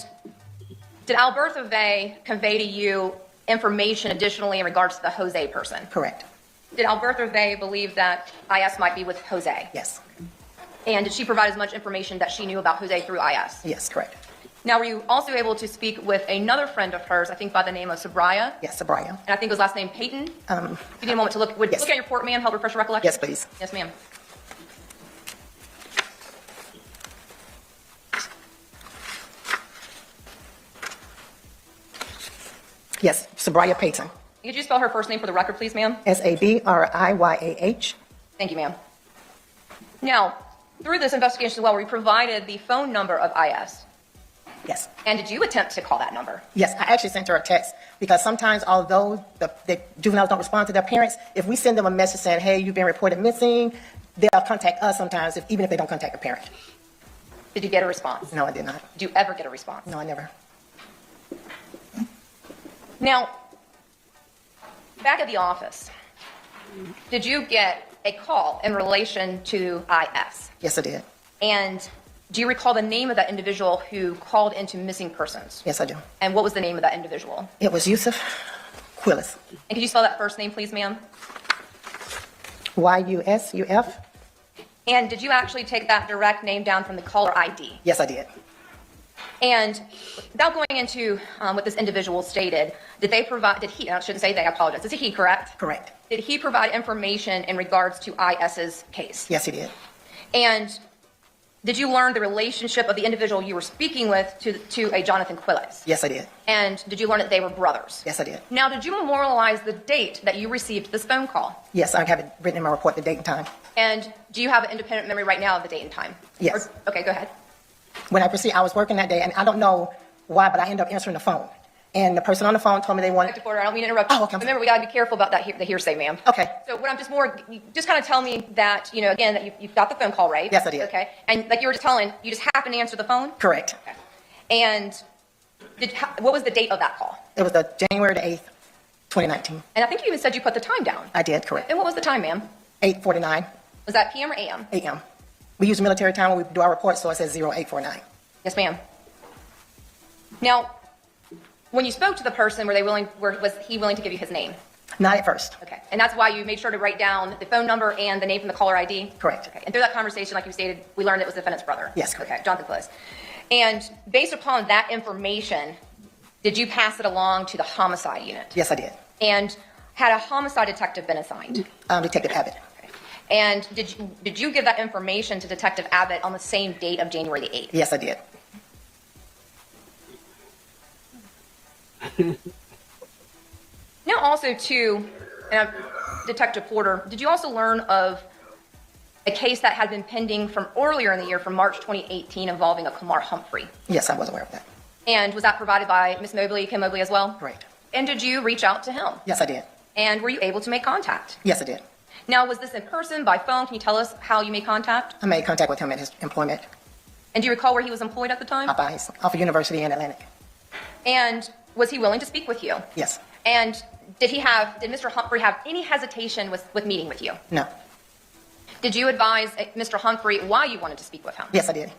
Speaker 8: did Albertha Vey convey to you information additionally in regards to the Jose person?
Speaker 10: Correct.
Speaker 8: Did Albertha Vey believe that IS might be with Jose?
Speaker 10: Yes.
Speaker 8: And did she provide as much information that she knew about Jose through IS?
Speaker 10: Yes, correct.
Speaker 8: Now, were you also able to speak with another friend of hers, I think by the name of Sabraya?
Speaker 10: Yes, Sabraya.
Speaker 8: And I think his last name Peyton?
Speaker 10: Um,
Speaker 8: If you need a moment to look,
Speaker 10: yes.
Speaker 8: look at your report, ma'am, help refresh your recollection?
Speaker 10: Yes, please.
Speaker 8: Yes, ma'am.
Speaker 10: Yes, Sabraya Payton.
Speaker 8: Could you spell her first name for the record, please, ma'am?
Speaker 10: Sabriyah.
Speaker 8: Thank you, ma'am. Now, through this investigation as well, we provided the phone number of IS.
Speaker 10: Yes.
Speaker 8: And did you attempt to call that number?
Speaker 10: Yes, I actually sent her a text because sometimes, although the juveniles don't respond to their parents, if we send them a message saying, hey, you've been reported missing, they'll contact us sometimes, even if they don't contact the parent.
Speaker 8: Did you get a response?
Speaker 10: No, I did not.
Speaker 8: Did you ever get a response?
Speaker 10: No, I never.
Speaker 8: Now, back at the office, did you get a call in relation to IS?
Speaker 10: Yes, I did.
Speaker 8: And do you recall the name of that individual who called into missing persons?
Speaker 10: Yes, I do.
Speaker 8: And what was the name of that individual?
Speaker 10: It was Yusuf Quillis.
Speaker 8: And could you spell that first name, please, ma'am?
Speaker 10: Yusuf.
Speaker 8: And did you actually take that direct name down from the caller ID?
Speaker 10: Yes, I did.
Speaker 8: And without going into what this individual stated, did he, I shouldn't say they, I apologize, is he correct?
Speaker 10: Correct.
Speaker 8: Did he provide information in regards to IS's case?
Speaker 10: Yes, he did.
Speaker 8: And did you learn the relationship of the individual you were speaking with to a Jonathan Quillis?
Speaker 10: Yes, I did.
Speaker 8: And did you learn that they were brothers?
Speaker 10: Yes, I did.
Speaker 8: Now, did you memorialize the date that you received this phone call?
Speaker 10: Yes, I have it written in my report, the date and time.
Speaker 8: And do you have an independent memory right now of the date and time?
Speaker 10: Yes.
Speaker 8: Okay, go ahead.
Speaker 10: When I proceeded, I was working that day, and I don't know why, but I ended up answering the phone. And the person on the phone told me they wanted.
Speaker 8: Detective Porter, I don't mean to interrupt.
Speaker 10: Oh, okay.
Speaker 8: Remember, we got to be careful about that the hearsay, ma'am.
Speaker 10: Okay.
Speaker 8: So what I'm just more, you just kind of tell me that, you know, again, that you've got the phone call, right?
Speaker 10: Yes, I did.
Speaker 8: Okay. And like you were just telling, you just happened to answer the phone?
Speaker 10: Correct.
Speaker 8: Okay. And what was the date of that call?
Speaker 10: It was the January the 8th, 2019.
Speaker 8: And I think you even said you put the time down.
Speaker 10: I did, correct.
Speaker 8: And what was the time, ma'am?
Speaker 10: 8:49
Speaker 8: Was that PM or AM?
Speaker 10: a.m. We use military time when we do our reports, so it says 0849.
Speaker 8: Yes, ma'am. Now, when you spoke to the person, was he willing to give you his name?
Speaker 10: Not at first.
Speaker 8: Okay. And that's why you made sure to write down the phone number and the name from the caller ID?
Speaker 10: Correct.
Speaker 8: Okay. And through that conversation, like you stated, we learned it was the defendant's brother?
Speaker 10: Yes, correct.
Speaker 8: Okay, Jonathan Close. And based upon that information, did you pass it along to the homicide unit?
Speaker 10: Yes, I did.
Speaker 8: And had a homicide detective been assigned?
Speaker 10: Detective Abbott.
Speaker 8: Okay. And did you give that information to Detective Abbott on the same date of January the 8th?
Speaker 10: Yes, I did.
Speaker 8: Now also too, Detective Porter, did you also learn of a case that had been pending from earlier in the year, from March 2018, involving a Kamar Humphrey?
Speaker 10: Yes, I was aware of that.
Speaker 8: And was that provided by Ms. Mobley, Kim Mobley as well?
Speaker 10: Correct.
Speaker 8: And did you reach out to him?
Speaker 10: Yes, I did.
Speaker 8: And were you able to make contact?
Speaker 10: Yes, I did.
Speaker 8: Now, was this in person, by phone? Can you tell us how you made contact?
Speaker 10: I made contact with him at his employment.
Speaker 8: And do you recall where he was employed at the time?
Speaker 10: Off of University in Atlantic.
Speaker 8: And was he willing to speak with you?
Speaker 10: Yes.
Speaker 8: And did Mr. Humphrey have any hesitation with meeting with you?
Speaker 10: No.
Speaker 8: Did you advise Mr. Humphrey why you wanted to speak with him?
Speaker 10: Yes, I did.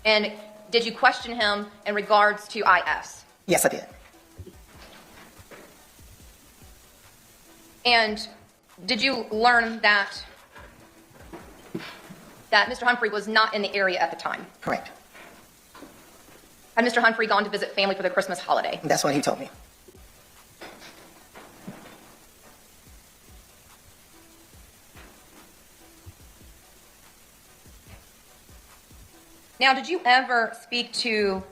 Speaker 8: And did you question him in regards to IS?
Speaker 10: Yes, I did.
Speaker 8: And did you learn that Mr. Humphrey was not in the area at the time?
Speaker 10: Correct.
Speaker 8: Had Mr. Humphrey gone to visit family for the Christmas holiday?
Speaker 10: That's what he told me.
Speaker 8: Now, did you ever speak to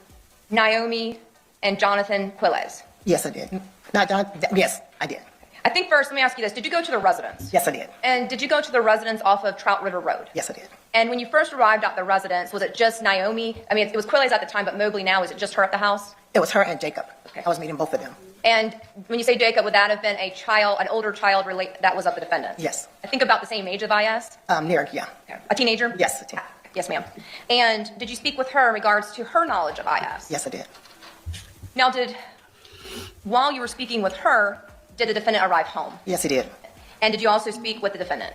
Speaker 8: Naomi and Jonathan Quiles?
Speaker 10: Yes, I did. Not John. Yes, I did.
Speaker 8: I think first, let me ask you this. Did you go to the residence?
Speaker 10: Yes, I did.
Speaker 8: And did you go to the residence off of Trout River Road?
Speaker 10: Yes, I did.
Speaker 8: And when you first arrived at the residence, was it just Naomi? I mean, it was Quiles at the time, but Mobley now. Is it just her at the house?
Speaker 10: It was her and Jacob.
Speaker 8: Okay.
Speaker 10: I was meeting both of them.
Speaker 8: And when you say Jacob, would that have been an older child that was of the defendant?
Speaker 10: Yes.
Speaker 8: I think about the same age of IS?
Speaker 10: Near, yeah.
Speaker 8: Okay. A teenager?
Speaker 10: Yes, a teenager.
Speaker 8: Yes, ma'am. And did you speak with her in regards to her knowledge of IS?
Speaker 10: Yes, I did.
Speaker 8: Now, while you were speaking with her, did the defendant arrive home?
Speaker 10: Yes, he did.
Speaker 8: And did you also speak with the defendant?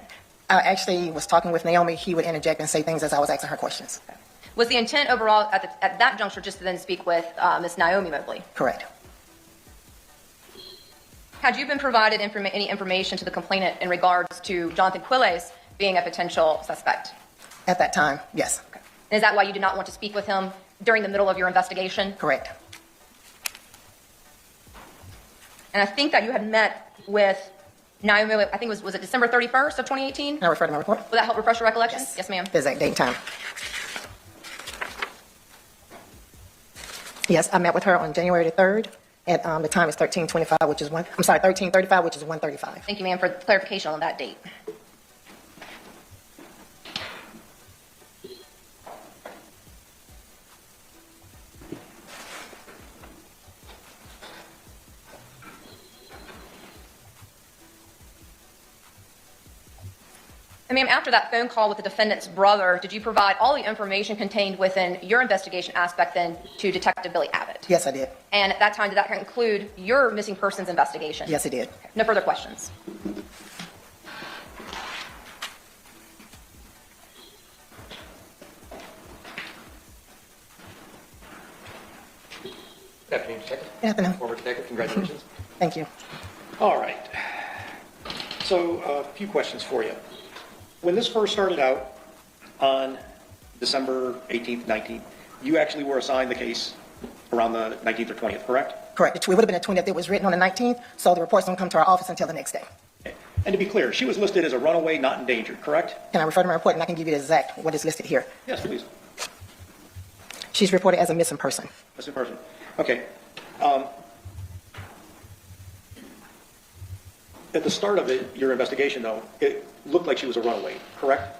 Speaker 10: I actually was talking with Naomi. He would interject and say things as I was asking her questions.
Speaker 8: Okay. Was the intent overall at that juncture just to then speak with Ms. Naomi Mobley?
Speaker 10: Correct.
Speaker 8: Had you been provided any information to the complainant in regards to Jonathan Quiles being a potential suspect?
Speaker 10: At that time, yes.
Speaker 8: Okay. And is that why you did not want to speak with him during the middle of your investigation?
Speaker 10: Correct.
Speaker 8: And I think that you had met with Naomi, I think was it December 31st of 2018?
Speaker 10: Can I refer to my report?
Speaker 8: Will that help refresh your recollection?
Speaker 10: Yes.
Speaker 8: Yes, ma'am.
Speaker 10: The exact date and time. Yes, I met with her on January the 3rd. At the time is 13:25, which is 13:35, which is 1:35.
Speaker 8: Thank you, ma'am, for clarification on that date. And ma'am, after that phone call with the defendant's brother, did you provide all the information contained within your investigation aspect then to Detective Billy Abbott?
Speaker 10: Yes, I did.
Speaker 8: And at that time, did that include your missing persons investigation?
Speaker 10: Yes, it did.
Speaker 8: Okay. No further questions.
Speaker 4: Good afternoon, Detective.
Speaker 10: Good afternoon.
Speaker 4: Former Detective, congratulations.
Speaker 10: Thank you.
Speaker 4: All right. So a few questions for you. When this first started out on December 18th, 19th, you actually were assigned the case around the 19th or 20th, correct?
Speaker 10: Correct. It would have been the 20th. It was written on the 19th, so the reports don't come to our office until the next day.
Speaker 4: Okay. And to be clear, she was listed as a runaway, not endangered, correct?
Speaker 10: Can I refer to my report and I can give you the exact what is listed here?
Speaker 4: Yes, please.
Speaker 10: She's reported as a missing person.
Speaker 4: Missing person. Okay. At the start of your investigation, though, it looked like she was a runaway, correct?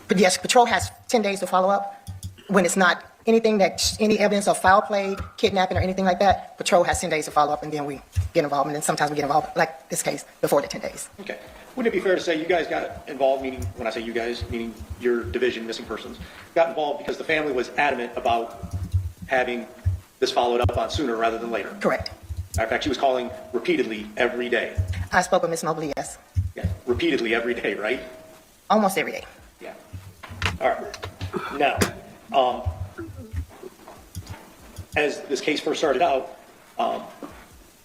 Speaker 10: But yes, patrol has 10 days to follow up. When it's not anything that, any evidence of foul play, kidnapping, or anything like that, patrol has 10 days to follow up, and then we get involved. And then sometimes we get involved, like this case, before the 10 days.
Speaker 4: Okay. Wouldn't it be fair to say you guys got involved, meaning, when I say you guys, meaning your division, missing persons, got involved because the family was adamant about having this followed up on sooner rather than later?
Speaker 10: Correct.
Speaker 4: In fact, she was calling repeatedly every day.
Speaker 10: I spoke with Ms. Mobley, yes.
Speaker 4: Yeah, repeatedly every day, right?
Speaker 10: Almost every day.
Speaker 4: Yeah. All right. Now, as this case first started out,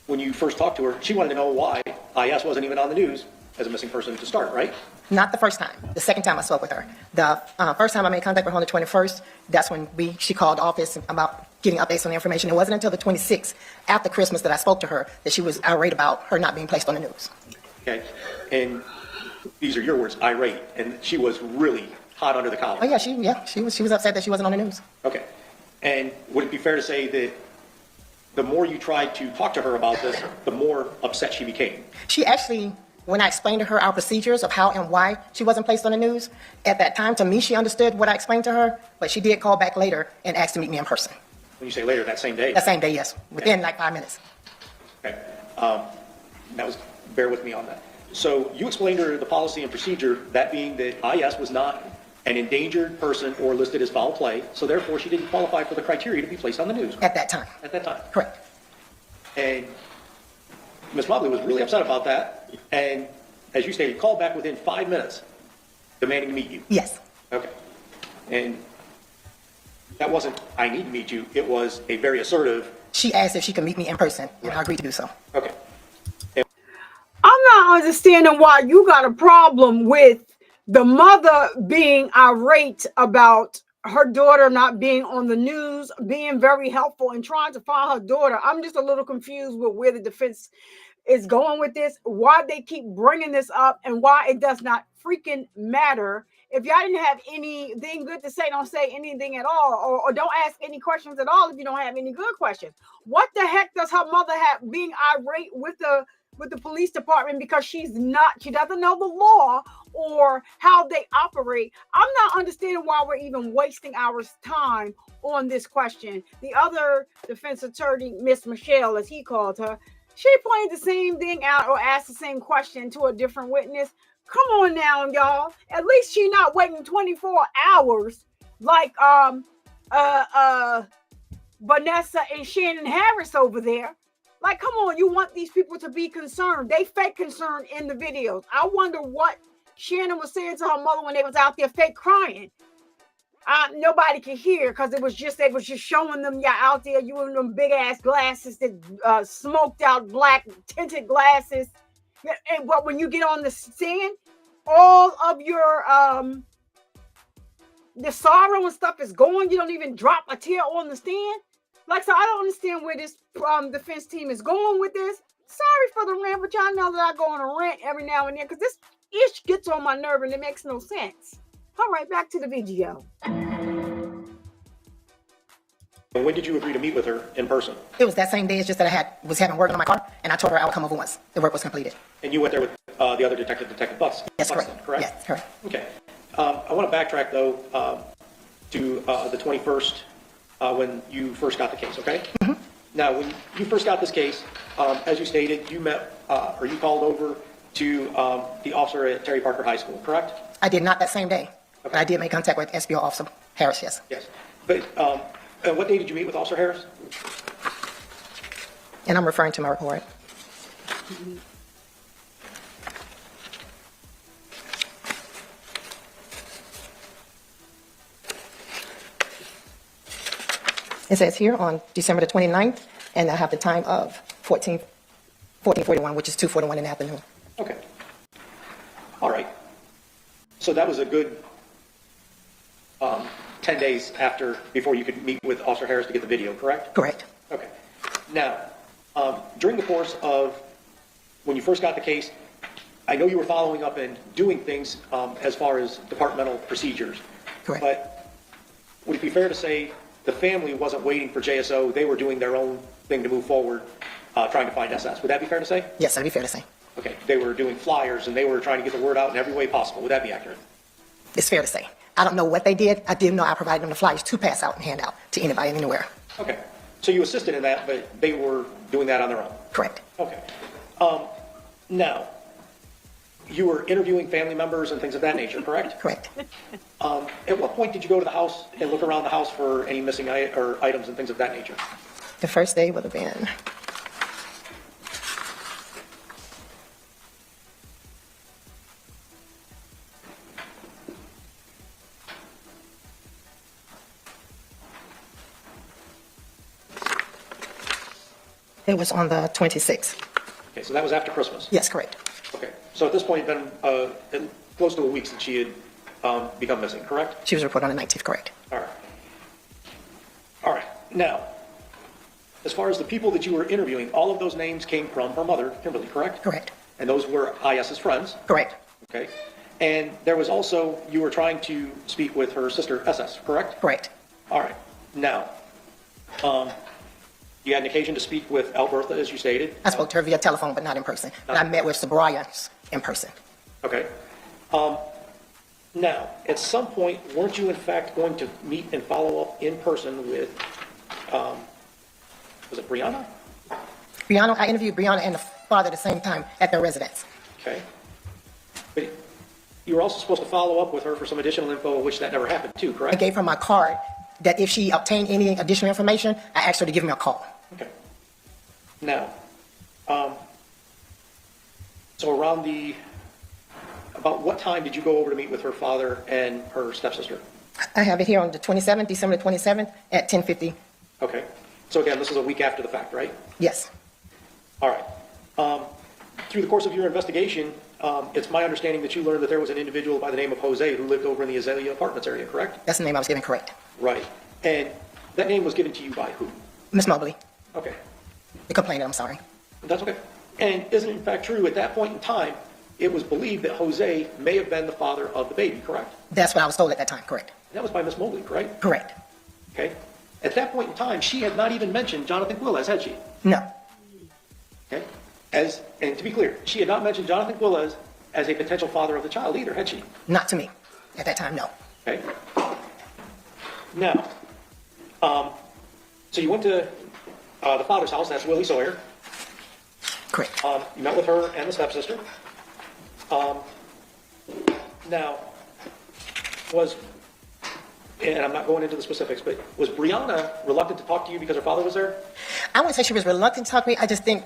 Speaker 4: when you first talked to her, she wanted to know why IS wasn't even on the news as a missing person to start, right?
Speaker 10: Not the first time. The second time I spoke with her. The first time I made contact with her on the 21st, that's when she called the office about getting updates on the information. It wasn't until the 26th, after Christmas, that I spoke to her that she was irate about her not being placed on the news.
Speaker 4: Okay. And these are your words, irate. And she was really hot under the collar.
Speaker 10: Oh, yeah, she was upset that she wasn't on the news.
Speaker 4: Okay. And would it be fair to say that the more you tried to talk to her about this, the more upset she became?
Speaker 10: She actually, when I explained to her our procedures of how and why she wasn't placed on the news, at that time, to me, she understood what I explained to her, but she did call back later and asked to meet me in person.
Speaker 4: When you say later, that same day?
Speaker 10: That same day, yes. Within like 5 minutes.
Speaker 4: Okay. Bear with me on that. So you explained to her the policy and procedure, that being that IS was not an endangered person or listed as foul play, so therefore she didn't qualify for the criteria to be placed on the news.
Speaker 10: At that time.
Speaker 4: At that time.
Speaker 10: Correct.
Speaker 4: And Ms. Mobley was really upset about that, and as you stated, called back within 5 minutes demanding to meet you.
Speaker 10: Yes.
Speaker 4: Okay. And that wasn't, I need to meet you, it was a very assertive.
Speaker 10: She asked if she could meet me in person, and I agreed to do so.
Speaker 4: Okay.
Speaker 2: I'm not understanding why you got a problem with the mother being irate about her daughter not being on the news, being very helpful and trying to find her daughter. I'm just a little confused with where the defense is going with this, why they keep bringing this up, and why it does not freaking matter. If y'all didn't have anything good to say, don't say anything at all, or don't ask any questions at all if you don't have any good questions. What the heck does her mother have being irate with the police department because she doesn't know the law or how they operate? I'm not understanding why we're even wasting our time on this question. The other defense attorney, Miss Michelle, as he called her, she pointed the same thing out or asked the same question to a different witness. Come on now, y'all. At least she's not waiting 24 hours like Vanessa and Shannon Harris over there. Like, come on, you want these people to be concerned. They fake concerned in the videos. I wonder what Shannon was saying to her mother when they was out there fake crying. Nobody could hear because they was just showing them you're out there, you in them big ass glasses that smoked out black tinted glasses. And but when you get on the stand, all of your the sorrow and stuff is going. You don't even drop a tear on the stand. Like, so I don't understand where this defense team is going with this. Sorry for the rant, but y'all know that I go on a rant every now and then because this ish gets on my nerve and it makes no sense. All right, back to the video.
Speaker 4: And when did you agree to meet with her in person?
Speaker 10: It was that same day. It's just that I was having work on my car, and I told her I would come over once the work was completed.
Speaker 4: And you went there with the other detective, Detective Buxton?
Speaker 10: Yes, correct.
Speaker 4: Correct?
Speaker 10: Yes, correct.
Speaker 4: Okay. I want to backtrack, though, to the 21st when you first got the case, okay? Mm-hmm. Now, when you first got this case, as you stated, you met or you called over to the officer at Terry Parker High School, correct?
Speaker 10: I did not that same day, okay. But I did make contact with SBO Officer Harris, yes.
Speaker 4: Yes. But what day did you meet with Officer Harris?
Speaker 10: And I'm referring to my report.
Speaker 2: Mm-hmm.
Speaker 10: It says here on December the 29th, and I have the time of 14:41, which is 2:41 in the afternoon.
Speaker 4: Okay. All right. So that was a good 10 days before you could meet with Officer Harris to get the video, correct?
Speaker 10: Correct.
Speaker 4: Okay. Now, during the course of when you first got the case, I know you were following up and doing things as far as departmental procedures.
Speaker 10: Correct.
Speaker 4: But would it be fair to say the family wasn't waiting for JSO, they were doing their own thing to move forward, trying to find SS. Would that be fair to say?
Speaker 10: Yes, that'd be fair to say.
Speaker 4: Okay, they were doing flyers and they were trying to get the word out in every way possible. Would that be accurate?
Speaker 10: It's fair to say. I don't know what they did. I did know I provided them the flyers to pass out and hand out to anybody anywhere.
Speaker 4: Okay. So you assisted in that, but they were doing that on their own?
Speaker 10: Correct.
Speaker 4: Okay. Now, you were interviewing family members and things of that nature, correct?
Speaker 10: Correct.
Speaker 4: At what point did you go to the house and look around the house for any missing items and things of that nature?
Speaker 10: The first day would have been it was on the 26th.
Speaker 4: Okay, so that was after Christmas?
Speaker 10: Yes, correct.
Speaker 4: Okay. So at this point, it had been close to a week since she had become missing, correct?
Speaker 10: She was reported on the 19th, correct.
Speaker 4: All right. All right. Now, as far as the people that you were interviewing, all of those names came from her mother, Kimberly, correct?
Speaker 10: Correct.
Speaker 4: And those were IS's friends?
Speaker 10: Correct.
Speaker 4: Okay. And there was also, you were trying to speak with her sister, SS, correct?
Speaker 10: Correct.
Speaker 4: All right. Now, you had an occasion to speak with Albertha, as you stated.
Speaker 10: I spoke to her via telephone, but not in person. But I met with Sabrias in person.
Speaker 4: Okay. Now, at some point, weren't you in fact going to meet and follow up in person with, was it Brianna?
Speaker 10: Brianna, I interviewed Brianna and the father at the same time at their residence.
Speaker 4: Okay. But you were also supposed to follow up with her for some additional info, which that never happened too,
Speaker 10: I
Speaker 4: correct?
Speaker 10: gave her my card that if she obtained any additional information, I asked her to give me a call.
Speaker 4: Okay. Now, so about what time did you go over to meet with her father and her stepsister?
Speaker 10: I have it here on the 27th, December 27th at 10:50.
Speaker 4: Okay. So again, this is a week after the fact, right?
Speaker 10: Yes.
Speaker 4: All right. Through the course of your investigation, it's my understanding that you learned that there was an individual by the name of Jose who lived over in the Azalea Apartments area, correct?
Speaker 10: That's the name I was given, correct.
Speaker 4: Right. And that name was given to you by who?
Speaker 10: Miss Mobley,
Speaker 4: Okay.
Speaker 10: the complainant, I'm sorry.
Speaker 4: That's okay. And isn't it in fact true, at that point in time, it was believed that Jose may have been the father of the baby, correct?
Speaker 10: That's what I was told at that time, correct.
Speaker 4: That was by Miss Mobley, right?
Speaker 10: Correct.
Speaker 4: Okay. At that point in time, she had not even mentioned Jonathan Quilles, had she?
Speaker 10: No.
Speaker 4: Okay. And to be clear, she had not mentioned Jonathan Quilles as a potential father of the child either, had she?
Speaker 10: Not to me. At that time, no.
Speaker 4: Okay. Now, so you went to the father's house, that's Willie Sawyer.
Speaker 10: Correct.
Speaker 4: You met with her and the stepsister. Now, and I'm not going into the specifics, but was Brianna reluctant to talk to you because her father was there?
Speaker 10: I wouldn't say she was reluctant to talk to me. I just think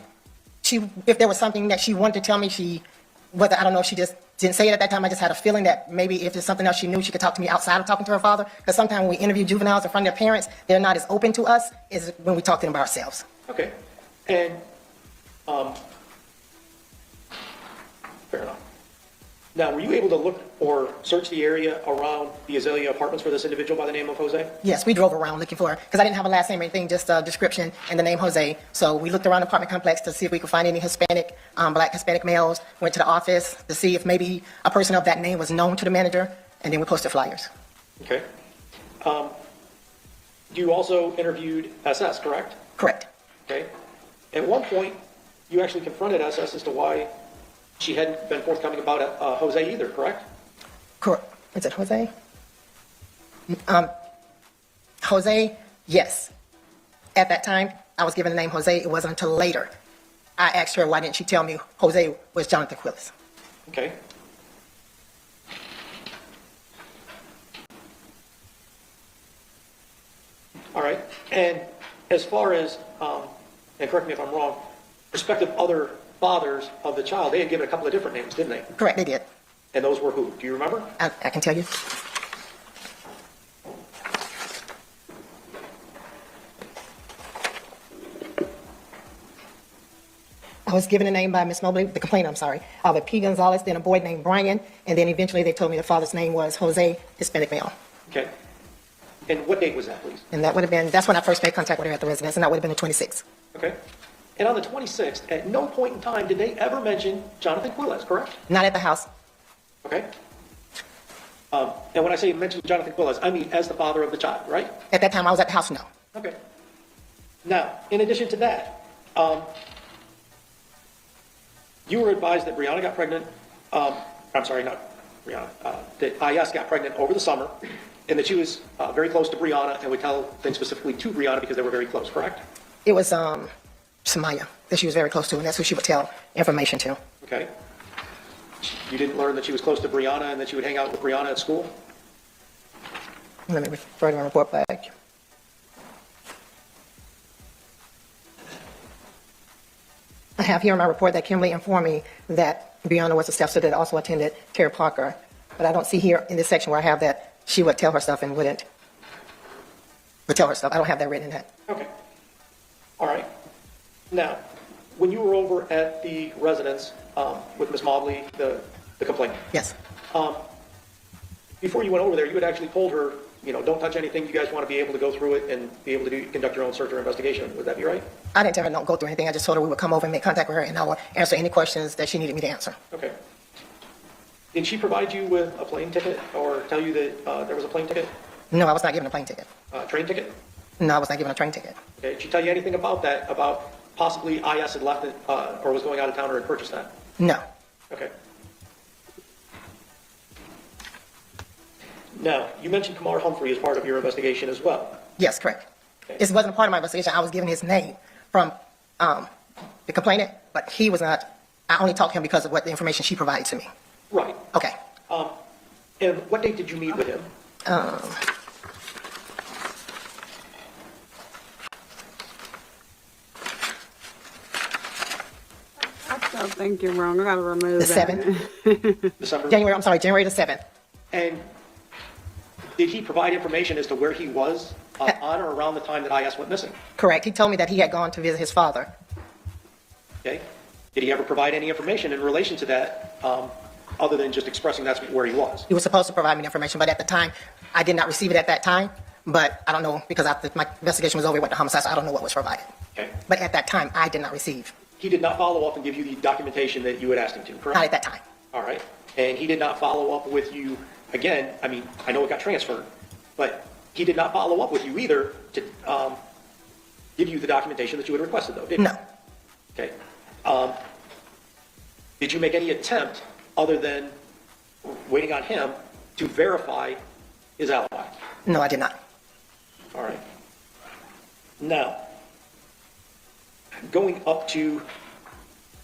Speaker 10: if there was something that she wanted to tell me, I don't know if she just didn't say it at that time. I just had a feeling that maybe if there's something else she knew, she could talk to me outside of talking to her father. Because sometimes when we interview juveniles in front of their parents, they're not as open to us as when we talk to them by ourselves.
Speaker 4: Okay. And, fair enough. Now, were you able to look or search the area around the Azalea Apartments for this individual by the name of Jose?
Speaker 10: Yes, we drove around looking for her because I didn't have a last name or anything, just a description and the name Jose. So we looked around the apartment complex to see if we could find any Hispanic, black Hispanic males. Went to the office to see if maybe a person of that name was known to the manager, and then we posted flyers.
Speaker 4: Okay. You also interviewed SS, correct?
Speaker 10: Correct.
Speaker 4: Okay. At one point, you actually confronted SS as to why she hadn't been forthcoming about Jose either, correct?
Speaker 10: Correct. Is it Jose? Jose, yes. At that time, I was given the name Jose. It wasn't until later I asked her, why didn't she tell me Jose was Jonathan Quilles?
Speaker 4: Okay. All right. And as far as, and correct me if I'm wrong, prospective other fathers of the child, they had given a couple of different names, didn't they?
Speaker 10: Correct, they did.
Speaker 4: And those were who? Do you remember?
Speaker 10: I can tell you. I was given a name by Miss Mobley, the complainant, I'm sorry, of a P. Gonzalez, then a boy named Brian, and then eventually they told me the father's name was Jose, Hispanic male.
Speaker 4: Okay. And what date was that, please?
Speaker 10: And that would have been, that's when I first made contact with her at the residence, and that would have been the 26th.
Speaker 4: Okay. And on the 26th, at no point in time did they ever mention Jonathan Quilles, correct?
Speaker 10: Not at the house.
Speaker 4: Okay. And when I say mention Jonathan Quilles, I mean as the father of the child, right?
Speaker 10: At that time, I was at the house, no.
Speaker 4: Okay. Now, in addition to that, you were advised that Brianna got pregnant. I'm sorry, not Brianna, that IS got pregnant over the summer, and that she was very close to Brianna and would tell things specifically to Brianna because they were very close, correct?
Speaker 10: It was Samaya that she was very close to, and that's who she would tell information to.
Speaker 4: Okay. You didn't learn that she was close to Brianna and that she would hang out with Brianna at school?
Speaker 10: Let me refer to my report back. I have here in my report that Kimberly informed me that Brianna was a stepsister that also attended Terry Parker, but I don't see here in this section where I have that she would tell her stuff and would tell her stuff. I don't have that written in that.
Speaker 4: Okay. All right. Now, when you were over at the residence with Miss Mobley, the complainant.
Speaker 10: Yes.
Speaker 4: Before you went over there, you had actually told her, don't touch anything. You guys want to be able to go through it and be able to conduct your own search or investigation. Would that be right?
Speaker 10: I didn't tell her don't go through anything. I just told her we would come over and make contact with her, and I would answer any questions that she needed me to answer.
Speaker 4: Okay. Did she provide you with a plane ticket or tell you that there was a plane ticket?
Speaker 10: No, I was not given a plane ticket.
Speaker 4: Train ticket?
Speaker 10: No, I was not given a train ticket.
Speaker 4: Okay. Did she tell you anything about that, about possibly IS had left it or was going out of town or had purchased that?
Speaker 10: No.
Speaker 4: Okay. Now, you mentioned Kamar Humphrey as part of your investigation as well.
Speaker 10: Yes, correct.
Speaker 4: Okay.
Speaker 10: It wasn't a part of my investigation. I was given his name from the complainant, but he was not. I only talked to him because of what the information she provided to me.
Speaker 4: Right.
Speaker 10: Okay.
Speaker 4: And what date did you meet with him?
Speaker 2: I think you're wrong. I gotta remove
Speaker 10: The
Speaker 2: that.
Speaker 10: 7th.
Speaker 4: December?
Speaker 10: January the 7th.
Speaker 4: And did he provide information as to where he was on or around the time that IS went missing?
Speaker 10: Correct. He told me that he had gone to visit his father.
Speaker 4: Okay. Did he ever provide any information in relation to that other than just expressing that's where he was?
Speaker 10: He was supposed to provide me information, but at the time, I did not receive it at that time. But I don't know, because after my investigation was over with the homicide, so I don't know what was provided.
Speaker 4: Okay.
Speaker 10: But at that time, I did not receive.
Speaker 4: He did not follow up and give you the documentation that you had asked him to, correct?
Speaker 10: Not at that time.
Speaker 4: All right. And he did not follow up with you, again, I mean, I know it got transferred, but he did not follow up with you either to give you the documentation that you had requested, though, did he?
Speaker 10: No.
Speaker 4: Okay. Did you make any attempt other than waiting on him to verify his alibi?
Speaker 10: No, I did not.
Speaker 4: All right. Now, going up to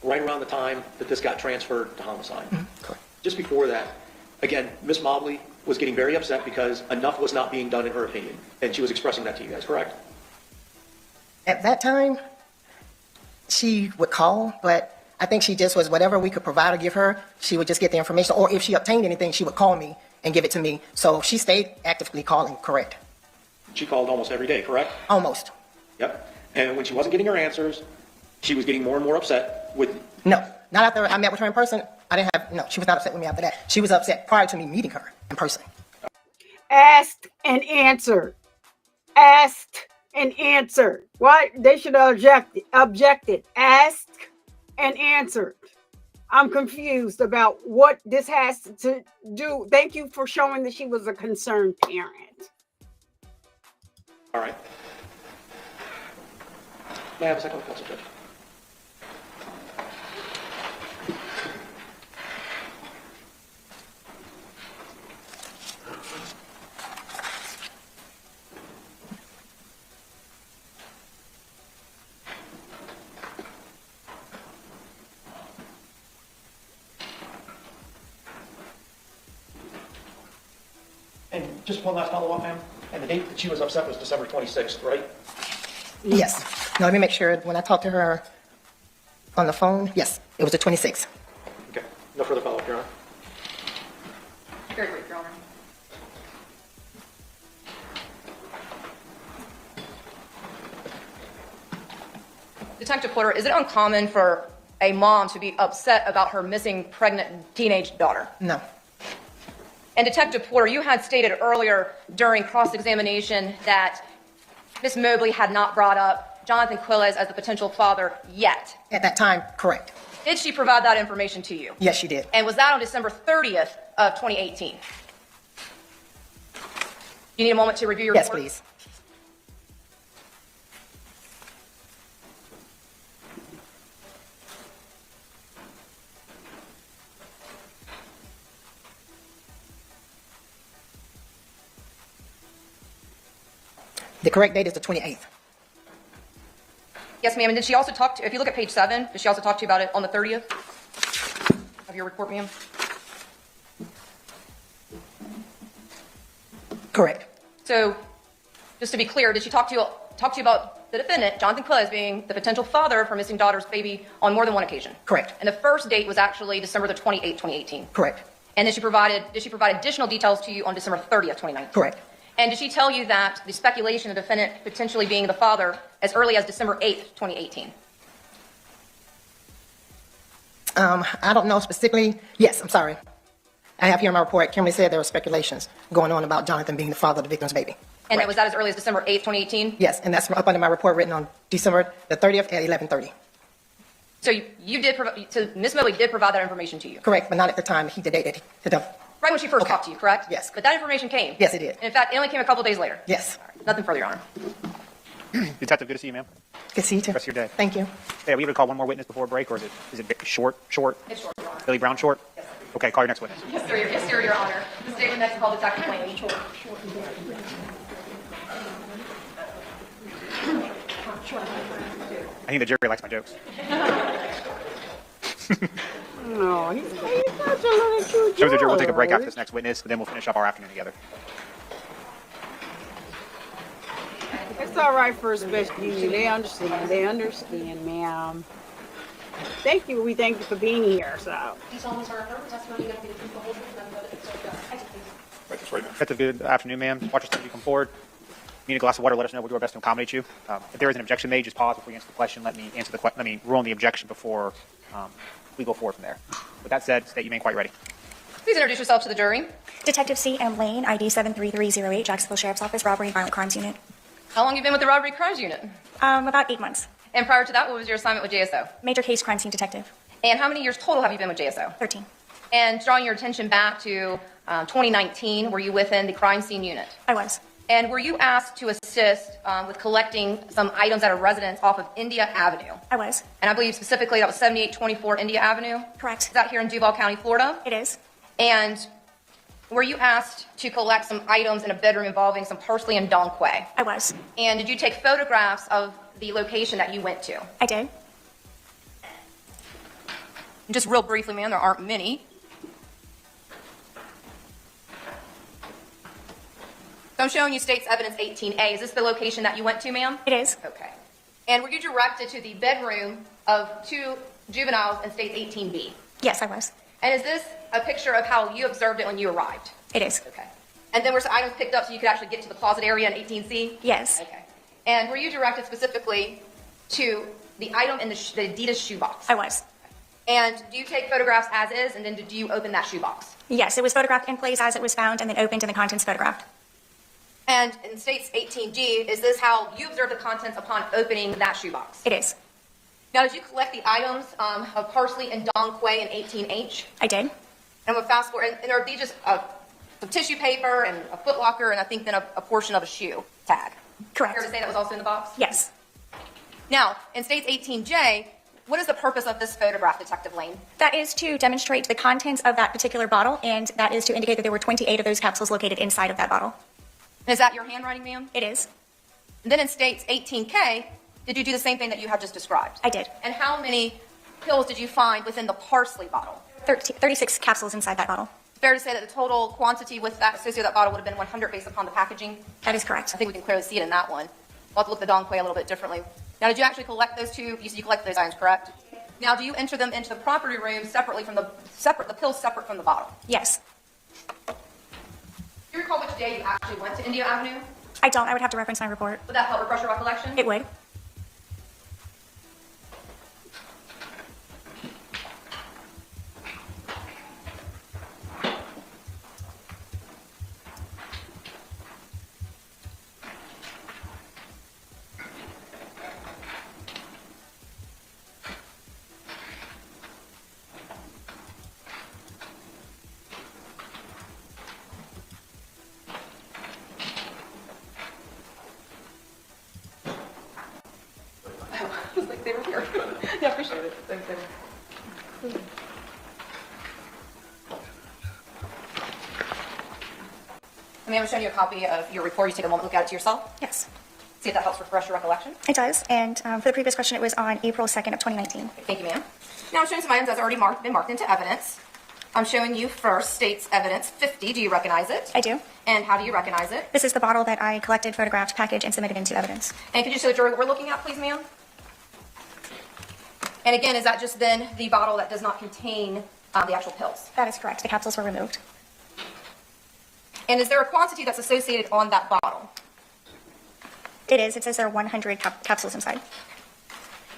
Speaker 4: right around the time that this got transferred to homicide,
Speaker 10: Correct.
Speaker 4: just before that, again, Miss Mobley was getting very upset because enough was not being done in her opinion, and she was expressing that to you guys, correct?
Speaker 10: At that time, she would call, but I think she just was whatever we could provide or give her, she would just get the information. Or if she obtained anything, she would call me and give it to me. So she stayed actively calling, correct?
Speaker 4: She called almost every day, correct?
Speaker 10: Almost.
Speaker 4: Yep. And when she wasn't getting her answers, she was getting more and more upset with you.
Speaker 10: No, not after I met with her in person. No, she was not upset with me after that. She was upset prior to me meeting her in person.
Speaker 2: Asked and answered. Asked and answered. What? They should have objected. Asked and answered. I'm confused about what this has to do. Thank you for showing that she was a concerned parent.
Speaker 4: All right. May I have a second, Council Judge? And just one last follow-up, ma'am. And the date that she was upset was December 26th, right?
Speaker 10: Yes. Now let me make sure when I talked to her on the phone, yes, it was the 26th.
Speaker 4: Okay. No further follow-up, Your Honor.
Speaker 8: Very brief, Your Honor. Detective Porter, is it uncommon for a mom to be upset about her missing pregnant teenage daughter?
Speaker 10: No.
Speaker 8: And Detective Porter, you had stated earlier during cross-examination that Ms. Mobley had not brought up Jonathan Quilles as the potential father yet.
Speaker 10: At that time, correct.
Speaker 8: Did she provide that information to you?
Speaker 10: Yes, she did.
Speaker 8: And was that on December 30th of 2018? You need a moment to review your
Speaker 10: Yes,
Speaker 8: report?
Speaker 10: please. The correct date is the 28th.
Speaker 8: Yes, ma'am. And did she also talk to, if you look at page 7, did she also talk to you about it on the 30th of your report, ma'am?
Speaker 10: Correct.
Speaker 8: So, just to be clear, did she talk to you about the defendant, Jonathan Quill, being the potential father of her missing daughter's baby on more than one occasion?
Speaker 10: Correct.
Speaker 8: And the first date was actually December the 28th, 2018.
Speaker 10: Correct.
Speaker 8: And did she provide additional details to you on December 30th, 2019?
Speaker 10: Correct.
Speaker 8: And did she tell you that the speculation of the defendant potentially being the father as early as December 8th, 2018?
Speaker 10: I don't know specifically. Yes, I'm sorry. I have here in my report, Kimberly said there were speculations going on about Jonathan being the father of the victim's baby.
Speaker 8: And was that as early as December 8th, 2018?
Speaker 10: Yes, and that's up under my report written on December the 30th at 11:30.
Speaker 8: So you did provide, so Ms. Mobley did provide that information to you?
Speaker 10: Correct, but not at the time he dated.
Speaker 8: Right when she first talked to you, correct?
Speaker 10: Yes.
Speaker 8: But that information came?
Speaker 10: Yes, it did.
Speaker 8: And in fact, it only came a couple days later?
Speaker 10: Yes.
Speaker 8: All right. Nothing further, Your Honor.
Speaker 7: Detective, good to see you, ma'am.
Speaker 10: Good to see you too.
Speaker 7: Rest of your day.
Speaker 10: Thank you.
Speaker 7: Hey, are we able to call one more witness before break, or is it short?
Speaker 8: It's short, Your Honor.
Speaker 7: Billy Brown short?
Speaker 8: Yes.
Speaker 7: Okay, call your next witness.
Speaker 8: Yes, sir, Your Honor. The statement next called Detective Lane.
Speaker 7: I think the jury likes my jokes.
Speaker 2: No, he's such a little cute.
Speaker 7: So the jury will take a break after this next witness, but then we'll finish up our afternoon together.
Speaker 2: It's all right, First Best Union. They understand, ma'am. Thank you. We thank you for being here. So.
Speaker 7: That's a good afternoon, ma'am. Watch yourself as you come forward. Need a glass of water, let us know. We'll do our best to accommodate you. If there is an objection made, just pause before you answer the question. Let me rule on the objection before we go forward from there. With that said, state your name quite ready.
Speaker 8: Please introduce yourself to the jury.
Speaker 11: Detective C.M. Lane, ID 73308, Jacksonville Sheriff's Office, Robbery and Violent Crimes Unit.
Speaker 8: How long have you been with the Robbery Crimes Unit?
Speaker 11: About 8 months.
Speaker 8: And prior to that, what was your assignment with JSO?
Speaker 11: Major case crime scene detective.
Speaker 8: And how many years total have you been with JSO?
Speaker 11: 13.
Speaker 8: And drawing your attention back to 2019, were you within the crime scene unit?
Speaker 11: I was.
Speaker 8: And were you asked to assist with collecting some items at a residence off of India Avenue?
Speaker 11: I was.
Speaker 8: And I believe specifically that was 7824 India Avenue?
Speaker 11: Correct.
Speaker 8: Is that here in Duval County, Florida?
Speaker 11: It is.
Speaker 8: And were you asked to collect some items in a bedroom involving some parsley and donquay?
Speaker 11: I was.
Speaker 8: And did you take photographs of the location that you went to?
Speaker 11: I did.
Speaker 8: Just real briefly, ma'am, there aren't many. So I'm showing you State's Evidence 18A. Is this the location that you went to, ma'am?
Speaker 11: It is.
Speaker 8: Okay. And were you directed to the bedroom of 2 juveniles in State's 18B?
Speaker 11: Yes, I was.
Speaker 8: And is this a picture of how you observed it when you arrived?
Speaker 11: It is.
Speaker 8: Okay. And then were some items picked up so you could actually get to the closet area in 18C?
Speaker 11: Yes.
Speaker 8: Okay. And were you directed specifically to the item in the Adidas shoebox?
Speaker 11: I was.
Speaker 8: And do you take photographs as is, and then do you open that shoebox?
Speaker 11: Yes, it was photographed in place as it was found and then opened and the contents photographed.
Speaker 8: And in State's 18G, is this how you observe the contents upon opening that shoebox?
Speaker 11: It is.
Speaker 8: Now, did you collect the items of parsley and donquay in 18H?
Speaker 11: I did.
Speaker 8: And I'm going to fast forward. And are these just some tissue paper and a foot locker and I think then a portion of a shoe tag?
Speaker 11: Correct.
Speaker 8: Fair to say that was also in the box?
Speaker 11: Yes.
Speaker 8: Now, in State's 18J, what is the purpose of this photograph, Detective Lane?
Speaker 11: That is to demonstrate the contents of that particular bottle, and that is to indicate that there were 28 of those capsules located inside of that bottle.
Speaker 8: And is that your handwriting, ma'am?
Speaker 11: It is.
Speaker 8: And then in State's 18K, did you do the same thing that you have just described?
Speaker 11: I did.
Speaker 8: And how many pills did you find within the parsley bottle?
Speaker 11: 36 capsules inside that bottle.
Speaker 8: Fair to say that the total quantity with that associated with that bottle would have been 100 based upon the packaging?
Speaker 11: That is correct.
Speaker 8: I think we can clearly see it in that one. We'll have to look at the donquay a little bit differently. Now, did you actually collect those two? You said you collected those items, correct? Now, do you enter them into the property room separately from the pills separate from the bottle?
Speaker 11: Yes.
Speaker 8: Do you recall which day you actually went to India Avenue?
Speaker 11: I don't. I would have to reference my report.
Speaker 8: Would that help refresh your recollection?
Speaker 11: It would.
Speaker 8: They were here. Yeah, I appreciate it. Thanks. Ma'am, I'm showing you a copy of your report. You take a moment to look at it to yourself.
Speaker 11: Yes.
Speaker 8: See if that helps refresh your recollection.
Speaker 11: It does. And for the previous question, it was on April 2nd of 2019.
Speaker 8: Thank you, ma'am. Now I'm showing some items that's already been marked into evidence. I'm showing you first state's evidence 50. Do you recognize it?
Speaker 11: I do.
Speaker 8: And how do you recognize it?
Speaker 11: This is the bottle that I collected, photographed, packaged, and submitted into evidence.
Speaker 8: And could you show the jury what we're looking at, please, ma'am? And again, is that just then the bottle that does not contain the actual pills?
Speaker 11: That is correct. The capsules were removed.
Speaker 8: And is there a quantity that's associated on that bottle?
Speaker 11: It is. It says there are 100 capsules inside.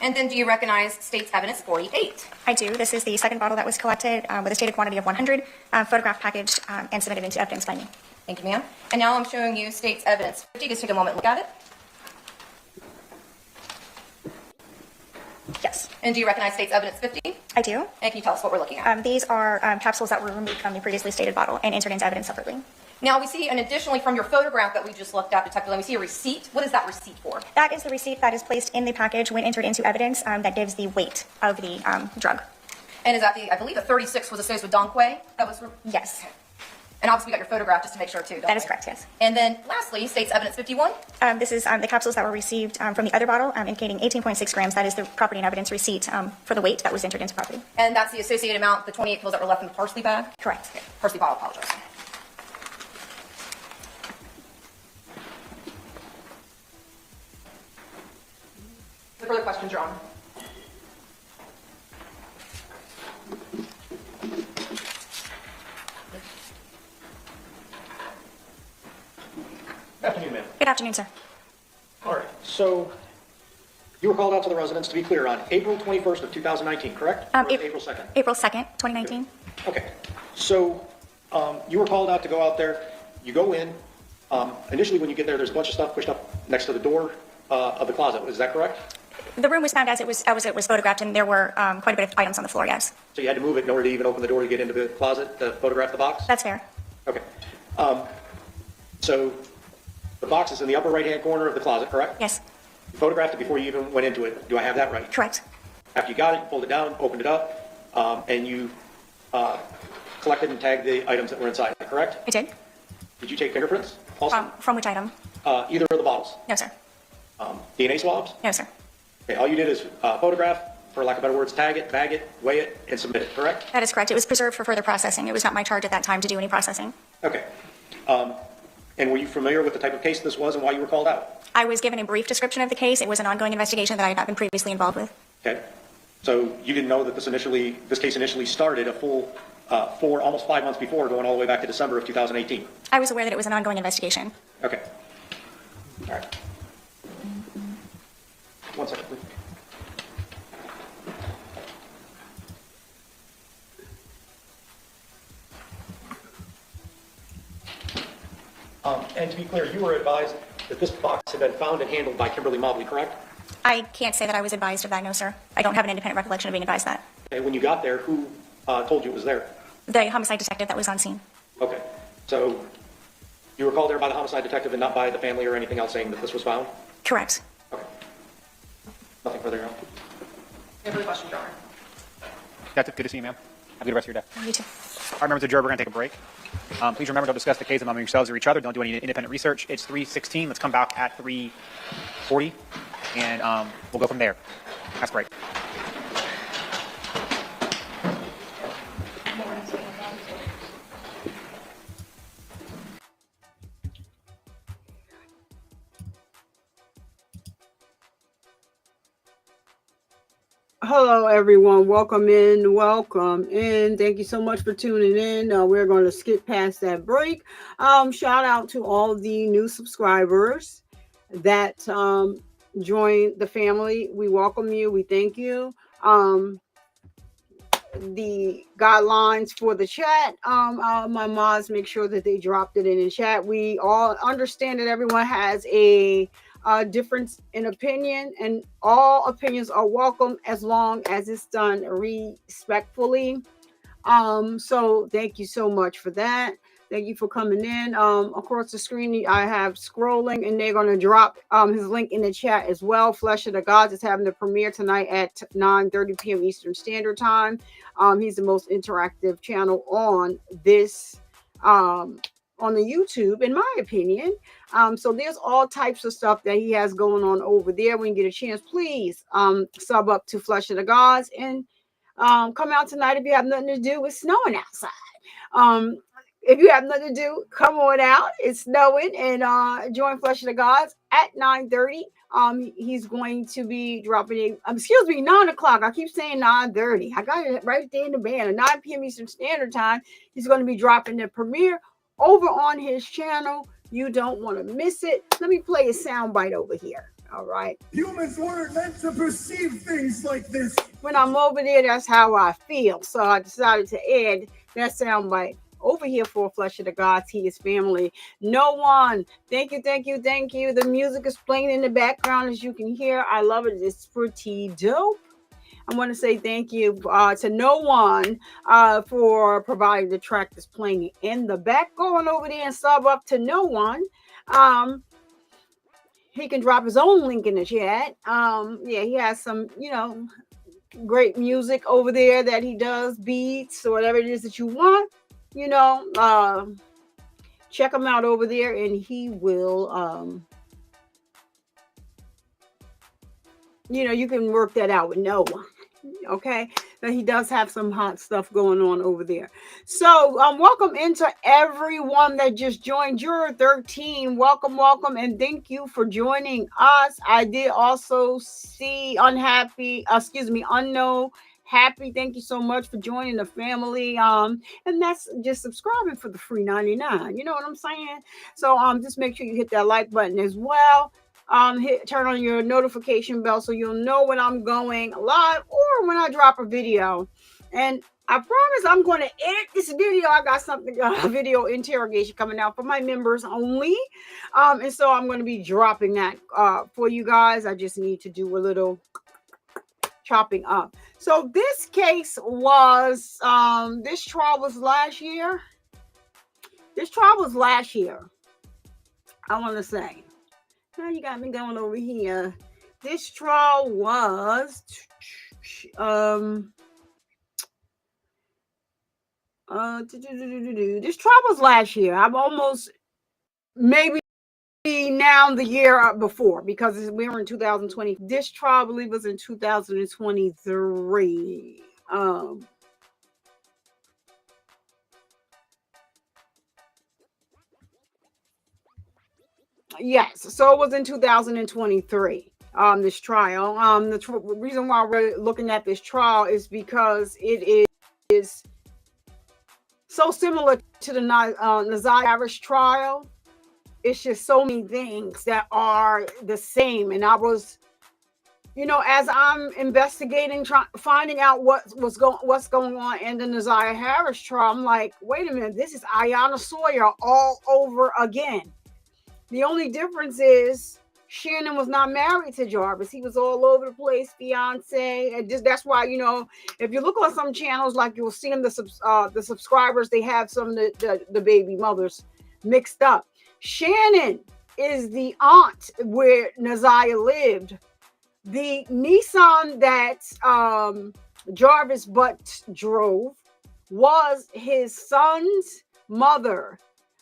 Speaker 8: And then do you recognize state's evidence 48?
Speaker 11: I do. This is the second bottle that was collected with a stated quantity of 100, photographed, packaged, and submitted into evidence by me.
Speaker 8: Thank you, ma'am. And now I'm showing you state's evidence 50. Just take a moment and look at it.
Speaker 11: Yes.
Speaker 8: And do you recognize state's evidence 50?
Speaker 11: I do.
Speaker 8: And can you tell us what we're looking at?
Speaker 11: These are capsules that were removed from the previously stated bottle and entered into evidence separately.
Speaker 8: Now we see, and additionally from your photograph that we just looked at, Detective, we see a receipt. What is that receipt for?
Speaker 11: That is the receipt that is placed in the package when entered into evidence that gives the weight of the drug.
Speaker 8: And is that I believe the 36 was associated with Donquay? That was.
Speaker 11: Yes.
Speaker 8: And obviously we got your photograph just to make sure too.
Speaker 11: That is correct, yes.
Speaker 8: And then lastly, state's evidence 51.
Speaker 11: This is the capsules that were received from the other bottle, indicating 18.6 grams. That is the property and evidence receipt for the weight that was entered into property.
Speaker 8: And that's the associated amount, the 28 pills that were left in the parsley bag?
Speaker 11: Correct.
Speaker 8: Okay. Parsley bottle, apologize. No further questions, Your Honor.
Speaker 4: Good afternoon, ma'am.
Speaker 11: Good afternoon, sir.
Speaker 4: All right, so you were called out to the residence, to be clear, on April 21st of 2019, correct? Or was it April 2nd?
Speaker 11: April 2nd, 2019.
Speaker 4: Okay, so you were called out to go out there. You go in. Initially, when you get there, there's a bunch of stuff pushed up next to the door of the closet. Is that correct?
Speaker 11: The room was found as it was photographed, and there were quite a bit of items on the floor, yes.
Speaker 4: So you had to move it in order to even open the door to get into the closet to photograph the box?
Speaker 11: That's fair.
Speaker 4: Okay. So the box is in the upper right-hand corner of the closet, correct?
Speaker 11: Yes.
Speaker 4: You photographed it before you even went into it. Do I have that right?
Speaker 11: Correct.
Speaker 4: After you got it, you pulled it down, opened it up, and you collected and tagged the items that were inside, correct?
Speaker 11: I did.
Speaker 4: Did you take fingerprints also?
Speaker 11: From which item?
Speaker 4: Either of the bottles?
Speaker 11: No, sir.
Speaker 4: DNA swabs?
Speaker 11: No, sir.
Speaker 4: Okay, all you did is photograph, for lack of better words, tag it, bag it, weigh it, and submit it, correct?
Speaker 11: That is correct. It was preserved for further processing. It was not my charge at that time to do any processing.
Speaker 4: Okay. And were you familiar with the type of case this was and why you were called out?
Speaker 11: I was given a brief description of the case. It was an ongoing investigation that I had not been previously involved with.
Speaker 4: Okay. So you didn't know that this case initially started a full almost 5 months before, going all the way back to December of 2018?
Speaker 11: I was aware that it was an ongoing investigation.
Speaker 4: Okay. All right. 1 second, please. And to be clear, you were advised that this box had been found and handled by Kimberly Mobley, correct?
Speaker 11: I can't say that I was advised of that, no, sir. I don't have an independent recollection of being advised that.
Speaker 4: Okay, when you got there, who told you it was there?
Speaker 11: The homicide detective that was on scene.
Speaker 4: Okay. So you were called there by the homicide detective and not by the family or anything else saying that this was found?
Speaker 11: Correct.
Speaker 4: Okay. Nothing further, Your Honor.
Speaker 8: No further questions, Your Honor.
Speaker 7: That's it. Good to see you, ma'am. Have a good rest of your day.
Speaker 11: You too.
Speaker 7: All right, members of the jury, we're going to take a break. Please remember, don't discuss the case among yourselves or each other. Don't do any independent research. It's 3:16. Let's come back at 3:40, and we'll go from there. That's great.
Speaker 2: Hello, everyone. Welcome in. Thank you so much for tuning in. We're going to skip past that break. Shout out to all the new subscribers that joined the family. We welcome you. We thank you. The guidelines for the chat, my mods make sure that they dropped it in the chat. We all understand that everyone has a difference in opinion, and all opinions are welcome as long as it's done respectfully. So thank you so much for that. Thank you for coming in. Across the screen, I have scrolling, and they're going to drop his link in the chat as well. Flesh of the Gods is having the premiere tonight at 9:30 p.m. Eastern Standard Time. He's the most interactive channel on this on the YouTube, in my opinion. So there's all types of stuff that he has going on over there. When you get a chance, please sub up to Flesh of the Gods and come out tonight if you have nothing to do. It's snowing outside. If you have nothing to do, come on out. It's snowing, and join Flesh of the Gods at 9:30. He's going to be dropping 9 o'clock. I keep saying 9:30. I got it right there in the band. At 9 p.m. Eastern Standard Time, he's going to be dropping the premiere over on his channel. You don't want to miss it. Let me play a soundbite over here. All right.
Speaker 3: Humans weren't meant to perceive things like this.
Speaker 2: When I'm over there, that's how I feel. So I decided to add that soundbite over here for Flesh of the Gods. He is family. No one. Thank you, thank you, thank you. The music is playing in the background, as you can hear. I love it. It's pretty dope. I want to say thank you to No One for providing the track that's playing in the back. Going over there and sub up to No One. He can drop his own link in the chat. Yeah, he has some, great music over there that he does, beats or whatever it is that you want. Check him out over there, and he will, you can work that out with No One. Okay, but he does have some hot stuff going on over there. So welcome into everyone that just joined. Juror 13, welcome, and thank you for joining us. I did also see Unknown Happy. Thank you so much for joining the family. And that's just subscribing for the free 99. You know what I'm saying? So just make sure you hit that like button as well. Turn on your notification bell so you'll know when I'm going live or when I drop a video. And I promise I'm going to edit this video. I got something, video interrogation coming out for my members only. And so I'm going to be dropping that for you guys. I just need to do a little chopping up. So this case was, this trial was last year. I want to say. Now you got me going over here. This trial was this trial was last year. I'm almost maybe now the year before, because we were in 2020. This trial, I believe, was in 2023. Yes, so it was in 2023. This trial. The reason why we're looking at this trial is because it is so similar to the Naziah Harris trial. It's just so many things that are the same. And I was, as I'm investigating, finding out what's going on in the Naziah Harris trial, I'm like, wait a minute, this is Iyana Sawyer all over again. The only difference is Shannon was not married to Jarvis. He was all over the place, fiance. And that's why, if you look on some channels, like you'll see them, the subscribers, they have some of the baby mothers mixed up. Shannon is the aunt where Naziah lived. The Nissan that Jarvis Butt drove was his son's mother's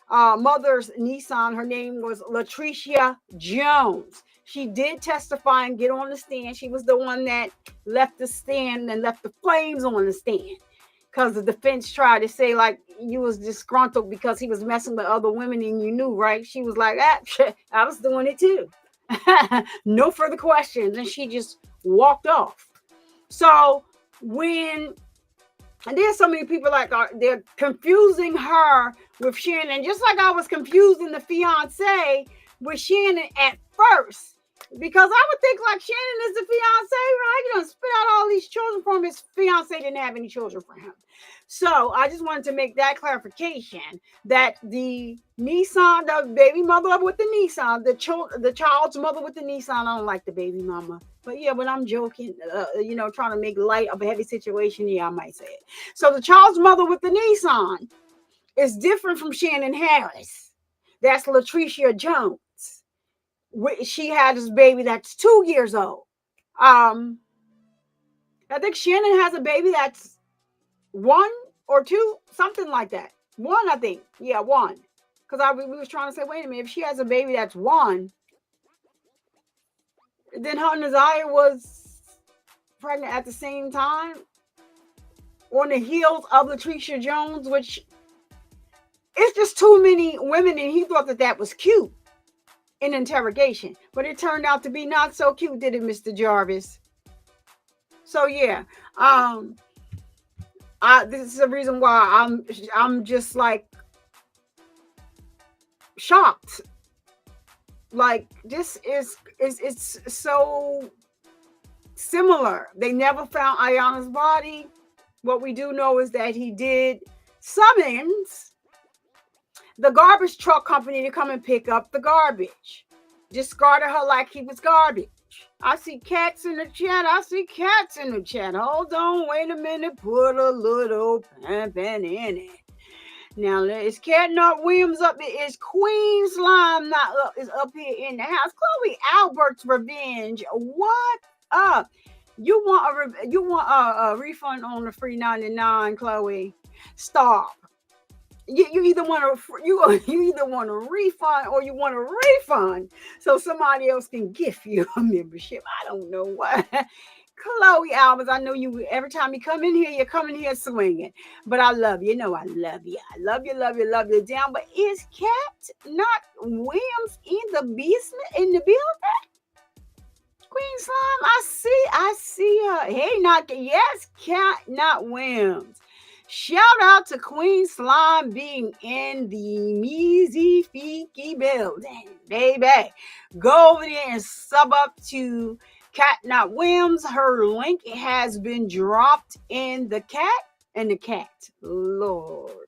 Speaker 2: Nissan. Her name was Latricia Jones. She did testify and get on the stand. She was the one that left the stand and left the flames on the stand, because the defense tried to say, like, you was disgruntled because he was messing with other women and you knew, right? She was like, I was doing it too. No further questions. And she just walked off. So and there's so many people they're confusing her with Shannon, just like I was confusing the fiance with Shannon at first, because I would think like Shannon is the fiance, right? You know, spit out all these children from his fiance, didn't have any children for him. So I just wanted to make that clarification, that the Nissan, the baby mother with the Nissan, the child's mother with the Nissan, I don't like the baby mama. But yeah, when I'm joking, trying to make light of a heavy situation, yeah, I might say it. So the child's mother with the Nissan is different from Shannon Harris. That's Latricia Jones. She had this baby that's 2 years old. I think Shannon has a baby that's 1 or 2, something like that. 1, I think. Yeah, 1. Because we was trying to say, wait a minute, if she has a baby that's 1, then her and Naziah was pregnant at the same time on the heels of Latricia Jones, which it's just too many women, and he thought that was cute in interrogation, but it turned out to be not so cute, did it, Mr. Jarvis? So yeah, this is the reason why I'm just like shocked. Like, this is it's so similar. They never found Iyana's body. What we do know is that he did summons the garbage truck company to come and pick up the garbage. Discarded her like he was garbage. I see cats in the chat. Hold on, wait a minute. Put a little pimpin' in it. Now, is Cat Not Williams up there? Is Queen Slime not up? Is up here in the house? Chloe Albert's Revenge. What up? You want a refund on the free 99, Chloe? Stop. You either want a refund or you want a refund so somebody else can gift you a membership. I don't know what. Chloe Albers, I know you. Every time you come in here, you're coming here swinging. But I love you. I love you. I love you down. But is Cat Not Williams in the building? Queen Slime, I see her. Hey, yes, Cat Not Williams. Shout out to Queen Slime being in the Measy Feeky building, baby. Go over there and sub up to Cat Not Williams. Her link has been dropped in the cat, Lord.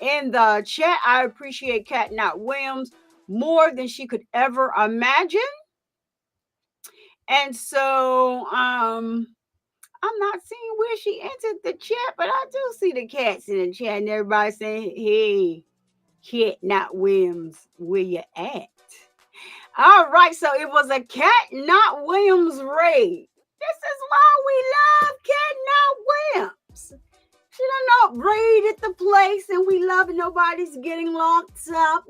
Speaker 2: In the chat, I appreciate Cat Not Williams more than she could ever imagine. And so, I'm not seeing where she entered the chat, but I do see the cats in the chat and everybody saying, hey, Cat Not Williams, where you at? All right, so it was a Cat Not Williams raid. This is why we love Cat Not Williams. She done raided the place and we love it. Nobody's getting locked up.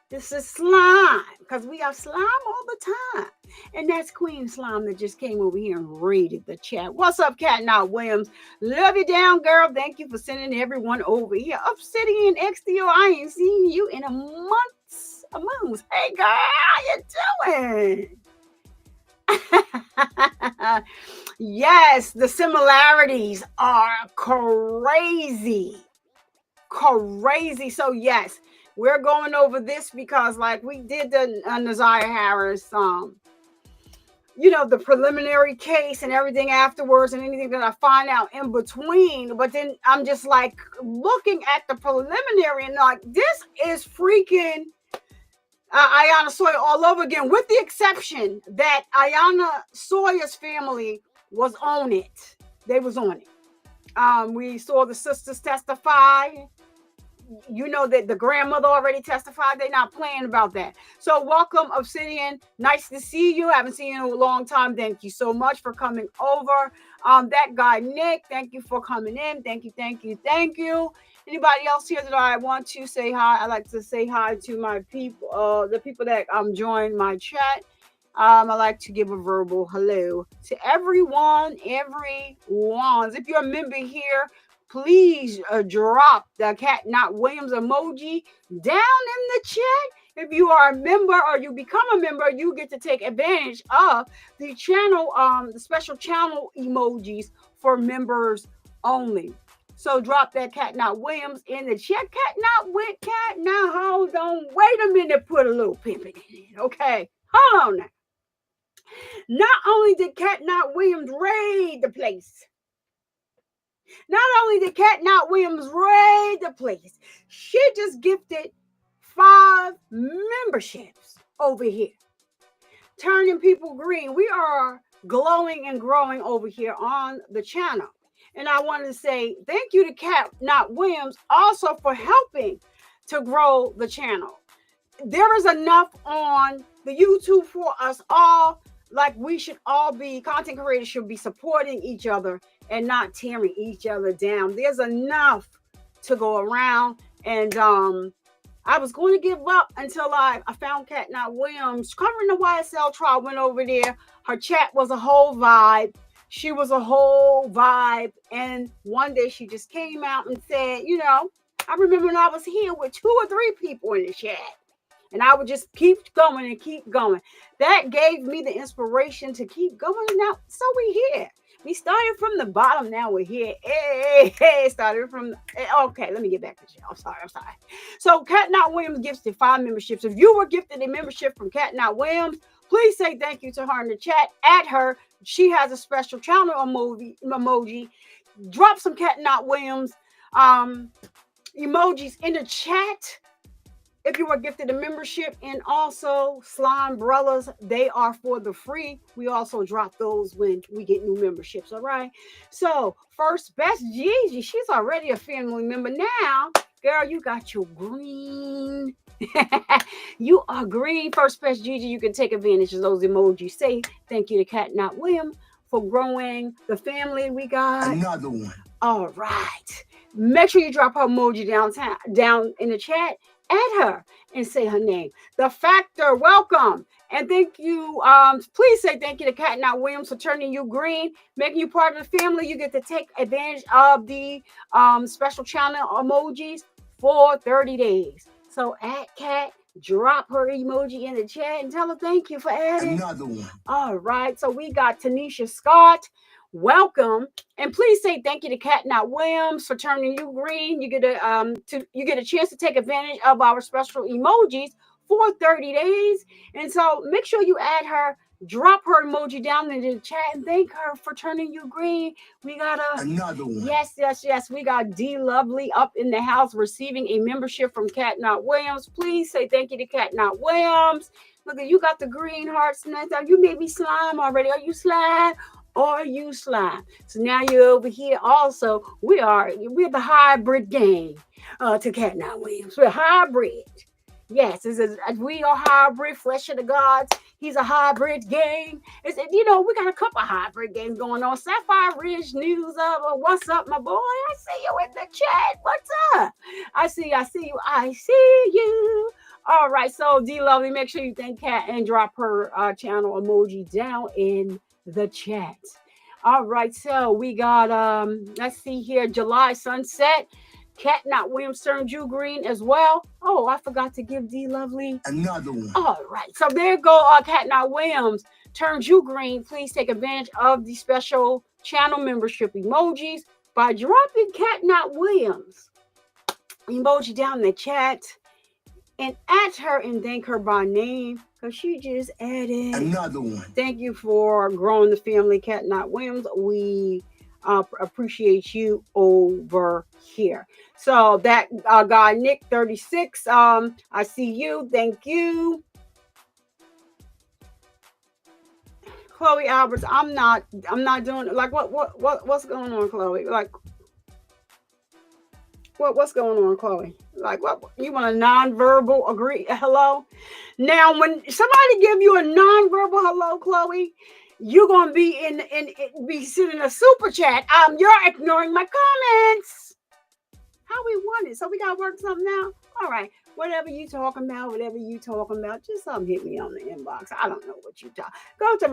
Speaker 2: This is slime, because we have slime all the time. And that's Queen Slime that just came over here and raided the chat. What's up, Cat Not Williams? Love you down, girl. Thank you for sending everyone over here. Obsidian XDO, I ain't seen you in a month. Hey, girl, how you doing? Yes, the similarities are crazy. So, yes. We're going over this because, like, we did the Naziah Harris, the preliminary case and everything afterwards and anything that I find out in between. But then I'm just, like, looking at the preliminary and, like, this is freaking Iyana Sawyer all over again, with the exception that Iyana Sawyer's family was on it. They was on it. We saw the sisters testify. You know that the grandmother already testified. They're not playing about that. So welcome, Obsidian. Nice to see you. Haven't seen you in a long time. Thank you so much for coming over. That guy, Nick, thank you for coming in. Thank you. Anybody else here that I want to say hi? I like to say hi to my people, the people that join my chat. I like to give a verbal hello to everyone. If you're a member here, please drop the Cat Not Williams emoji down in the chat. If you are a member or you become a member, you get to take advantage of the channel, the special channel emojis for members only. So drop that Cat Not Williams in the chat. Cat Not, hold on. Wait a minute, put a little pimping in it. Okay, hold on now. Not only did Cat Not Williams raid the place, she just gifted 5 memberships over here, turning people green. We are glowing and growing over here on the channel. And I wanted to say thank you to Cat Not Williams also for helping to grow the channel. There is enough on the YouTube for us all. Like, we should all be, content creators should be supporting each other and not tearing each other down. There's enough to go around. And I was going to give up until I found Cat Not Williams covering the YSL trial. Went over there. Her chat was a whole vibe. She was a whole vibe. And one day she just came out and said, you know, I remember when I was here with 2 or 3 people in the chat. And I would just keep going and keep going. That gave me the inspiration to keep going. And now, so we here. We started from the bottom. Now we're here. Hey, started from. Okay, let me get back to you. I'm sorry. So, Cat Not Williams gifted 5 memberships. If you were gifted a membership from Cat Not Williams, please say thank you to her in the chat. Add her. She has a special channel emoji. Drop some Cat Not Williams emojis in the chat. If you were gifted a membership, and also slime umbrellas, they are for the free. We also drop those when we get new memberships. All right. So first best Gigi, she's already a family member now. Girl, you got your green. You are green. First best Gigi, you can take advantage of those emojis. Say thank you to Cat Not William for growing the family. We got
Speaker 3: another one.
Speaker 2: All right. Make sure you drop her emoji down in the chat. Add her and say her name. The Factor, welcome. And thank you. Please say thank you to Cat Not Williams for turning you green, making you part of the family. You get to take advantage of the special channel emojis for 30 days. So add Cat, drop her emoji in the chat and tell her thank you for adding.
Speaker 3: Another one.
Speaker 2: All right. So we got Tanisha Scott. Welcome, and please say thank you to Cat Not Williams for turning you green. You get a chance to take advantage of our special emojis for 30 days. And so make sure you add her, drop her emoji down in the chat, and thank her for turning you green. We got
Speaker 3: another one.
Speaker 2: Yes. We got D Lovely up in the house receiving a membership from Cat Not Williams. Please say thank you to Cat Not Williams. Look, you got the green hearts. You made me slime already. Are you slime? Or you slime. So now you're over here also. We're the hybrid gang to Cat Not Williams. We're hybrid. Yes, we are hybrid, flesh of the gods. He's a hybrid gang. We got a couple hybrid gangs going on. Sapphire Ridge News up. What's up, my boy? I see you in the chat. What's up? I see you. All right, so D Lovely, make sure you thank Cat and drop her channel emoji down in the chat. All right, so we got let's see here, July Sunset. Cat Not Williams turned you green as well. Oh, I forgot to give D Lovely
Speaker 3: another one.
Speaker 2: All right, so there go Cat Not Williams turned you green. Please take advantage of the special channel membership emojis by dropping Cat Not Williams emoji down in the chat and add her and thank her by name. She just added
Speaker 3: another one.
Speaker 2: Thank you for growing the family, Cat Not Williams. We appreciate you over here. So that guy Nick 36, I see you. Thank you. Chloe Alberts, I'm not doing like what's going on, Chloe? Like what's going on, Chloe? Like what you want a non-verbal agree hello? Now, when somebody give you a non-verbal hello, Chloe, you're gonna be be sending a super chat. You're ignoring my comments. How we want it? So we gotta work something out. All right, whatever you talking about, just hit me on the inbox. I don't know what you talk. Go to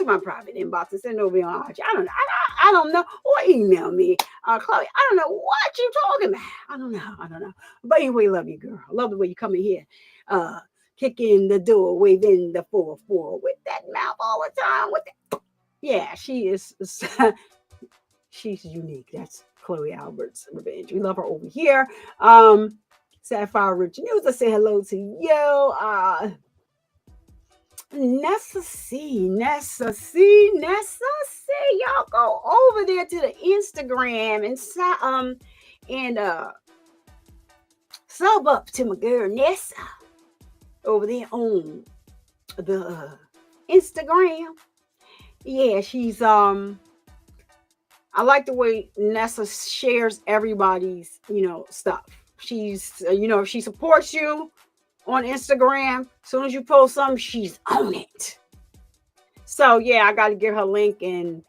Speaker 2: my private inbox and send over on IG. I don't know, or email me, Chloe. I don't know what you talking about. I don't know. But anyway, love you, girl. I love the way you come in here, kicking the door, waving the 4-4 with that mouth all the time. Yeah, she is. She's unique. That's Chloe Albert's revenge. We love her over here. Sapphire Rich News. I say hello to you. Nessa C. Y'all go over there to the Instagram and sub up to my girl Nessa over there on the Instagram. Yeah, she's I like the way Nessa shares everybody's, stuff. She's, if she supports you on Instagram, as soon as you post something, she's on it. So yeah, I got to get her link and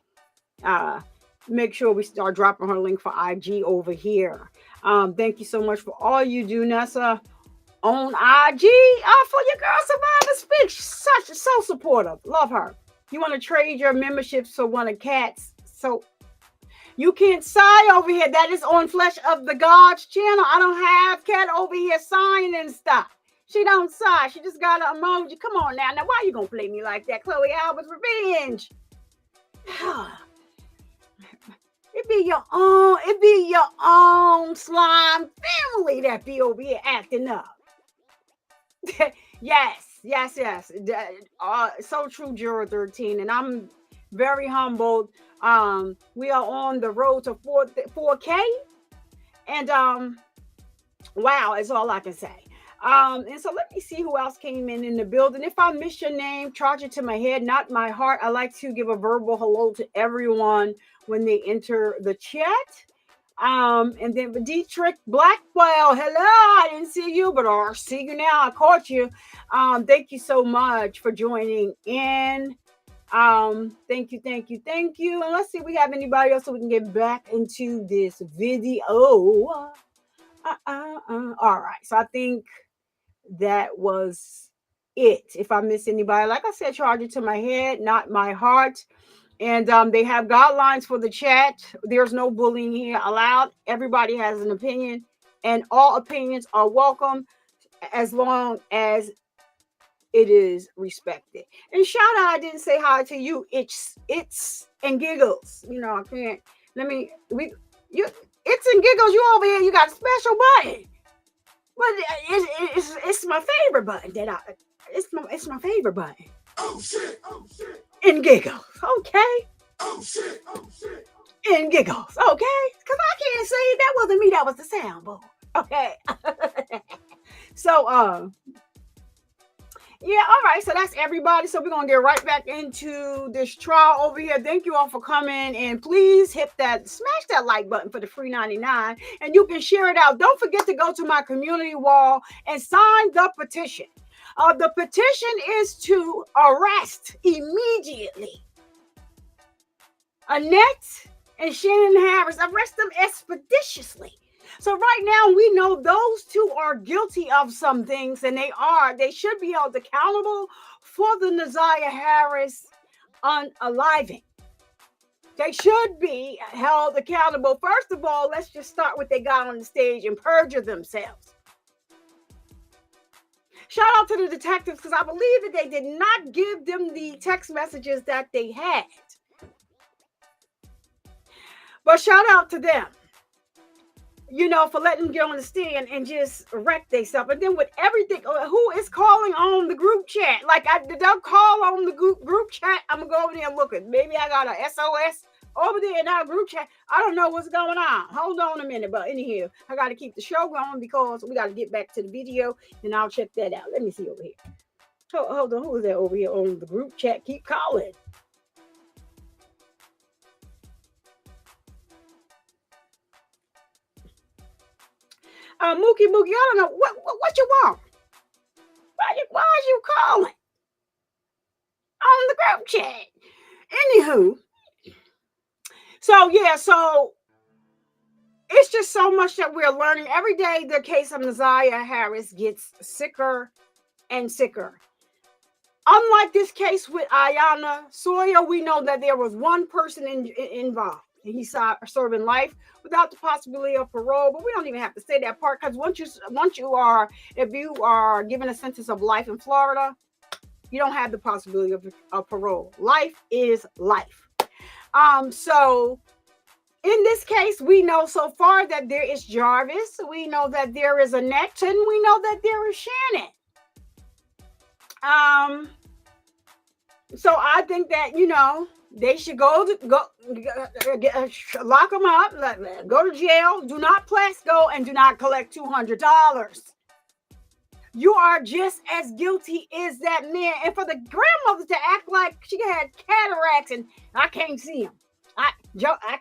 Speaker 2: make sure we start dropping her link for IG over here. Thank you so much for all you do, Nessa, on IG. For your girl Survivor Speak. She's so supportive. Love her. You want to trade your memberships for one of Kat's? So you can't sigh over here. That is on Flesh of the Gods channel. I don't have Kat over here sighing and stuff. She don't sigh. She just got an emoji. Come on now. Now, why you gonna play me like that? Chloe Albert's revenge. It be your own slime family that be over here acting up. Yes. So true, Juror 13. And I'm very humbled. We are on the road to 4K. And wow, is all I can say. And so let me see who else came in the building. If I miss your name, charge it to my head, not my heart. I like to give a verbal hello to everyone when they enter the chat. And then Dietrich Blackwell, hello, I didn't see you, but I see you now. I caught you. Thank you so much for joining in. Thank you. And let's see if we have anybody else so we can get back into this video. All right, so I think that was it. If I miss anybody, like I said, charge it to my head, not my heart. And they have guidelines for the chat. There's no bullying here allowed. Everybody has an opinion, and all opinions are welcome as long as it is respected. And shout out, I didn't say hi to you. It's and giggles. You know, I can't. It's and giggles. You over here. You got a special button, but it's my favorite button. It's my favorite button.
Speaker 3: Oh shit!
Speaker 2: And giggles, okay?
Speaker 3: Oh shit!
Speaker 2: And giggles, okay? Because I can't say it. That wasn't me. That was the soundboard, okay? So, yeah, all right. So that's everybody. So we're going to get right back into this trial over here. Thank you all for coming. And please smash that like button for the free 99. And you can share it out. Don't forget to go to my community wall and sign the petition. The petition is to arrest immediately Annette and Shannon Harris. Arrest them expeditiously. So right now we know those two are guilty of some things, and they should be held accountable for the Naziah Harris unaliving. They should be held accountable. First of all, let's just start with they got on the stage and perjure themselves. Shout out to the detectives, because I believe that they did not give them the text messages that they had. But shout out to them, you know, for letting them get on the stand and just wreck themselves. And then with everything, who is calling on the group chat? Like, they'll call on the group chat. I'm going to go over there and look at. Maybe I got a SOS over there in our group chat. I don't know what's going on. Hold on a minute. But anyhow, I got to keep the show going because we got to get back to the video, and I'll check that out. Let me see over here. Hold on. Who is that over here on the group chat? Keep calling. Mookie, I don't know what you want. Why are you calling on the group chat? Anywho, so it's just so much that we're learning every day. The case of Naziah Harris gets sicker and sicker. Unlike this case with Iyana Sawyer, we know that there was one person involved. He's serving life without the possibility of parole, but we don't even have to say that part, because if you are given a sentence of life in Florida, you don't have the possibility of parole. Life is life. So in this case, we know so far that there is Jarvis, we know that there is Annette, and we know that there is Shannon. So I think that, you know, they should lock them up, go to jail, do not press go, and do not collect $200. You are just as guilty as that man. And for the grandmother to act like she had cataracts and I can't see him. I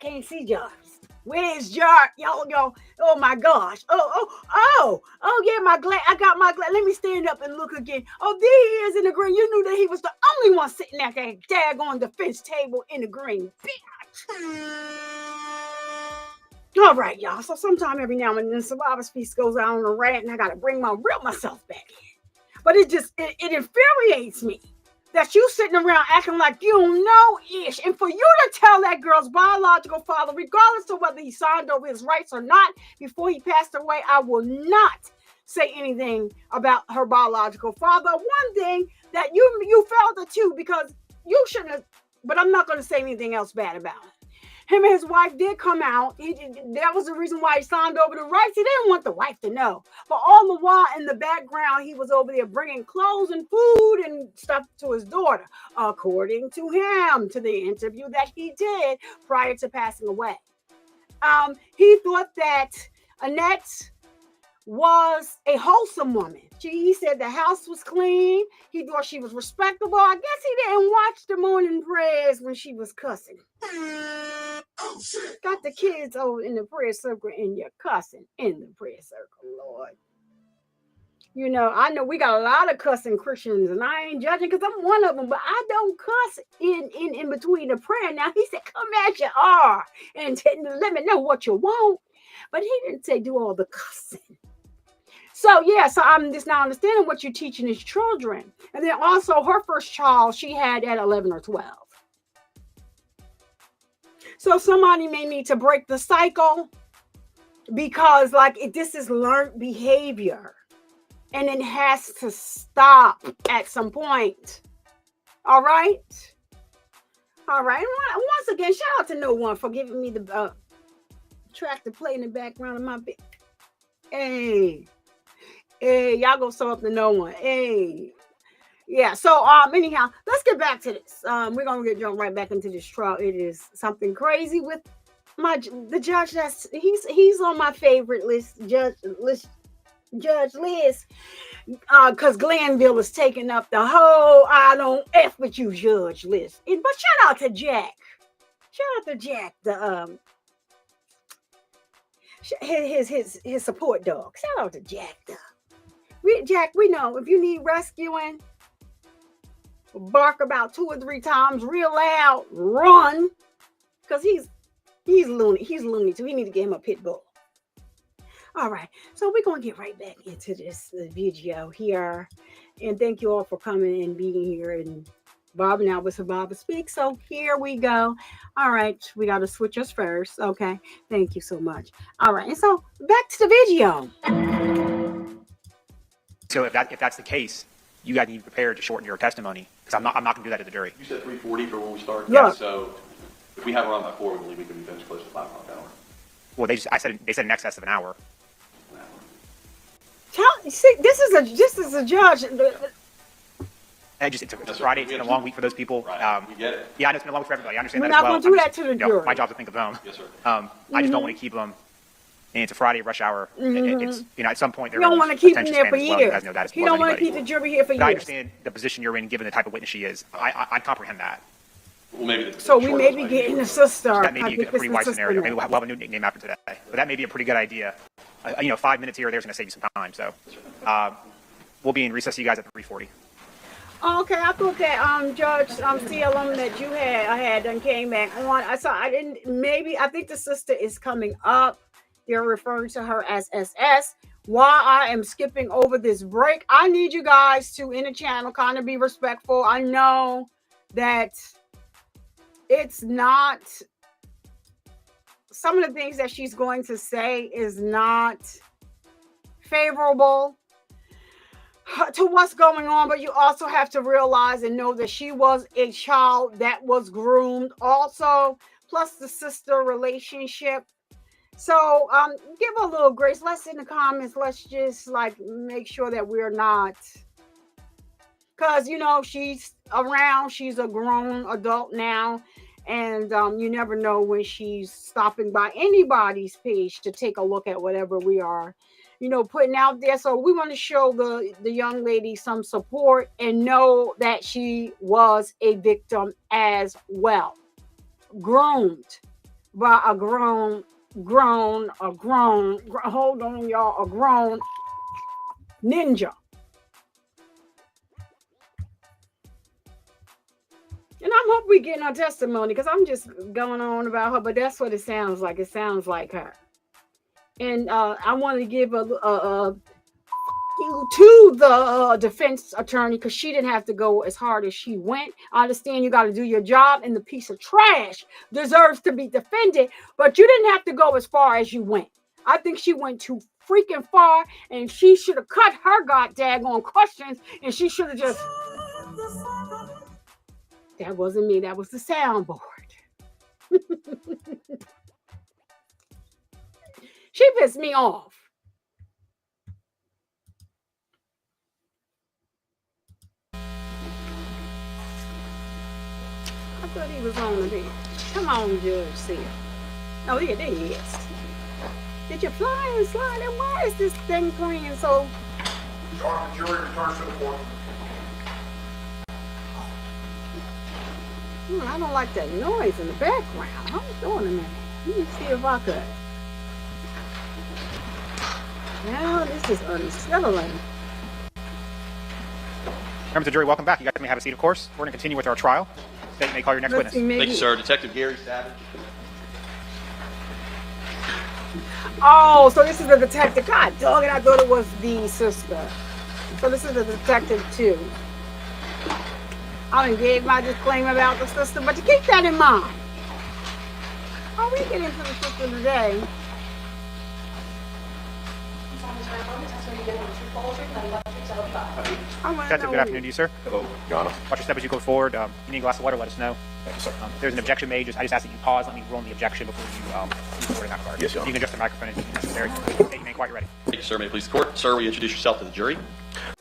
Speaker 2: can't see Jarvis. Where's Jar? Yo, oh my gosh. Oh yeah, I got my glass. Let me stand up and look again. Oh, there he is in the green. You knew that he was the only one sitting at that daggone defense table in the green. Bitch. All right, y'all. So sometime every now and then, survivor speech goes out on a rant, and I got to bring my real myself back in. But it infuriates me that you sitting around acting like you don't know ish. And for you to tell that girl's biological father, regardless of whether he signed over his rights or not, before he passed away, I will not say anything about her biological father. One thing that you failed to do, because you shouldn't have, but I'm not going to say anything else bad about it. Him and his wife did come out. That was the reason why he signed over the rights. He didn't want the wife to know. But all the while in the background, he was over there bringing clothes and food and stuff to his daughter, according to him, to the interview that he did prior to passing away. He thought that Annette was a wholesome woman. He said the house was clean. He thought she was respectable. I guess he didn't watch the morning prayers when she was cussing. Got the kids over in the prayer circle and you're cussing in the prayer circle, Lord. You know, I know we got a lot of cussing Christians, and I ain't judging because I'm one of them, but I don't cuss in between the prayer. Now, he said, come as you are and let me know what you want. But he didn't say do all the cussing. So, yeah, so I'm just not understanding what you're teaching his children. And then also her first child, she had at 11 or 12. So somebody may need to break the cycle, because this is learned behavior and it has to stop at some point. All right. All right. And once again, shout out to No One for giving me the track to play in the background of my bit. Hey, y'all go sew up to No One. Hey. Yeah, so anyhow, let's get back to this. We're gonna jump right back into this trial. It is something crazy with the judge. He's on my favorite list, judge list, because Glanville is taking up the whole I don't F with you judge list. But shout out to Jack. Shout out to Jack, the his support dog. Shout out to Jack, Jack, we know if you need rescuing, bark about 2 or 3 times real loud, run, because he's loony. He's loony too. We need to get him a pit bull. All right, so we're gonna get right back into this video here, and thank you all for coming and being here and bobbing out with Survivor Speak. So here we go. All right, we got to switch us first. Okay, thank you so much. All right, and so back to the video.
Speaker 7: So if that's the case, you got to be prepared to shorten your testimony, because I'm not going to do that to the jury.
Speaker 5: You said 3:40 for when we start?
Speaker 2: Yeah.
Speaker 5: So if we have her on by 4, we believe we can be finished close to 5 o'clock hour.
Speaker 7: Well, they said in excess of an hour.
Speaker 2: See, this is a judge.
Speaker 7: It's Friday. It's been a long week for those people.
Speaker 5: Right. We get it.
Speaker 7: Yeah, I know it's been a long week for everybody. I understand
Speaker 2: We're
Speaker 7: that as
Speaker 2: not
Speaker 7: well.
Speaker 2: going to do that to the jury.
Speaker 7: My job is to think of them.
Speaker 5: Yes, sir.
Speaker 7: I just don't want to keep them. And it's a Friday rush hour. It's at some point
Speaker 2: You don't want to keep them there for years.
Speaker 7: You guys know that as
Speaker 2: You
Speaker 7: well
Speaker 2: don't
Speaker 7: as
Speaker 2: want to keep
Speaker 7: anybody.
Speaker 2: the jury here for years.
Speaker 7: But I understand the position you're in, given the type of witness she is. I comprehend that.
Speaker 5: Well, maybe
Speaker 2: So we may be getting a sister.
Speaker 7: That may be a pretty wide scenario. Maybe we'll have a new nickname after today. But that may be a pretty good idea. 5 minutes here or there is going to save you some time. So we'll be in recess. You guys at 3:40.
Speaker 2: Okay, I thought that Judge CLM that you had done came back on. I think the sister is coming up. They're referring to her as SS. While I am skipping over this break, I need you guys to, in the channel, kind of be respectful. I know that it's not, some of the things that she's going to say is not favorable to what's going on, but you also have to realize and know that she was a child that was groomed also, plus the sister relationship. So give her a little grace. Let's in the comments, let's just make sure that we're not, because she's around, she's a grown adult now, and you never know when she's stopping by anybody's page to take a look at whatever we are putting out there. So we want to show the young lady some support and know that she was a victim as well, groomed by a grown hold on y'all, a grown ninja. And I hope we getting her testimony, because I'm just going on about her, but that's what it sounds like. It sounds like her. And I want to give a to the defense attorney because she didn't have to go as hard as she went. I understand you got to do your job, and the piece of trash deserves to be defended, but you didn't have to go as far as you went. I think she went too freaking far, and she should have cut her goddamn questions, and she should have just. That wasn't me. That was the soundboard. She pissed me off. I thought he was on the bench. Come on, Judge Ziyah. Oh, yeah, there he is. Did you fly and slide? And why is this thing playing so?
Speaker 3: The jury returns to the court.
Speaker 2: I don't like that noise in the background. Hold on a minute. Let me see if I could. Now this is unsettling.
Speaker 7: Members of the jury, welcome back. You guys may have a seat, of course. We're going to continue with our trial. State, you may call your next witness.
Speaker 5: Thank you, sir. Detective Gary Savage.
Speaker 2: Oh, so this is the detective. God dog it, I thought it was the sister. So this is the detective too. I done gave my disclaimer about the sister, but you keep that in mind. Oh, we get into the sister today.
Speaker 7: Detective, good afternoon to you, sir.
Speaker 12: Hello, Your Honor.
Speaker 7: Watch your step as you go forward. You need a glass of water, let us know.
Speaker 12: Thank you, sir.
Speaker 7: There's an objection made. I just ask that you pause. Let me rule on the objection before you move forward in that regard.
Speaker 12: Yes, Your Honor.
Speaker 7: You can adjust the microphone if necessary. State your name, quite ready.
Speaker 5: Thank you, sir. May it please the court. Sir, will you introduce yourself to the jury?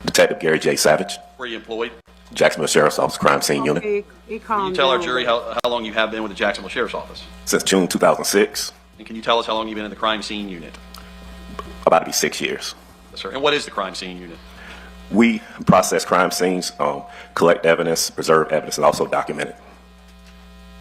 Speaker 12: Detective Gary J. Savage,
Speaker 5: Where are you employed?
Speaker 12: Jacksonville Sheriff's Office Crime Scene Unit.
Speaker 5: Can you tell our jury how long you have been with the Jacksonville Sheriff's Office?
Speaker 12: Since June 2006.
Speaker 5: And can you tell us how long you've been in the crime scene unit?
Speaker 12: About to be 6 years.
Speaker 5: Yes, sir. And what is the crime scene unit?
Speaker 12: We process crime scenes, collect evidence, preserve evidence, and also document it.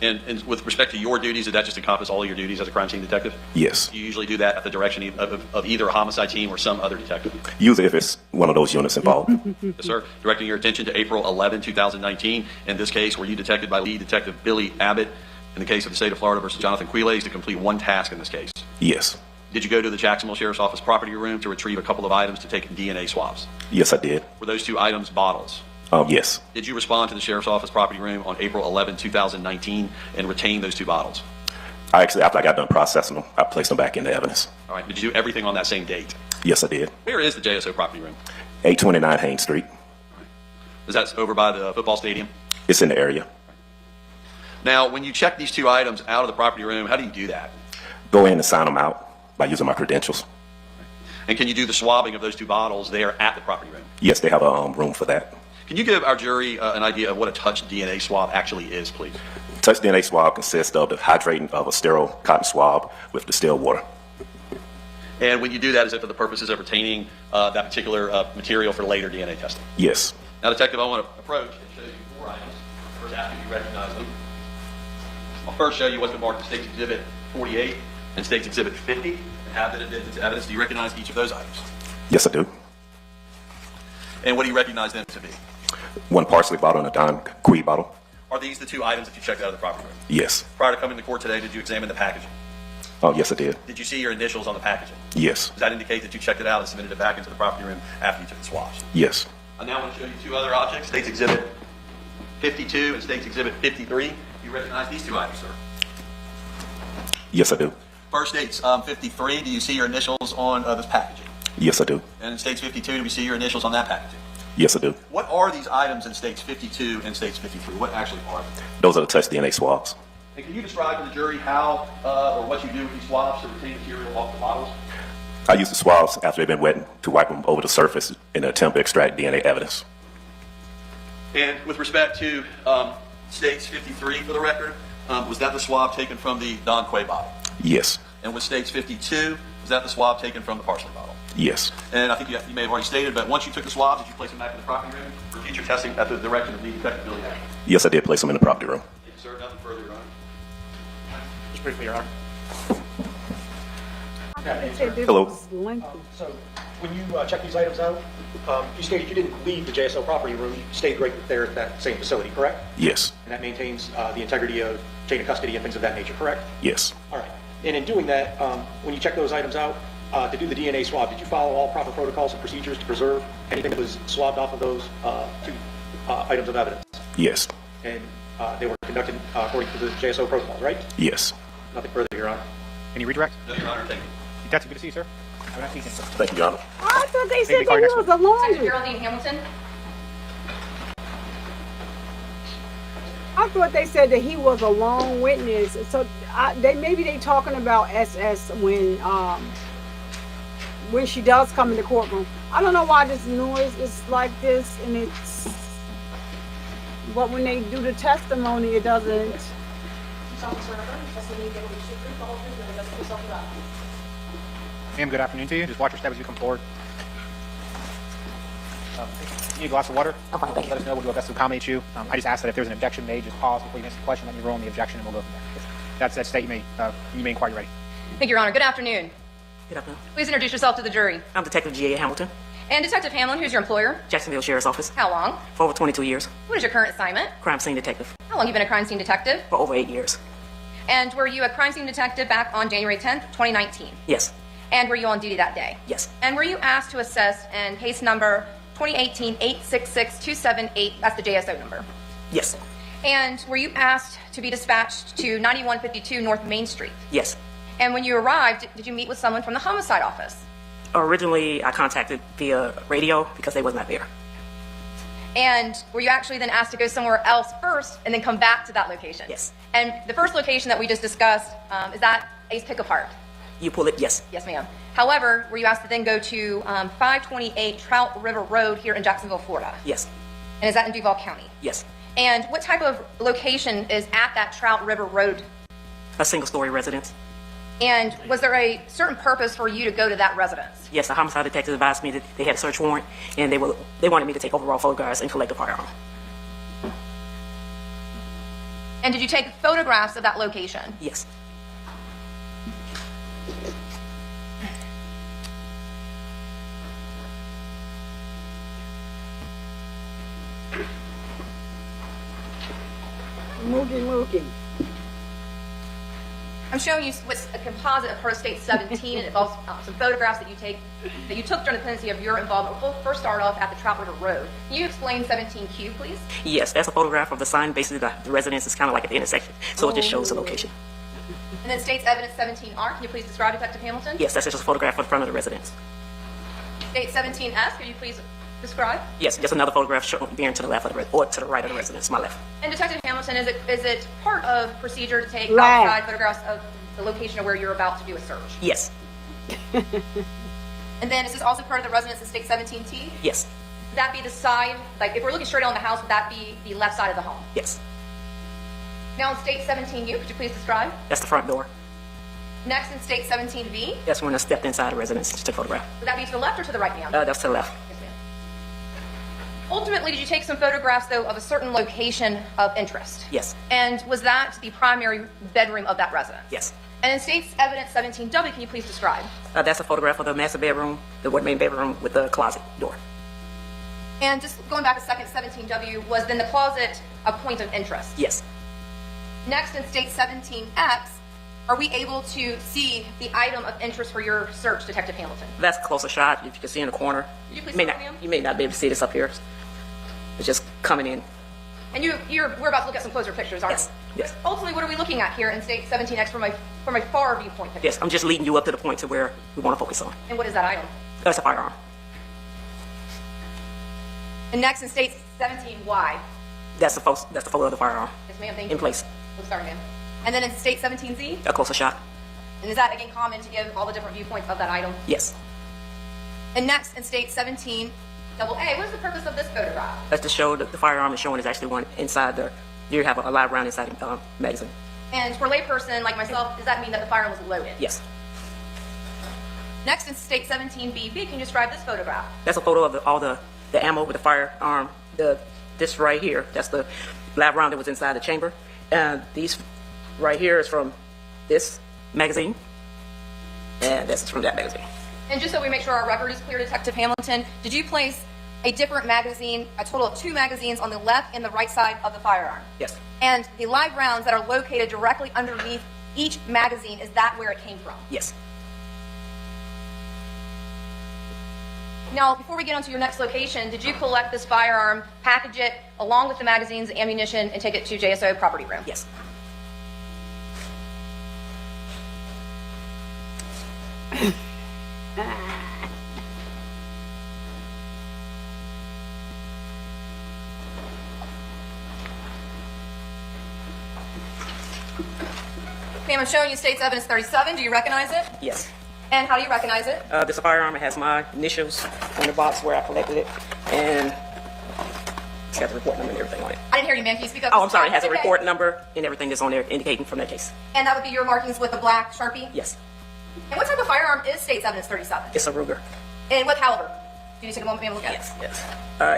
Speaker 5: And with respect to your duties, did that just encompass all of your duties as a crime scene detective?
Speaker 12: Yes.
Speaker 5: You usually do that at the direction of either a homicide team or some other detective?
Speaker 12: Usually if it's one of those units involved.
Speaker 5: Yes, sir. Directing your attention to April 11, 2019. In this case, were you detected by lead detective Billy Abbott in the case of the state of Florida versus Jonathan Quiles to complete one task in this case?
Speaker 12: Yes.
Speaker 5: Did you go to the Jacksonville Sheriff's Office property room to retrieve a couple of items to take DNA swabs?
Speaker 12: Yes, I did.
Speaker 5: Were those two items bottles?
Speaker 12: Yes.
Speaker 5: Did you respond to the Sheriff's Office property room on April 11, 2019 and retain those two bottles?
Speaker 12: After I got done processing them, I placed them back into evidence.
Speaker 5: All right. Did you do everything on that same date?
Speaker 12: Yes, I did.
Speaker 5: Where is the JSO property room?
Speaker 12: 829 Haynes Street.
Speaker 5: Is that over by the football stadium?
Speaker 12: It's in the area.
Speaker 5: Now, when you check these two items out of the property room, how do you do that?
Speaker 12: Go in and sign them out by using my credentials.
Speaker 5: And can you do the swabbing of those two bottles there at the property room?
Speaker 12: Yes, they have a room for that.
Speaker 5: Can you give our jury an idea of what a touch DNA swab actually is, please?
Speaker 12: Touch DNA swab consists of the hydrating of a sterile cotton swab with distilled water.
Speaker 5: And when you do that, is it for the purposes of retaining that particular material for later DNA testing?
Speaker 12: Yes.
Speaker 5: Now, Detective, I want to approach and show you 4 items. First, after you recognize them. I'll first show you what's been marked as State's Exhibit 48 and State's Exhibit 50 and have been admitted to evidence. Do you recognize each of those items?
Speaker 12: Yes, I do.
Speaker 5: And what do you recognize them to be?
Speaker 12: One parsley bottle and a Don Quee bottle.
Speaker 5: Are these the 2 items that you checked out of the property room?
Speaker 12: Yes.
Speaker 5: Prior to coming to court today, did you examine the packaging?
Speaker 12: Oh, yes, I did.
Speaker 5: Did you see your initials on the packaging?
Speaker 12: Yes.
Speaker 5: Does that indicate that you checked it out and submitted it back into the property room after you took the swabs?
Speaker 12: Yes.
Speaker 5: I now want to show you 2 other objects, State's Exhibit 52 and State's Exhibit 53. Do you recognize these 2 items, sir?
Speaker 12: Yes, I do.
Speaker 5: First, State's 53, do you see your initials on this packaging?
Speaker 12: Yes, I do.
Speaker 5: And in State's 52, do we see your initials on that packaging?
Speaker 12: Yes, I do.
Speaker 5: What are these items in States 52 and States 53? What actually are they?
Speaker 12: Those are the touch DNA swabs.
Speaker 5: And can you describe to the jury how or what you do with these swabs to retain material off the bottles?
Speaker 12: I use the swabs after they've been wetted to wipe them over the surface in an attempt to extract DNA evidence.
Speaker 5: And with respect to States 53, for the record, was that the swab taken from the Don Quay bottle?
Speaker 12: Yes.
Speaker 5: And with States 52, was that the swab taken from the parsley bottle?
Speaker 12: Yes.
Speaker 5: And I think you may have already stated, but once you took the swabs, did you place them back in the property room for future testing at the direction of lead detective Billy Abbott?
Speaker 12: Yes, I did place them in the property room.
Speaker 5: Thank you, sir. Nothing further, Your Honor.
Speaker 7: Just briefly, Your Honor.
Speaker 12: Hello.
Speaker 13: So when you check these items out, you stated you didn't leave the JSO property room. You stayed right there at that same facility, correct?
Speaker 12: Yes.
Speaker 13: And that maintains the integrity of chain of custody and things of that nature, correct?
Speaker 12: Yes.
Speaker 13: All right. And in doing that, when you check those items out, to do the DNA swab, did you follow all proper protocols and procedures to preserve anything that was swabbed off of those two items of evidence?
Speaker 12: Yes.
Speaker 13: And they were conducted according to the JSO protocols, right?
Speaker 12: Yes.
Speaker 13: Nothing further, Your Honor.
Speaker 7: Can you redirect?
Speaker 5: No, Your Honor, thank you.
Speaker 7: Detective, good to see you, sir. Have a nice evening.
Speaker 12: Thank you, Your Honor.
Speaker 2: I thought they said
Speaker 7: Maybe call
Speaker 2: that
Speaker 7: your
Speaker 2: he
Speaker 7: next
Speaker 2: was alone.
Speaker 8: Detective Geraldine Hamilton.
Speaker 2: I thought they said that he was a lone witness. So maybe they talking about SS when she does come in the courtroom. I don't know why this noise is like this, and it's. But when they do the testimony, it doesn't.
Speaker 7: Ma'am, good afternoon to you. Just watch your step as you come forward. Need a glass of water?
Speaker 10: I'm fine, thank you.
Speaker 7: Let us know. We'll do our best to accommodate you. I just ask that if there's an objection made, just pause before you answer the question. Let me roll on the objection, and we'll go from there. That's that state. You may inquire. You ready?
Speaker 8: Thank you, Your Honor. Good afternoon.
Speaker 10: Good afternoon.
Speaker 8: Please introduce yourself to the jury.
Speaker 10: I'm Detective Ziyah Hamilton,
Speaker 8: And Detective Hamlin, who's your employer?
Speaker 10: Jacksonville Sheriff's Office,
Speaker 8: How long?
Speaker 10: for over 22 years.
Speaker 8: What is your current assignment?
Speaker 10: Crime scene detective
Speaker 8: How long have you been a crime scene detective?
Speaker 10: for over 8 years.
Speaker 8: And were you a crime scene detective back on January 10th, 2019?
Speaker 10: Yes.
Speaker 8: And were you on duty that day?
Speaker 10: Yes.
Speaker 8: And were you asked to assess in case number 2018-866-278, that's the JSO number?
Speaker 10: Yes.
Speaker 8: And were you asked to be dispatched to 9152 North Main Street?
Speaker 10: Yes.
Speaker 8: And when you arrived, did you meet with someone from the homicide office?
Speaker 10: Originally, I contacted via radio because they was not there.
Speaker 8: And were you actually then asked to go somewhere else first and then come back to that location?
Speaker 10: Yes.
Speaker 8: And the first location that we just discussed, is that Ace Pickup Park?
Speaker 10: You pull it? Yes.
Speaker 8: Yes, ma'am. However, were you asked to then go to 528 Trout River Road here in Jacksonville, Florida?
Speaker 10: Yes.
Speaker 8: And is that in Duval County?
Speaker 10: Yes.
Speaker 8: And what type of location is at that Trout River Road?
Speaker 10: A single-story residence.
Speaker 8: And was there a certain purpose for you to go to that residence?
Speaker 10: Yes, the homicide detective advised me that they had a search warrant, and they wanted me to take overall photographs and collect a firearm.
Speaker 8: And did you take photographs of that location?
Speaker 10: Yes.
Speaker 2: Mookie.
Speaker 8: I'm showing you what's a composite of her state 17, and it involves some photographs that you took during the pendency of your involvement. We'll first start off at the Trout River Road. Can you explain 17Q, please?
Speaker 10: Yes, that's a photograph of the sign. Basically, the residence is kind of like at the intersection, so it just shows the location.
Speaker 8: And then state's evidence 17R. Can you please describe Detective Hamilton?
Speaker 10: Yes, that's just a photograph of the front of the residence.
Speaker 8: State 17S. Could you please describe?
Speaker 10: Yes, just another photograph bearing to the left of the or to the right of the residence, my left.
Speaker 8: And Detective Hamilton, is it part of procedure to take
Speaker 2: Right.
Speaker 8: outside photographs of the location of where you're about to do a search?
Speaker 10: Yes.
Speaker 8: And then is this also part of the residence in state 17T?
Speaker 10: Yes.
Speaker 8: Would that be the side, like if we're looking straight on the house, would that be the left side of the home?
Speaker 10: Yes.
Speaker 8: Now in state 17U, could you please describe?
Speaker 10: That's the front door.
Speaker 8: Next in state 17V,
Speaker 10: That's when I stepped inside the residence to take a photograph.
Speaker 8: would that be to the left or to the right, ma'am?
Speaker 10: That's to the left.
Speaker 8: Yes, ma'am. Ultimately, did you take some photographs, though, of a certain location of interest?
Speaker 10: Yes.
Speaker 8: And was that the primary bedroom of that residence?
Speaker 10: Yes.
Speaker 8: And in state's evidence 17W, can you please describe?
Speaker 10: That's a photograph of the master bedroom, the main bedroom with the closet door.
Speaker 8: And just going back a second, 17W, was then the closet a point of interest?
Speaker 10: Yes.
Speaker 8: Next, in state 17X, are we able to see the item of interest for your search, Detective Hamilton?
Speaker 10: That's a closer shot. If you can see in the corner.
Speaker 8: Could you please
Speaker 10: may
Speaker 8: start,
Speaker 10: not,
Speaker 8: ma'am?
Speaker 10: you may not be able to see this up here. It's just coming in.
Speaker 8: And we're about to look at some closer pictures, aren't
Speaker 10: Yes.
Speaker 8: we?
Speaker 10: Yes.
Speaker 8: Ultimately, what are we looking at here in state 17X from a far viewpoint picture?
Speaker 10: Yes, I'm just leading you up to the point to where we want to focus on.
Speaker 8: And what is that item?
Speaker 10: That's a firearm.
Speaker 8: And next in state 17Y.
Speaker 10: That's the photo of the firearm.
Speaker 8: Yes, ma'am, thank you.
Speaker 10: In place.
Speaker 8: Oh, sorry, ma'am. And then in state 17Z?
Speaker 10: A closer shot.
Speaker 8: And is that, again, common to give all the different viewpoints of that item?
Speaker 10: Yes.
Speaker 8: And next in state 17AA, what is the purpose of this photograph?
Speaker 10: That's to show that the firearm is showing is actually one inside the. You have a live round inside the magazine.
Speaker 8: And for a layperson like myself, does that mean that the firearm was loaded?
Speaker 10: Yes.
Speaker 8: Next in state 17BB, can you describe this photograph?
Speaker 10: That's a photo of all the ammo with the firearm. This right here, that's the live round that was inside the chamber. And these right here is from this magazine. And this is from that magazine.
Speaker 8: And just so we make sure our record is clear, Detective Hamilton, did you place a different magazine, a total of 2 magazines on the left and the right side of the firearm?
Speaker 10: Yes.
Speaker 8: And the live rounds that are located directly underneath each magazine, is that where it came from?
Speaker 10: Yes.
Speaker 8: Now, before we get on to your next location, did you collect this firearm, package it along with the magazines, the ammunition, and take it to JSO property room?
Speaker 14: Yes.
Speaker 8: Ma'am, I'm showing you State's Evidence 37. Do you recognize it?
Speaker 14: Yes.
Speaker 8: And how do you recognize it?
Speaker 14: This is a firearm. It has my initials on the box where I collected it, and it's got the report number and everything on it.
Speaker 8: I didn't hear you, ma'am. Can you speak up?
Speaker 14: Oh, I'm sorry. It has a
Speaker 8: Okay.
Speaker 14: report number and everything that's on there indicating from that case.
Speaker 8: And that would be your markings with the black Sharpie?
Speaker 14: Yes.
Speaker 8: And what type of firearm is State's Evidence 37?
Speaker 14: It's a Ruger.
Speaker 8: And what caliber? Can you take a moment and look at
Speaker 14: Yes.
Speaker 8: it?
Speaker 14: Yes.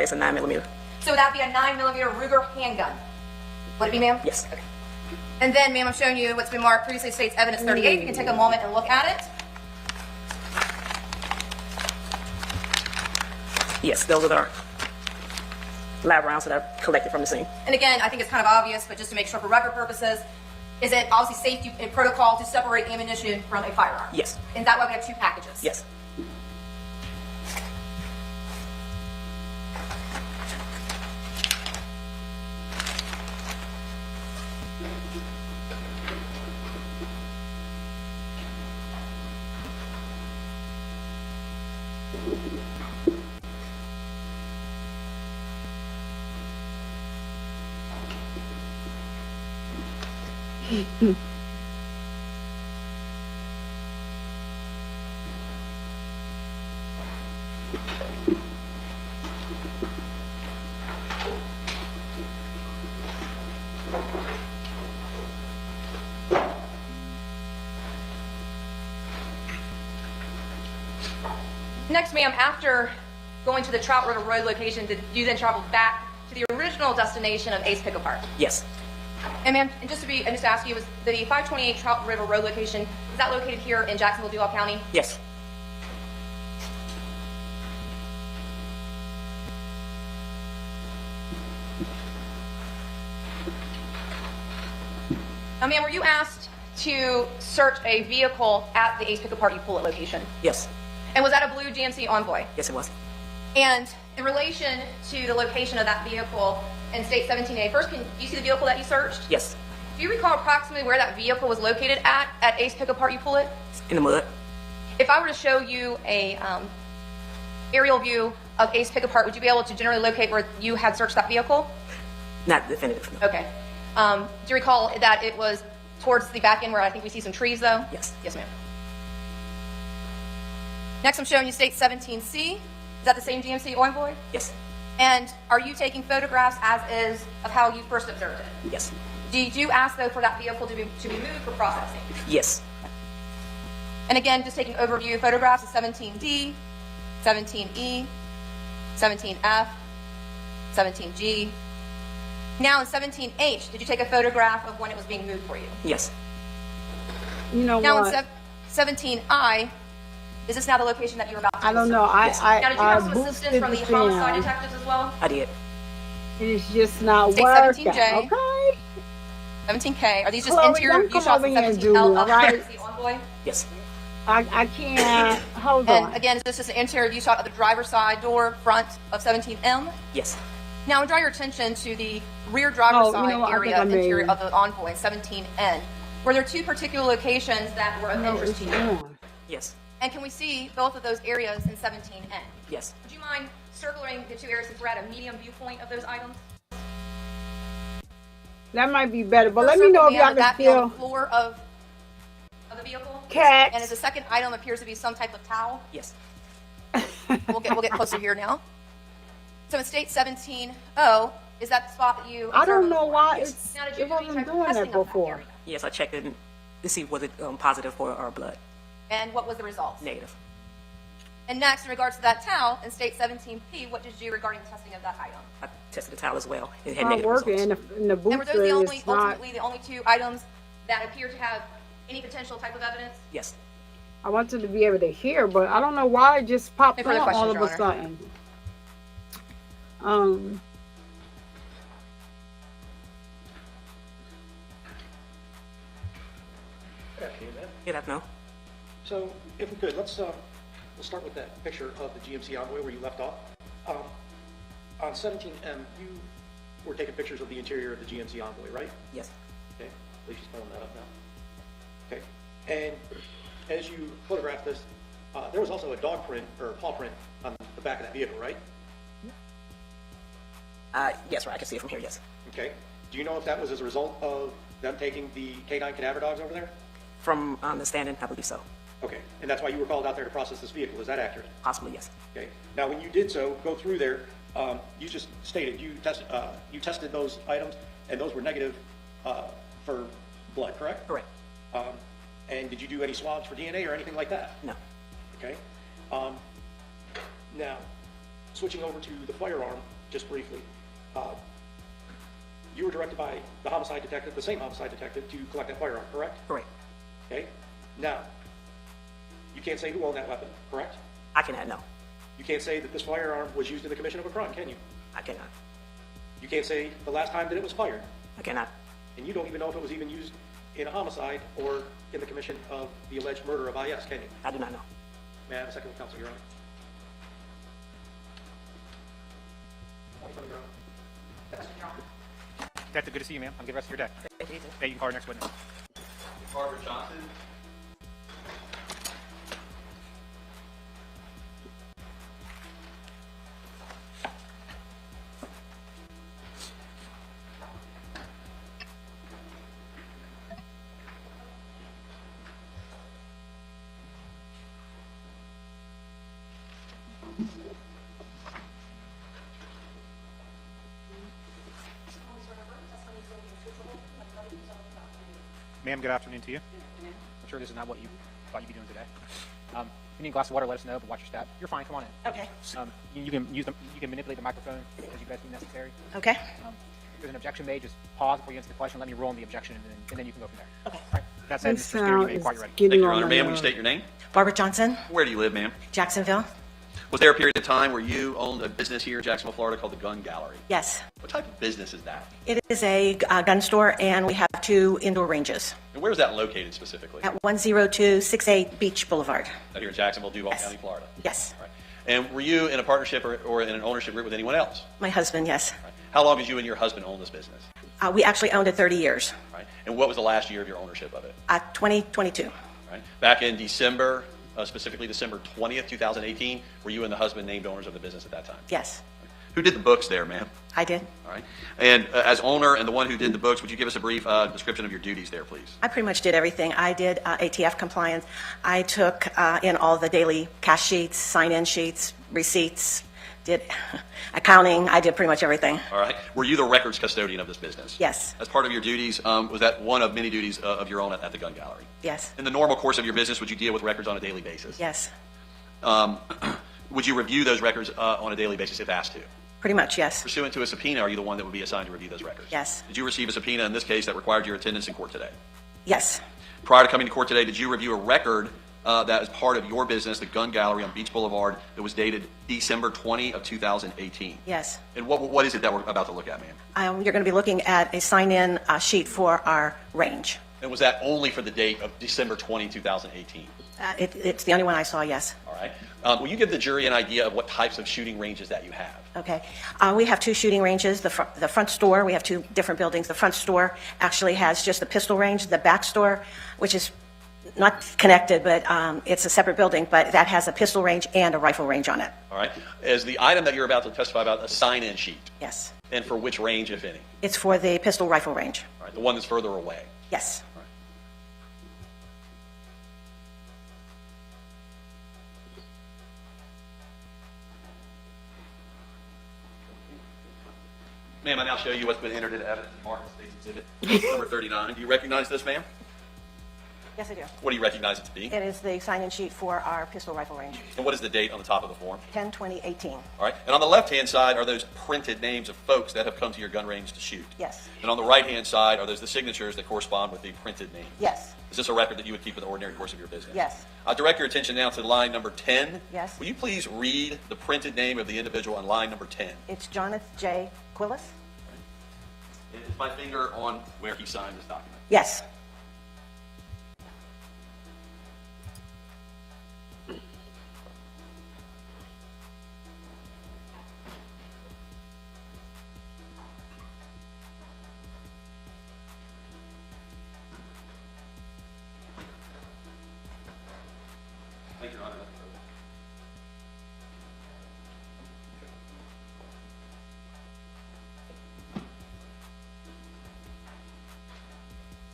Speaker 14: It's a 9mm.
Speaker 8: So would that be a 9mm Ruger handgun? Would it be, ma'am?
Speaker 14: Yes.
Speaker 8: Okay. And then, ma'am, I'm showing you what's been marked previously State's Evidence 38. You can take a moment and look at it.
Speaker 14: Yes, those are the lab rounds that I collected from the scene.
Speaker 8: And again, I think it's kind of obvious, but just to make sure for record purposes, is it obviously safety and protocol to separate ammunition from a firearm?
Speaker 14: Yes.
Speaker 8: And that way we have two packages?
Speaker 14: Yes.
Speaker 8: Next, ma'am, after going to the Trout River Road location, did you then travel back to the original destination of Ace Pickle Park?
Speaker 14: Yes.
Speaker 8: And ma'am, and just to ask you, was the 528 Trout River Road location, is that located here in Jacksonville, Duval County?
Speaker 14: Yes.
Speaker 8: Now, ma'am, were you asked to search a vehicle at the Ace Pickle Park Pullet location?
Speaker 14: Yes.
Speaker 8: And was that a blue GMC Envoy?
Speaker 14: Yes, it was.
Speaker 8: And in relation to the location of that vehicle in State 17A, first, can you see the vehicle that you searched?
Speaker 14: Yes.
Speaker 8: Do you recall approximately where that vehicle was located at Ace Pickle Park Pullet?
Speaker 14: In the mud.
Speaker 8: If I were to show you a aerial view of Ace Pickle Park, would you be able to generally locate where you had searched that vehicle?
Speaker 14: Not definitive. No.
Speaker 8: Okay. Do you recall that it was towards the back end where I think we see some trees, though?
Speaker 14: Yes.
Speaker 8: Yes, ma'am. Next, I'm showing you State 17C. Is that the same GMC Envoy?
Speaker 14: Yes.
Speaker 8: And are you taking photographs as is of how you first observed it?
Speaker 14: Yes.
Speaker 8: Did you ask, though, for that vehicle to be moved for processing?
Speaker 14: Yes.
Speaker 8: And again, just taking overview photographs of 17D, 17E, 17F, 17G. Now in 17H, did you take a photograph of when it was being moved for you?
Speaker 14: Yes.
Speaker 2: You know
Speaker 8: now
Speaker 2: what?
Speaker 8: In 17I, is this now the location that you were about to
Speaker 2: I don't know.
Speaker 14: Yes.
Speaker 8: Now, did you have some
Speaker 2: boosted
Speaker 8: assistance from the
Speaker 2: the
Speaker 8: homicide
Speaker 2: sound.
Speaker 8: detectives as well?
Speaker 14: I did.
Speaker 2: It's just not
Speaker 8: State
Speaker 2: working.
Speaker 8: 17J.
Speaker 2: Okay.
Speaker 8: 17K. Are these just
Speaker 2: Chloe,
Speaker 8: interior
Speaker 2: don't
Speaker 8: view
Speaker 2: come
Speaker 8: shots
Speaker 2: over
Speaker 8: of
Speaker 2: here and
Speaker 8: 17L
Speaker 2: do
Speaker 8: of
Speaker 2: it, right?
Speaker 8: the Envoy?
Speaker 14: Yes.
Speaker 2: I can't. Hold
Speaker 8: And
Speaker 2: on.
Speaker 8: again, is this just an interior view shot of the driver's side door front of 17M?
Speaker 14: Yes.
Speaker 8: Now, I draw your attention to the rear driver's
Speaker 2: Oh, you know
Speaker 8: side
Speaker 2: what? I
Speaker 8: area
Speaker 2: think I may-
Speaker 8: interior of the Envoy in 17N. Were there two particular locations that were of
Speaker 2: No,
Speaker 8: interest
Speaker 2: it's
Speaker 8: to you?
Speaker 2: on.
Speaker 14: Yes.
Speaker 8: And can we see both of those areas in 17N?
Speaker 14: Yes.
Speaker 8: Would you mind circling the two areas since we're at a medium viewpoint of those items?
Speaker 2: That might be better, but
Speaker 8: First
Speaker 2: let me know
Speaker 8: circle,
Speaker 2: if y'all
Speaker 8: would that
Speaker 2: can
Speaker 8: be on
Speaker 2: still.
Speaker 8: the floor of the vehicle?
Speaker 2: Cats.
Speaker 8: And as the second item appears to be some type of towel.
Speaker 14: Yes.
Speaker 8: We'll get closer here now. So in State 17O, is that the spot that you?
Speaker 2: I don't
Speaker 8: observed
Speaker 2: know
Speaker 8: before?
Speaker 2: why
Speaker 14: Yes.
Speaker 8: Now, did
Speaker 2: it
Speaker 8: you do any
Speaker 2: wasn't
Speaker 8: type of
Speaker 2: doing
Speaker 8: testing
Speaker 2: that
Speaker 8: of
Speaker 2: before.
Speaker 8: area?
Speaker 14: Yes, I checked it to see was it positive for our blood.
Speaker 8: And what was the results?
Speaker 14: Negative.
Speaker 8: And next, in regards to that towel, in State 17P, what did you do regarding the testing of that item?
Speaker 14: I tested the towel as well. It had
Speaker 2: Not
Speaker 14: negative
Speaker 2: working,
Speaker 14: results.
Speaker 2: and the
Speaker 8: And were
Speaker 2: booster
Speaker 8: those the
Speaker 2: is
Speaker 8: only,
Speaker 2: not.
Speaker 8: ultimately, the only two items that appear to have any potential type of evidence?
Speaker 14: Yes.
Speaker 2: I wanted to be able to hear, but I don't know why it just popped
Speaker 8: No further
Speaker 2: on all
Speaker 8: questions,
Speaker 2: of
Speaker 8: Your
Speaker 2: a
Speaker 8: Honor.
Speaker 2: sudden.
Speaker 13: Good afternoon, ma'am.
Speaker 14: Good afternoon.
Speaker 13: So, if we could, let's we'll start with that picture of the GMC Envoy where you left off. On 17M, you were taking pictures of the interior of the GMC Envoy, right?
Speaker 14: Yes.
Speaker 13: Okay, I believe she's pulling that up now. Okay, and as you photographed this, there was also a dog print or a paw print on the back of that vehicle, right?
Speaker 14: Yes, right. I can see it from here. Yes.
Speaker 13: Okay. Do you know if that was as a result of them taking the canine cadaver dogs over there?
Speaker 14: From understanding, I believe so.
Speaker 13: Okay, and that's why you were called out there to process this vehicle. Is that accurate?
Speaker 14: Possibly, yes.
Speaker 13: Okay. Now, when you did so, go through there. You just stated you tested those items, and those were negative for blood, correct?
Speaker 14: Correct.
Speaker 13: And did you do any swabs for DNA or anything like that?
Speaker 14: No.
Speaker 13: Okay. Now, switching over to the firearm, just briefly, you were directed by the homicide detective, the same homicide detective, to collect that firearm, correct?
Speaker 14: Correct.
Speaker 13: Okay. Now, you can't say who owned that weapon, correct?
Speaker 14: I cannot know.
Speaker 13: You can't say that this firearm was used in the commission of a crime, can you?
Speaker 14: I cannot.
Speaker 13: You can't say the last time that it was fired.
Speaker 14: I cannot.
Speaker 13: And you don't even know if it was even used in a homicide or in the commission of the alleged murder of IS, can you?
Speaker 14: I do not know.
Speaker 13: May I have a second with counsel, Your Honor?
Speaker 7: That's good to see you, ma'am. Have a good rest of your day.
Speaker 14: Thank you.
Speaker 7: Hey, you can call our next witness.
Speaker 5: Barbara Johnson.
Speaker 7: Ma'am, good afternoon to you. I'm sure this is not what you thought you'd be doing today. If you need a glass of water, let us know, but watch your step. You're fine, come on in.
Speaker 15: Okay.
Speaker 7: You can manipulate the microphone as you guys deem necessary.
Speaker 15: Okay.
Speaker 7: If there's an objection made, just pause before you answer the question, let me roll on the objection, and then you can go from there.
Speaker 15: Okay.
Speaker 7: All right. That said,
Speaker 1: This
Speaker 7: Mr. Security, you may be
Speaker 1: is
Speaker 7: quite ready.
Speaker 1: getting
Speaker 5: Thank you, Your
Speaker 1: on
Speaker 5: Honor.
Speaker 1: my
Speaker 5: Ma'am, will you state your name?
Speaker 15: Barbara Johnson,
Speaker 5: Where do you live, ma'am?
Speaker 15: Jacksonville.
Speaker 5: Was there a period of time where you owned a business here in Jacksonville, Florida called the Gun Gallery?
Speaker 15: Yes.
Speaker 5: What type of business is that?
Speaker 15: It is a gun store, and we have 2 indoor ranges
Speaker 5: And where is that located specifically?
Speaker 15: at 10268 Beach Boulevard.
Speaker 5: Out here in Jacksonville, Duval
Speaker 15: Yes.
Speaker 5: County, Florida.
Speaker 15: Yes.
Speaker 5: All right. And were you in a partnership or in an ownership group with anyone else?
Speaker 15: My husband, yes.
Speaker 5: All right. How long did you and your husband own this business?
Speaker 15: We actually owned it 30 years.
Speaker 5: All right. And what was the last year of your ownership of it?
Speaker 15: 2022.
Speaker 5: All right. Back in December, specifically December 20th, 2018, were you and the husband named owners of the business at that time?
Speaker 15: Yes,
Speaker 5: Who did the books there, ma'am?
Speaker 15: I did.
Speaker 5: All right. And as owner and the one who did the books, would you give us a brief description of your duties there, please?
Speaker 15: I pretty much did everything. I did ATF compliance. I took in all the daily cash sheets, sign-in sheets, receipts, did accounting. I did pretty much everything.
Speaker 5: All right. Were you the records custodian of this business?
Speaker 15: Yes.
Speaker 5: As part of your duties, was that one of many duties of your own at the Gun Gallery?
Speaker 15: Yes.
Speaker 5: In the normal course of your business, would you deal with records on a daily basis?
Speaker 15: Yes.
Speaker 5: Would you review those records on a daily basis if asked to?
Speaker 15: Pretty much, yes.
Speaker 5: Pursuant to a subpoena, are you the one that would be assigned to review those records?
Speaker 15: Yes.
Speaker 5: Did you receive a subpoena in this case that required your attendance in court today?
Speaker 15: Yes.
Speaker 5: Prior to coming to court today, did you review a record that is part of your business, the Gun Gallery on Beach Boulevard, that was dated December 20 of 2018?
Speaker 15: Yes.
Speaker 5: And what is it that we're about to look at, ma'am?
Speaker 15: You're going to be looking at a sign-in sheet for our range.
Speaker 5: And was that only for the date of December 20, 2018?
Speaker 15: It's the only one I saw, yes.
Speaker 5: All right. Will you give the jury an idea of what types of shooting ranges that you have?
Speaker 15: Okay. We have 2 shooting ranges. The front store, we have 2 different buildings. The front store actually has just the pistol range. The back store, which is not connected, but it's a separate building, but that has a pistol range and a rifle range on it.
Speaker 5: All right. Is the item that you're about to testify about a sign-in sheet?
Speaker 15: Yes.
Speaker 5: And for which range, if any?
Speaker 15: It's for the pistol rifle range.
Speaker 5: All right. The one that's further away?
Speaker 15: Yes.
Speaker 5: All right. Ma'am, I now show you what's been entered into evidence in Martin State's Exhibit number 39. Do you recognize this, ma'am?
Speaker 15: Yes, I do.
Speaker 5: What do you recognize it to be?
Speaker 15: It is the sign-in sheet for our pistol rifle range.
Speaker 5: And what is the date on the top of the form?
Speaker 15: 10/20/18.
Speaker 5: All right. And on the left-hand side are those printed names of folks that have come to your gun range to shoot.
Speaker 15: Yes.
Speaker 5: And on the right-hand side are those the signatures that correspond with the printed names.
Speaker 15: Yes.
Speaker 5: Is this a record that you would keep in the ordinary course of your business?
Speaker 15: Yes.
Speaker 5: I'll direct your attention now to line number 10.
Speaker 15: Yes.
Speaker 5: Will you please read the printed name of the individual on line number 10?
Speaker 15: It's Jonathan J. Quillis.
Speaker 5: Is my finger on where he signed this document?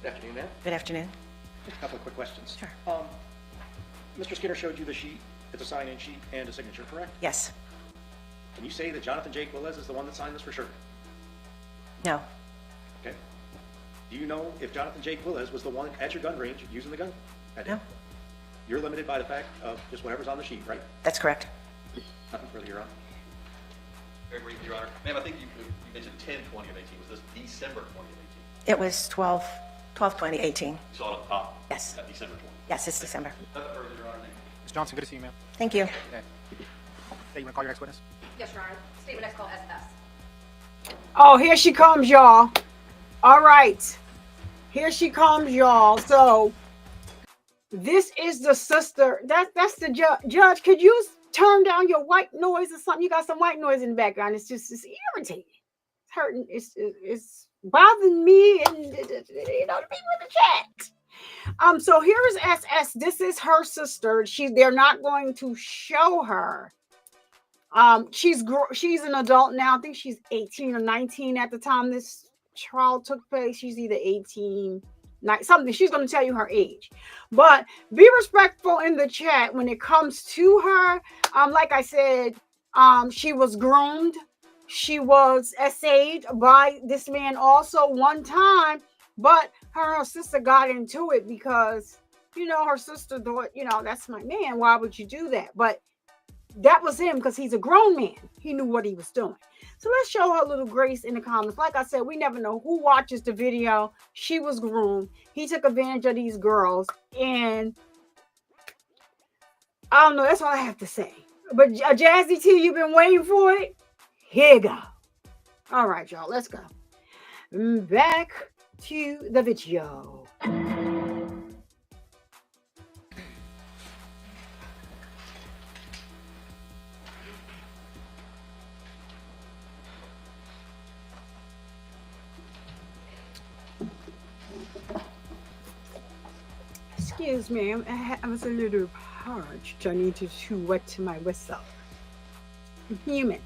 Speaker 13: afternoon, ma'am.
Speaker 15: Good afternoon.
Speaker 13: Just a couple of quick questions.
Speaker 15: Sure.
Speaker 13: Mr. Skinner showed you the sheet. It's a sign-in sheet and a signature, correct?
Speaker 15: Yes.
Speaker 13: Can you say that Jonathan Jake Willis is the one that signed this for sure?
Speaker 15: No.
Speaker 13: Okay. Do you know if Jonathan Jake Willis was the one at your gun range using the gun?
Speaker 15: No.
Speaker 13: You're limited by the fact of just whatever's on the sheet, right?
Speaker 15: That's correct.
Speaker 13: Nothing further, Your Honor.
Speaker 5: Very briefly, Your Honor. Ma'am, I think you mentioned 10/20 of 18. Was this December 20 of 18?
Speaker 15: It was 12/20/18.
Speaker 5: You saw it at the top?
Speaker 15: Yes.
Speaker 5: At December 20.
Speaker 15: Yes, it's December.
Speaker 5: Nothing further, Your Honor.
Speaker 7: Ms. Johnson, good to see you, ma'am.
Speaker 15: Thank you.
Speaker 7: Okay. Hey, you want to call your next witness?
Speaker 8: Yes, Your Honor. Statement next call SS.
Speaker 2: Oh, here she comes, y'all. All right. Here she comes, y'all. So this is the sister. That's the judge. Could you turn down your white noise or something? You got some white noise in the background. It's irritating. It's hurting. It's bothering me and the people in the chat. So here is SS. This is her sister. They're not going to show her. She's an adult now. I think she's 18 or 19 at the time this trial took place. She's either 18, something. She's going to tell you her age. But be respectful in the chat when it comes to her. Like I said, she was groomed. She was essayed by this man also one time, but her and her sister got into it because, her sister thought, that's my man. Why would you do that? But that was him because he's a grown man. He knew what he was doing. So let's show her a little grace in the comments. Like I said, we never know who watches the video. She was groomed. He took advantage of these girls. And I don't know. That's all I have to say. But Jazzy T, you've been waiting for it? Here you go. All right, y'all. Let's go. Back to the video. Excuse me, I was a little parched. I need to wet my whistle. I'm human.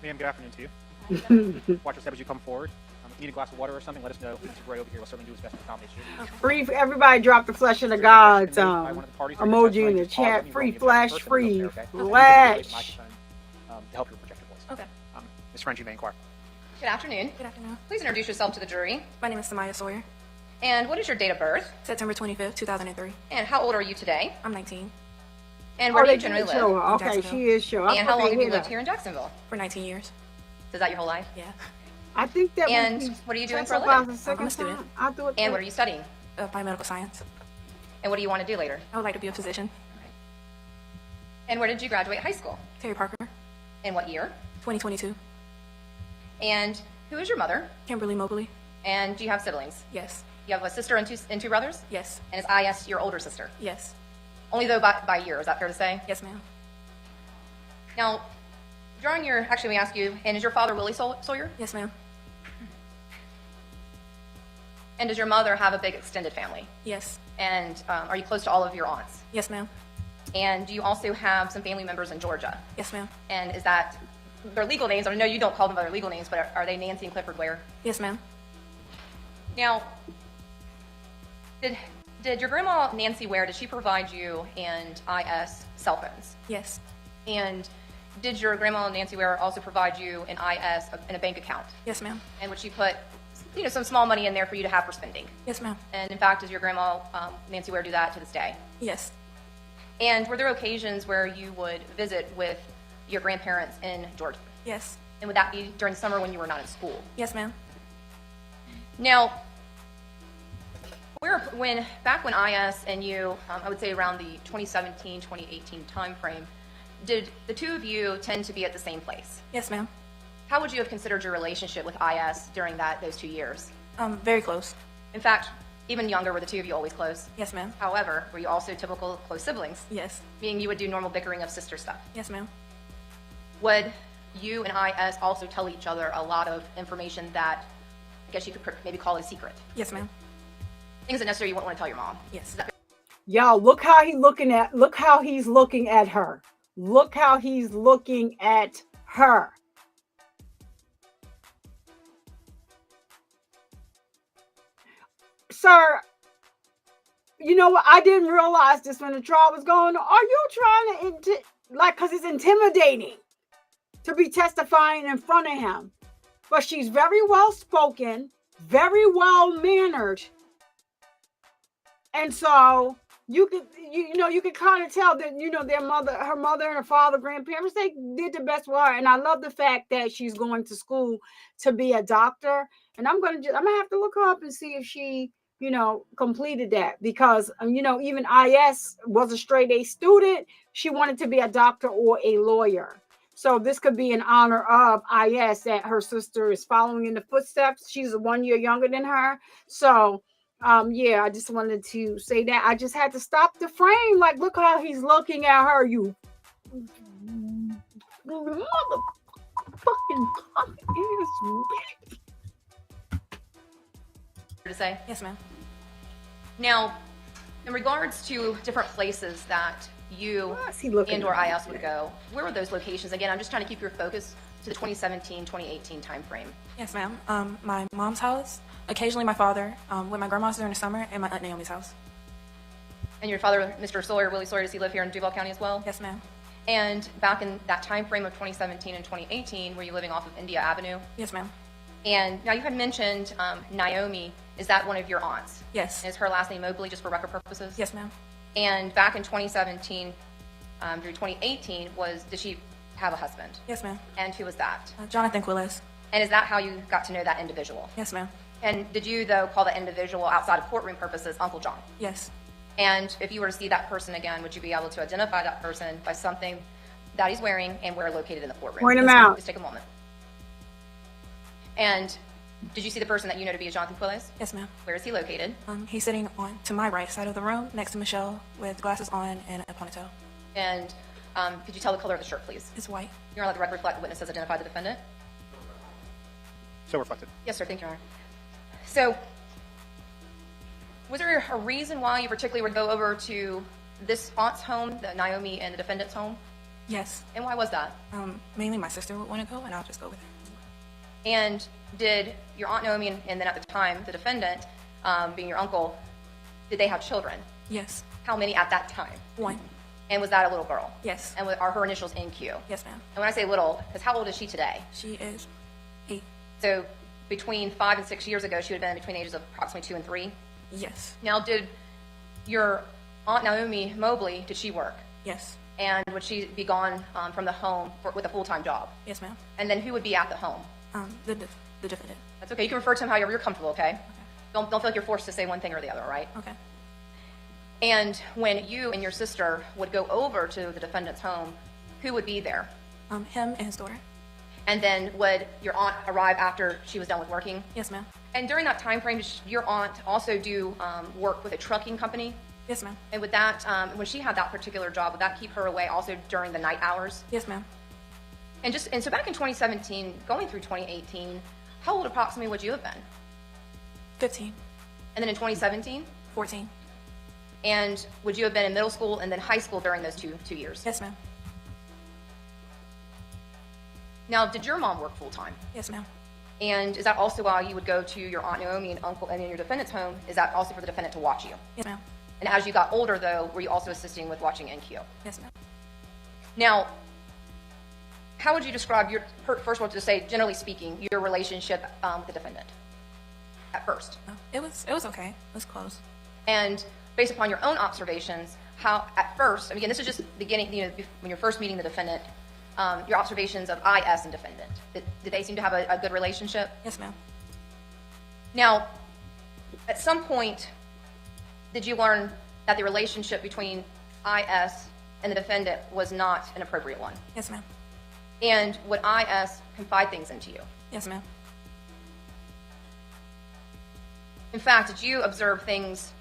Speaker 7: Ma'am, good afternoon to you. Watch your step as you come forward. If you need a glass of water or something, let us know. Mr. Gray over here will certainly do his best to accommodate you.
Speaker 2: Free for everybody. Drop the flesh of the gods emoji in the chat. Free flash, free flash.
Speaker 7: To help your projected voice.
Speaker 11: Okay.
Speaker 7: Ms. French, you may inquire.
Speaker 8: Good afternoon.
Speaker 11: Good afternoon.
Speaker 8: Please introduce yourself to the jury.
Speaker 11: My name is Naziah Sawyer.
Speaker 8: And what is your date of birth?
Speaker 11: September 25th, 2003.
Speaker 8: And how old are you today?
Speaker 11: I'm 19.
Speaker 8: And where do you generally live?
Speaker 2: Okay, she is sure.
Speaker 8: And how long have you lived here in Jacksonville?
Speaker 11: For 19 years.
Speaker 8: Is that your whole life?
Speaker 11: Yeah.
Speaker 2: I think that.
Speaker 8: And what are you doing for a living?
Speaker 11: I'm a student.
Speaker 8: And what are you studying?
Speaker 11: Biomedical science.
Speaker 8: And what do you want to do later?
Speaker 11: I would like to be a physician.
Speaker 8: And where did you graduate high school?
Speaker 11: Terry Parker.
Speaker 8: In what year?
Speaker 11: 2022.
Speaker 8: And who is your mother?
Speaker 11: Kimberly Mobley.
Speaker 8: And do you have siblings?
Speaker 11: Yes.
Speaker 8: You have a sister and two brothers?
Speaker 11: Yes.
Speaker 8: And is IS your older sister?
Speaker 11: Yes.
Speaker 8: Only though by year, is that fair to say?
Speaker 11: Yes, ma'am.
Speaker 8: Now, actually, we ask you, and is your father Willie Sawyer?
Speaker 11: Yes, ma'am.
Speaker 8: And does your mother have a big extended family?
Speaker 11: Yes.
Speaker 8: And are you close to all of your aunts?
Speaker 11: Yes, ma'am.
Speaker 8: And do you also have some family members in Georgia?
Speaker 11: Yes, ma'am.
Speaker 8: And is that their legal names? I know you don't call them by their legal names, but are they Nancy and Clifford Ware?
Speaker 11: Yes, ma'am.
Speaker 8: Now, did your grandma Nancy Ware, did she provide you and IS cell phones?
Speaker 11: Yes.
Speaker 8: And did your grandma Nancy Ware also provide you an IS in a bank account?
Speaker 11: Yes, ma'am.
Speaker 8: And would she put some small money in there for you to have for spending?
Speaker 11: Yes, ma'am.
Speaker 8: And in fact, does your grandma Nancy Ware do that to this day?
Speaker 11: Yes.
Speaker 8: And were there occasions where you would visit with your grandparents in Georgia?
Speaker 11: Yes.
Speaker 8: And would that be during the summer when you were not in school?
Speaker 11: Yes, ma'am.
Speaker 8: Now, back when IS and you, I would say around the 2017, 2018 time frame, did the two of you tend to be at the same place?
Speaker 11: Yes, ma'am.
Speaker 8: How would you have considered your relationship with IS during those 2 years?
Speaker 11: Very close.
Speaker 8: In fact, even younger, were the two of you always close?
Speaker 11: Yes, ma'am.
Speaker 8: However, were you also typical close siblings?
Speaker 11: Yes.
Speaker 8: Meaning you would do normal bickering of sister stuff?
Speaker 11: Yes, ma'am.
Speaker 8: Would you and IS also tell each other a lot of information that I guess you could maybe call a secret?
Speaker 11: Yes, ma'am.
Speaker 8: Things that necessarily you wouldn't want to tell your mom?
Speaker 11: Yes.
Speaker 2: Y'all, look how he's looking at her. Look how he's looking at her. Sir, you know what? I didn't realize this when the trial was going on. Are you trying to, because it's intimidating to be testifying in front of him. But she's very well spoken, very well mannered. And so you could kind of tell that, her mother and her father, grandparents, they did the best with her. And I love the fact that she's going to school to be a doctor. And I'm gonna have to look her up and see if she, completed that, because even IS was a straight A student. She wanted to be a doctor or a lawyer. So this could be in honor of IS, that her sister is following in the footsteps. She's 1 year younger than her. So, yeah, I just wanted to say that. I just had to stop the frame. Like, look how he's looking at her, you motherfucking punk ass bitch.
Speaker 8: To say?
Speaker 11: Yes, ma'am.
Speaker 8: Now, in regards to different places that you and or IS would go, where were those locations? Again, I'm just trying to keep your focus to the 2017-2018 time frame.
Speaker 16: Yes, ma'am. My mom's house, occasionally my father, with my grandma's during the summer, and my Aunt Naomi's house.
Speaker 8: And your father, Mr. Sawyer, Willie Sawyer, does he live here in Duval County as well?
Speaker 16: Yes, ma'am.
Speaker 8: And back in that time frame of 2017 and 2018, were you living off of India Avenue?
Speaker 16: Yes, ma'am.
Speaker 8: And now you had mentioned Naomi. Is that one of your aunts?
Speaker 16: Yes.
Speaker 8: Is her last name Mobley, just for record purposes?
Speaker 16: Yes, ma'am.
Speaker 8: And back in 2017 through 2018, did she have a husband?
Speaker 16: Yes, ma'am.
Speaker 8: And who was that?
Speaker 16: Jonathan Quilles.
Speaker 8: And is that how you got to know that individual?
Speaker 16: Yes, ma'am.
Speaker 8: And did you, though, call that individual outside of courtroom purposes Uncle John?
Speaker 16: Yes.
Speaker 8: And if you were to see that person again, would you be able to identify that person by something that he's wearing and where located in the courtroom?
Speaker 2: Point him out.
Speaker 8: Just take a moment. And did you see the person that you know to be Jonathan Quilles?
Speaker 16: Yes, ma'am.
Speaker 8: Where is he located?
Speaker 16: He's sitting on to my right side of the room, next to Michelle, with glasses on and a ponytail.
Speaker 8: And could you tell the color of the shirt, please?
Speaker 16: It's white.
Speaker 8: You're allowed to record reflect the witness has identified the defendant?
Speaker 7: So reflected.
Speaker 8: Yes, sir. Thank you, Your Honor. So, was there a reason why you particularly would go over to this aunt's home, the Naomi and the defendant's home?
Speaker 16: Yes.
Speaker 8: And why was that?
Speaker 16: Mainly my sister would want to go, and I'll just go with her.
Speaker 8: And did your Aunt Naomi and then at the time, the defendant, being your uncle, did they have children?
Speaker 16: Yes.
Speaker 8: How many at that time?
Speaker 16: 1.
Speaker 8: And was that a little girl?
Speaker 16: Yes.
Speaker 8: And are her initials NQ?
Speaker 16: Yes, ma'am.
Speaker 8: And when I say little, because how old is she today?
Speaker 16: She is 8.
Speaker 8: So between 5 and 6 years ago, she would have been between the ages of approximately 2 and 3?
Speaker 16: Yes.
Speaker 8: Now, did your Aunt Naomi Mobley, did she work?
Speaker 16: Yes.
Speaker 8: And would she be gone from the home with a full-time job?
Speaker 16: Yes, ma'am.
Speaker 8: And then who would be at the home?
Speaker 16: The defendant.
Speaker 8: That's okay. You can refer to him however you're comfortable, okay? Don't feel like you're forced to say one thing or the other, all right?
Speaker 16: Okay.
Speaker 8: And when you and your sister would go over to the defendant's home, who would be there?
Speaker 16: Him and his daughter.
Speaker 8: And then would your aunt arrive after she was done with working?
Speaker 16: Yes, ma'am.
Speaker 8: And during that time frame, did your aunt also do work with a trucking company?
Speaker 16: Yes, ma'am.
Speaker 8: And would that, when she had that particular job, would that keep her away also during the night hours?
Speaker 16: Yes, ma'am.
Speaker 8: And so back in 2017, going through 2018, how old approximately would you have been?
Speaker 16: 15.
Speaker 8: And then in 2017?
Speaker 16: 14.
Speaker 8: And would you have been in middle school and then high school during those two years?
Speaker 16: Yes, ma'am.
Speaker 8: Now, did your mom work full time?
Speaker 16: Yes, ma'am.
Speaker 8: And is that also why you would go to your Aunt Naomi and uncle and in your defendant's home? Is that also for the defendant to watch you?
Speaker 16: Yes, ma'am.
Speaker 8: And as you got older, though, were you also assisting with watching NQ?
Speaker 16: Yes, ma'am.
Speaker 8: Now, how would you describe first of all, to say, generally speaking, your relationship with the defendant at first?
Speaker 16: It was okay. It was close.
Speaker 8: And based upon your own observations, how at first, again, this is just beginning, when you're first meeting the defendant, your observations of IS and defendant. Did they seem to have a good relationship?
Speaker 16: Yes, ma'am.
Speaker 8: Now, at some point, did you learn that the relationship between IS and the defendant was not an appropriate one?
Speaker 16: Yes, ma'am.
Speaker 8: And would IS confide things into you?
Speaker 16: Yes, ma'am.
Speaker 8: In fact, did you observe things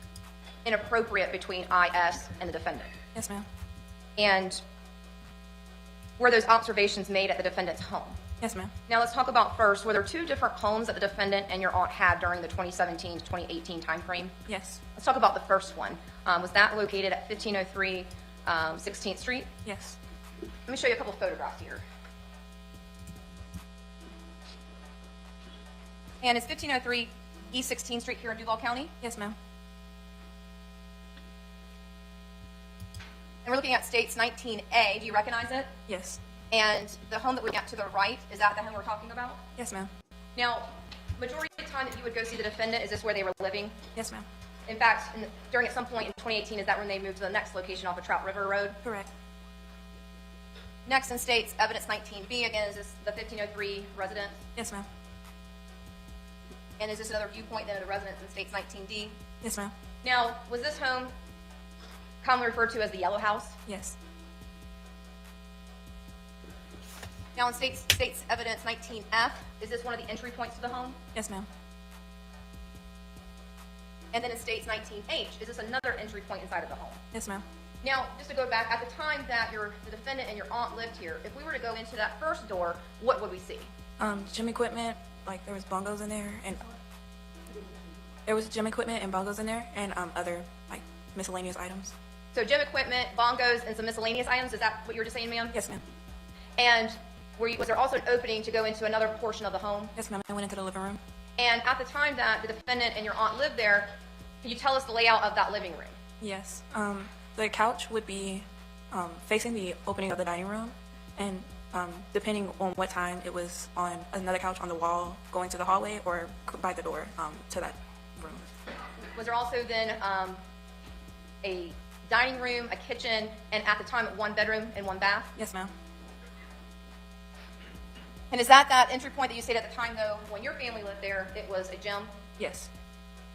Speaker 8: inappropriate between IS and the defendant?
Speaker 16: Yes, ma'am.
Speaker 8: And were those observations made at the defendant's home?
Speaker 16: Yes, ma'am.
Speaker 8: Now let's talk about first, were there two different homes that the defendant and your aunt had during the 2017 to 2018 time frame?
Speaker 16: Yes.
Speaker 8: Let's talk about the first one. Was that located at 1503 16th Street?
Speaker 16: Yes.
Speaker 8: Let me show you a couple of photographs here. And it's 1503 East 16th Street here in Duval County?
Speaker 16: Yes, ma'am.
Speaker 8: And we're looking at States 19A. Do you recognize it?
Speaker 16: Yes.
Speaker 8: And the home that we got to the right, is that the home we're talking about?
Speaker 16: Yes, ma'am.
Speaker 8: Now, majority of the time that you would go see the defendant, is this where they were living?
Speaker 16: Yes, ma'am.
Speaker 8: In fact, during at some point in 2018, is that when they moved to the next location off of Trout River Road?
Speaker 16: Correct.
Speaker 8: Next in States Evidence 19B, again, is this the 1503 residence?
Speaker 16: Yes, ma'am.
Speaker 8: And is this another viewpoint then of the residence in States 19D?
Speaker 16: Yes, ma'am.
Speaker 8: Now, was this home commonly referred to as the Yellow House?
Speaker 16: Yes.
Speaker 8: Now, in States Evidence 19F, is this one of the entry points to the home?
Speaker 16: Yes, ma'am.
Speaker 8: And then in States 19H, is this another entry point inside of the home?
Speaker 16: Yes, ma'am.
Speaker 8: Now, just to go back, at the time that the defendant and your aunt lived here, if we were to go into that first door, what would we see?
Speaker 16: Gym equipment, like there was bongos in there, and there was gym equipment and bongos in there, and other like miscellaneous items.
Speaker 8: So gym equipment, bongos, and some miscellaneous items. Is that what you were just saying, ma'am?
Speaker 16: Yes, ma'am.
Speaker 8: And was there also an opening to go into another portion of the home?
Speaker 16: Yes, ma'am. I went into the living room.
Speaker 8: And at the time that the defendant and your aunt lived there, can you tell us the layout of that living room?
Speaker 16: Yes. The couch would be facing the opening of the dining room, and depending on what time, it was on another couch on the wall going to the hallway or by the door to that room.
Speaker 8: Was there also then a dining room, a kitchen, and at the time one bedroom and one bath?
Speaker 16: Yes, ma'am.
Speaker 8: And is that entry point that you stated at the time, though, when your family lived there, it was a gym?
Speaker 16: Yes.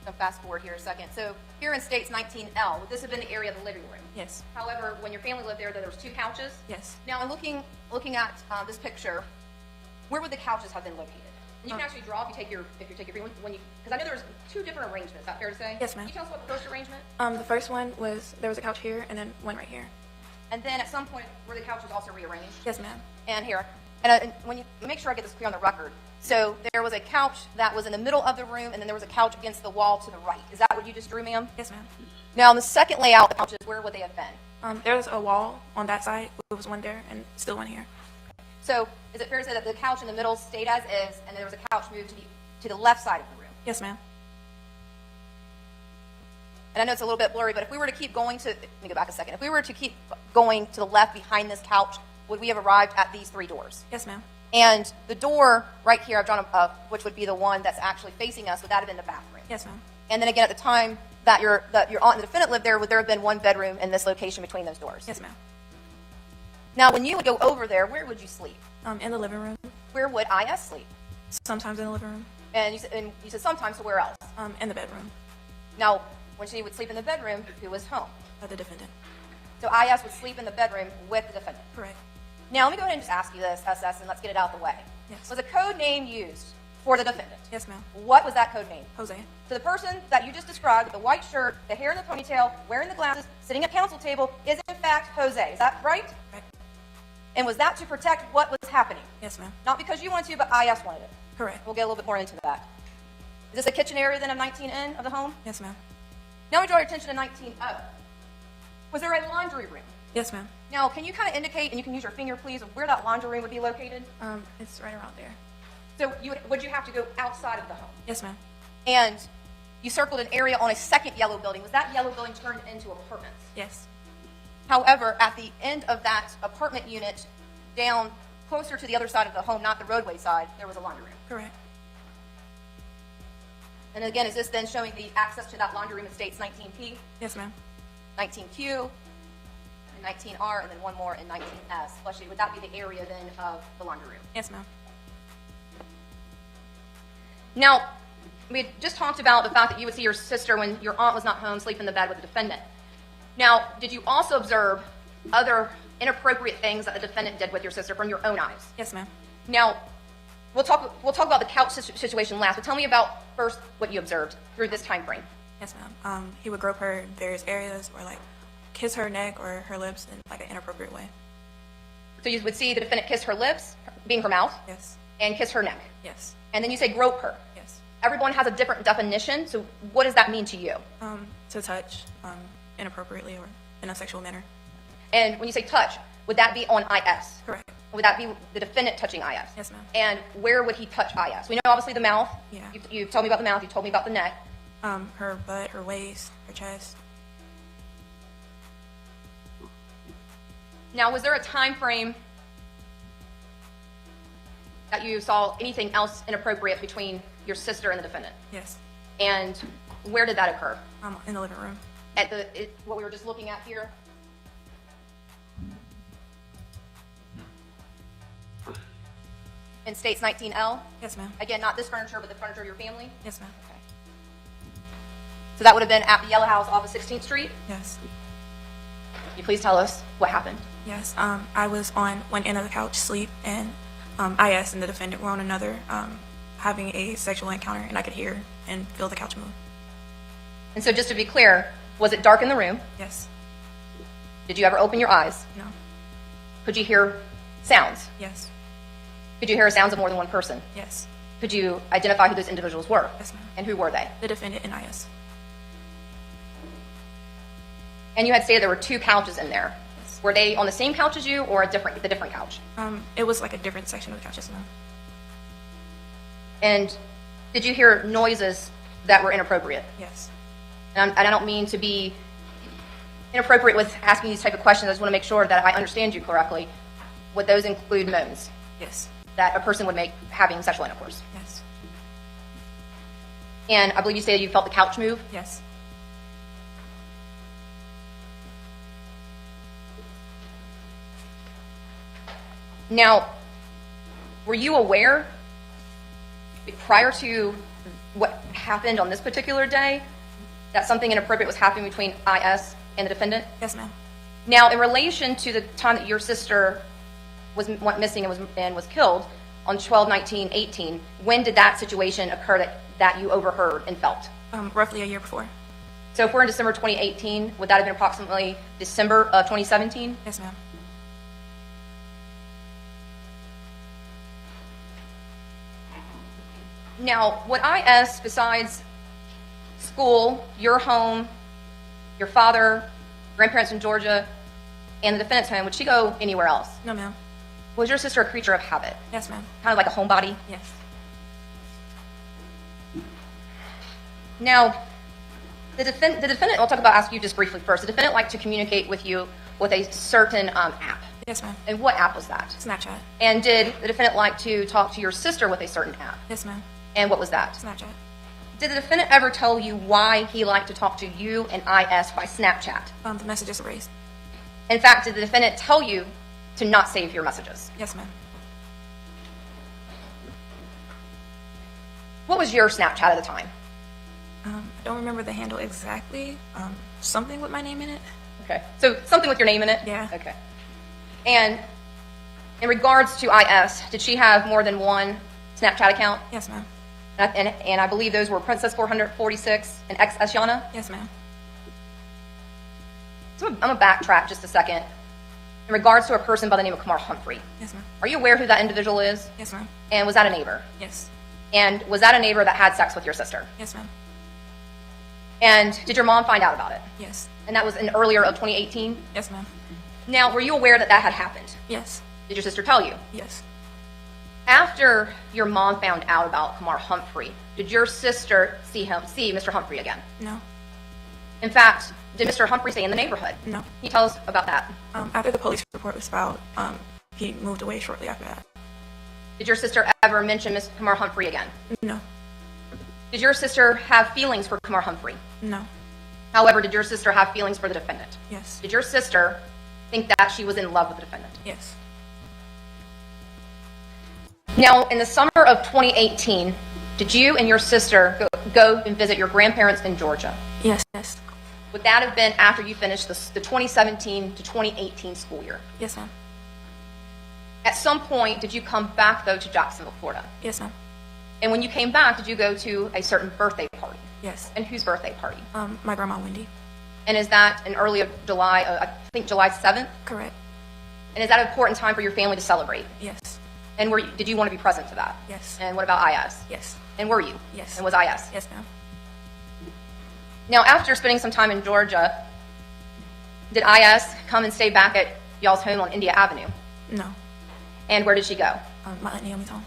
Speaker 8: So fast forward here a second. So here in States 19L, would this have been the area of the living room?
Speaker 16: Yes.
Speaker 8: However, when your family lived there was two couches?
Speaker 16: Yes.
Speaker 8: Now, in looking at this picture, where would the couches have been located? And you can actually draw if you take your because I know there was two different arrangements. Is that fair to say?
Speaker 16: Yes, ma'am.
Speaker 8: Can you tell us what the first arrangement?
Speaker 16: The first one was there was a couch here and then one right here.
Speaker 8: And then at some point, were the couches also rearranged?
Speaker 16: Yes, ma'am.
Speaker 8: And here. And when you make sure I get this clear on the record, so there was a couch that was in the middle of the room, and then there was a couch against the wall to the right. Is that what you just drew, ma'am?
Speaker 16: Yes, ma'am.
Speaker 8: Now, in the second layout of the couches, where would they have been?
Speaker 16: There was a wall on that side. There was one there and still one here.
Speaker 8: So is it fair to say that the couch in the middle stayed as is, and there was a couch moved to the left side of the room?
Speaker 16: Yes, ma'am.
Speaker 8: And I know it's a little bit blurry, but if we were to keep going to, let me go back a second. If we were to keep going to the left behind this couch, would we have arrived at these three doors?
Speaker 16: Yes, ma'am.
Speaker 8: And the door right here, I've drawn which would be the one that's actually facing us, would that have been the bathroom?
Speaker 16: Yes, ma'am.
Speaker 8: And then again, at the time that your aunt and the defendant lived there, would there have been one bedroom in this location between those doors?
Speaker 16: Yes, ma'am.
Speaker 8: Now, when you would go over there, where would you sleep?
Speaker 16: In the living room.
Speaker 8: Where would IS sleep?
Speaker 16: Sometimes in the living room.
Speaker 8: And you said sometimes, so where else?
Speaker 16: In the bedroom.
Speaker 8: Now, when she would sleep in the bedroom, who was home?
Speaker 16: The defendant.
Speaker 8: So IS would sleep in the bedroom with the defendant?
Speaker 16: Correct.
Speaker 8: Now, let me go ahead and just ask you this, SS, and let's get it out of the way.
Speaker 16: Yes.
Speaker 8: Was a code name used for the defendant?
Speaker 16: Yes, ma'am.
Speaker 8: What was that code name?
Speaker 16: Jose.
Speaker 8: So the person that you just described, with the white shirt, the hair in the ponytail, wearing the glasses, sitting at counsel table, is in fact Jose. Is that right?
Speaker 16: Right.
Speaker 8: And was that to protect what was happening?
Speaker 16: Yes, ma'am.
Speaker 8: Not because you wanted to, but IS wanted it?
Speaker 16: Correct.
Speaker 8: We'll get a little bit more into that. Is this a kitchen area then of 19N of the home?
Speaker 16: Yes, ma'am.
Speaker 8: Now we draw your attention to 19O. Was there a laundry room?
Speaker 16: Yes, ma'am.
Speaker 8: Now, can you kind of indicate, and you can use your finger, please, of where that laundry room would be located?
Speaker 16: It's right around there.
Speaker 8: So would you have to go outside of the home?
Speaker 16: Yes, ma'am.
Speaker 8: And you circled an area on a second yellow building. Was that yellow building turned into apartments?
Speaker 16: Yes.
Speaker 8: However, at the end of that apartment unit, down closer to the other side of the home, not the roadway side, there was a laundry room.
Speaker 16: Correct.
Speaker 8: And again, is this then showing the access to that laundry room in States 19P?
Speaker 16: Yes, ma'am.
Speaker 8: 19Q, and 19R, and then one more in 19S. Leslie, would that be the area then of the laundry room?
Speaker 16: Yes, ma'am.
Speaker 8: Now, we had just talked about the fact that you would see your sister when your aunt was not home, sleep in the bed with the defendant. Now, did you also observe other inappropriate things that the defendant did with your sister from your own eyes?
Speaker 16: Yes, ma'am.
Speaker 8: Now, we'll talk about the couch situation last, but tell me about first what you observed through this time frame.
Speaker 16: Yes, ma'am. He would grope her in various areas or like kiss her neck or her lips in like an inappropriate way.
Speaker 8: So you would see the defendant kiss her lips, being her mouth?
Speaker 16: Yes.
Speaker 8: And kiss her neck?
Speaker 16: Yes.
Speaker 8: And then you say grope her?
Speaker 16: Yes.
Speaker 8: Everyone has a different definition, so what does that mean to you?
Speaker 16: To touch inappropriately or in a sexual manner.
Speaker 8: And when you say touch, would that be on IS?
Speaker 16: Correct.
Speaker 8: Would that be the defendant touching IS?
Speaker 16: Yes, ma'am.
Speaker 8: And where would he touch IS? We know obviously the mouth.
Speaker 16: Yeah.
Speaker 8: You've told me about the mouth. You told me about the neck.
Speaker 16: Her butt, her waist, her chest.
Speaker 8: Now, was there a time frame that you saw anything else inappropriate between your sister and the defendant?
Speaker 16: Yes.
Speaker 8: And where did that occur?
Speaker 16: In the living room.
Speaker 8: At what we were just looking at here? In States 19L?
Speaker 16: Yes, ma'am.
Speaker 8: Again, not this furniture, but the furniture of your family?
Speaker 16: Yes, ma'am.
Speaker 8: Okay. So that would have been at the Yellow House off of 16th Street?
Speaker 16: Yes.
Speaker 8: Can you please tell us what happened?
Speaker 16: Yes. I was on one end of the couch, sleep, and IS and the defendant were on another, having a sexual encounter, and I could hear and feel the couch move.
Speaker 8: And so just to be clear, was it dark in the room?
Speaker 16: Yes.
Speaker 8: Did you ever open your eyes?
Speaker 16: No.
Speaker 8: Could you hear sounds?
Speaker 16: Yes.
Speaker 8: Could you hear sounds of more than one person?
Speaker 16: Yes.
Speaker 8: Could you identify who those individuals were?
Speaker 16: Yes, ma'am.
Speaker 8: And who were they?
Speaker 16: The defendant and IS.
Speaker 8: And you had stated there were two couches in there. Yes. Were they on the same couch as you or the different couch?
Speaker 16: It was like a different section of the couch, yes, ma'am.
Speaker 8: And did you hear noises that were inappropriate?
Speaker 16: Yes.
Speaker 8: And I don't mean to be inappropriate with asking these type of questions. I just want to make sure that I understand you correctly. Would those include moans?
Speaker 16: Yes.
Speaker 8: That a person would make having sexual intercourse?
Speaker 16: Yes.
Speaker 8: And I believe you stated you felt the couch move?
Speaker 16: Yes.
Speaker 8: Now, were you aware prior to what happened on this particular day that something inappropriate was happening between IS and the defendant?
Speaker 16: Yes, ma'am.
Speaker 8: Now, in relation to the time that your sister went missing and was killed on 12/19/18, when did that situation occur that you overheard and felt?
Speaker 16: Roughly a year before.
Speaker 8: So if we're in December 2018, would that have been approximately December of 2017?
Speaker 16: Yes, ma'am.
Speaker 8: Now, would IS, besides school, your home, your father, grandparents in Georgia, and the defendant's home, would she go anywhere else?
Speaker 16: No, ma'am.
Speaker 8: Was your sister a creature of habit?
Speaker 16: Yes, ma'am.
Speaker 8: Kind of like a homebody?
Speaker 16: Yes.
Speaker 8: Now, the defendant, I'll ask you just briefly first. The defendant liked to communicate with you with a certain app.
Speaker 16: Yes, ma'am.
Speaker 8: And what app was that?
Speaker 16: Snapchat.
Speaker 8: And did the defendant like to talk to your sister with a certain app?
Speaker 16: Yes, ma'am.
Speaker 8: And what was that?
Speaker 16: Snapchat.
Speaker 8: Did the defendant ever tell you why he liked to talk to you and IS by Snapchat?
Speaker 16: The messages erased.
Speaker 8: In fact, did the defendant tell you to not save your messages?
Speaker 16: Yes, ma'am.
Speaker 8: What was your Snapchat at the time?
Speaker 16: I don't remember the handle exactly. Something with my name in it.
Speaker 8: Okay. So something with your name in it?
Speaker 16: Yeah.
Speaker 8: Okay. And in regards to IS, did she have more than one Snapchat account?
Speaker 16: Yes, ma'am.
Speaker 8: And I believe those were Princess 446 and XS Iyana?
Speaker 16: Yes, ma'am.
Speaker 8: So I'm going to backtrack just a second. In regards to a person by the name of Kamar Humphrey.
Speaker 16: Yes, ma'am.
Speaker 8: Are you aware who that individual is?
Speaker 16: Yes, ma'am.
Speaker 8: And was that a neighbor?
Speaker 16: Yes.
Speaker 8: And was that a neighbor that had sex with your sister?
Speaker 16: Yes, ma'am.
Speaker 8: And did your mom find out about it?
Speaker 16: Yes.
Speaker 8: And that was in earlier of 2018?
Speaker 16: Yes, ma'am.
Speaker 8: Now, were you aware that that had happened?
Speaker 16: Yes.
Speaker 8: Did your sister tell you?
Speaker 16: Yes.
Speaker 8: After your mom found out about Kamar Humphrey, did your sister see Mr. Humphrey again?
Speaker 16: No.
Speaker 8: In fact, did Mr. Humphrey stay in the neighborhood?
Speaker 16: No.
Speaker 8: Can you tell us about that?
Speaker 16: After the police report was filed, he moved away shortly after that.
Speaker 8: Did your sister ever mention Mr. Kamar Humphrey again?
Speaker 16: No.
Speaker 8: Did your sister have feelings for Kamar Humphrey?
Speaker 16: No.
Speaker 8: However, did your sister have feelings for the defendant?
Speaker 16: Yes.
Speaker 8: Did your sister think that she was in love with the defendant?
Speaker 16: Yes.
Speaker 8: Now, in the summer of 2018, did you and your sister go and visit your grandparents in Georgia?
Speaker 16: Yes. Yes.
Speaker 8: Would that have been after you finished the 2017 to 2018 school year?
Speaker 16: Yes, ma'am.
Speaker 8: At some point, did you come back, though, to Jacksonville, Florida?
Speaker 16: Yes, ma'am.
Speaker 8: And when you came back, did you go to a certain birthday party?
Speaker 16: Yes.
Speaker 8: And whose birthday party?
Speaker 16: My grandma, Wendy.
Speaker 8: And is that in early July, I think July 7th?
Speaker 16: Correct.
Speaker 8: And is that an important time for your family to celebrate?
Speaker 16: Yes.
Speaker 8: And did you want to be present to that?
Speaker 16: Yes.
Speaker 8: And what about IS?
Speaker 16: Yes.
Speaker 8: And were you?
Speaker 16: Yes.
Speaker 8: And was IS?
Speaker 16: Yes, ma'am.
Speaker 8: Now, after spending some time in Georgia, did IS come and stay back at y'all's home on India Avenue?
Speaker 16: No.
Speaker 8: And where did she go?
Speaker 16: My Aunt Naomi's home.